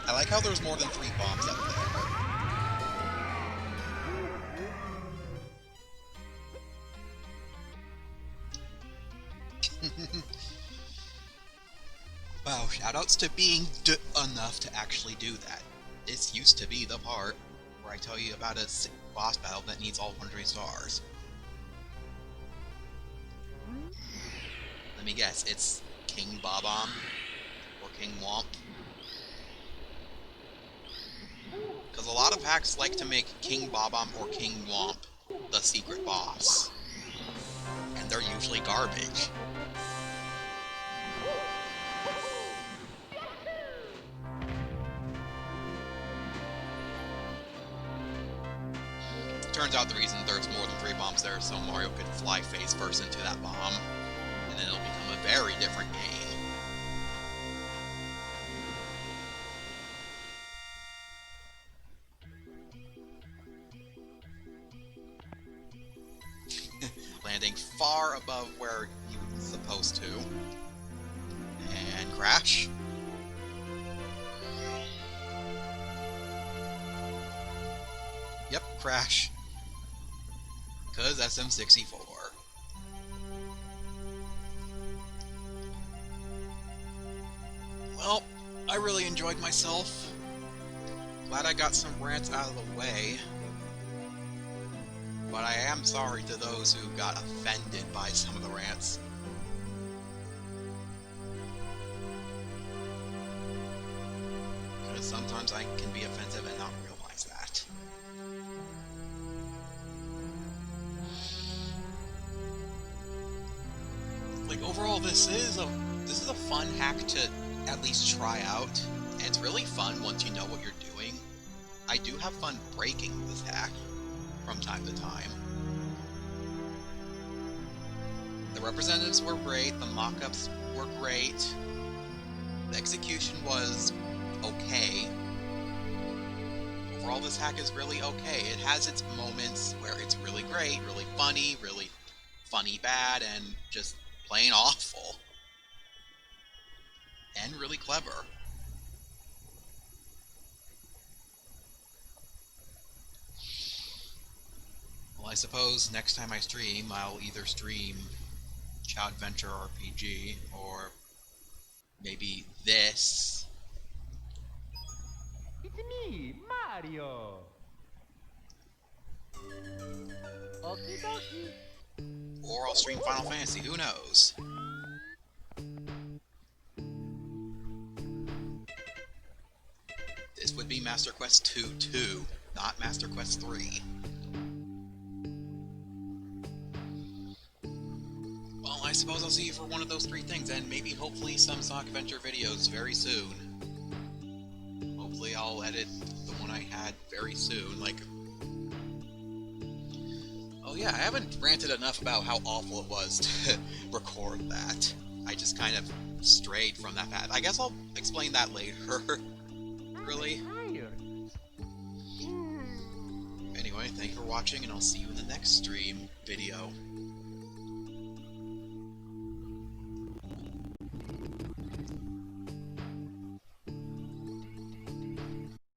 Speaker 1: I like how there's more than 3 bombs up there. Wow, shoutouts to being enough to actually do that. This used to be the part where I tell you about a boss battle that needs all 100 stars. Let me guess, it's King Bob-omb or King Womp? Because a lot of hacks like to make King Bob-omb or King Womp the secret boss. And they're usually garbage. Turns out the reason there's more than 3 bombs there is so Mario could fly face first into that bomb, and then it'll become a very different game. Landing far above where you were supposed to. And crash. Yep, crash. Because SM64. Well, I really enjoyed myself. Glad I got some rants out of the way. But I am sorry to those who got offended by some of the rants. Because sometimes I can be offensive and not realize that. Like, overall, this is a fun hack to at least try out, and it's really fun once you know what you're doing. I do have fun breaking this hack from time to time. The representatives were great, the mock-ups were great, the execution was okay. Overall, this hack is really okay. It has its moments where it's really great, really funny bad, and just plain awful. And really clever. Well, I suppose next time I stream, I'll either stream Chao Adventure RPG, or maybe this.
Speaker 2: It's me, Mario. Okie dokie.
Speaker 1: Or I'll stream Final Fantasy, who knows? This would be Master Quest 2, not Master Quest 3. Well, I suppose I'll see you for one of those 3 things, and maybe hopefully some Sonic Adventure videos very soon. Hopefully I'll edit the one I had very soon, like... Oh yeah, I haven't ranted enough about how awful it was to record that. I just kind of strayed from that path. I guess I'll explain that later. Really? Anyway, thank you for watching, and I'll see you in the next stream video.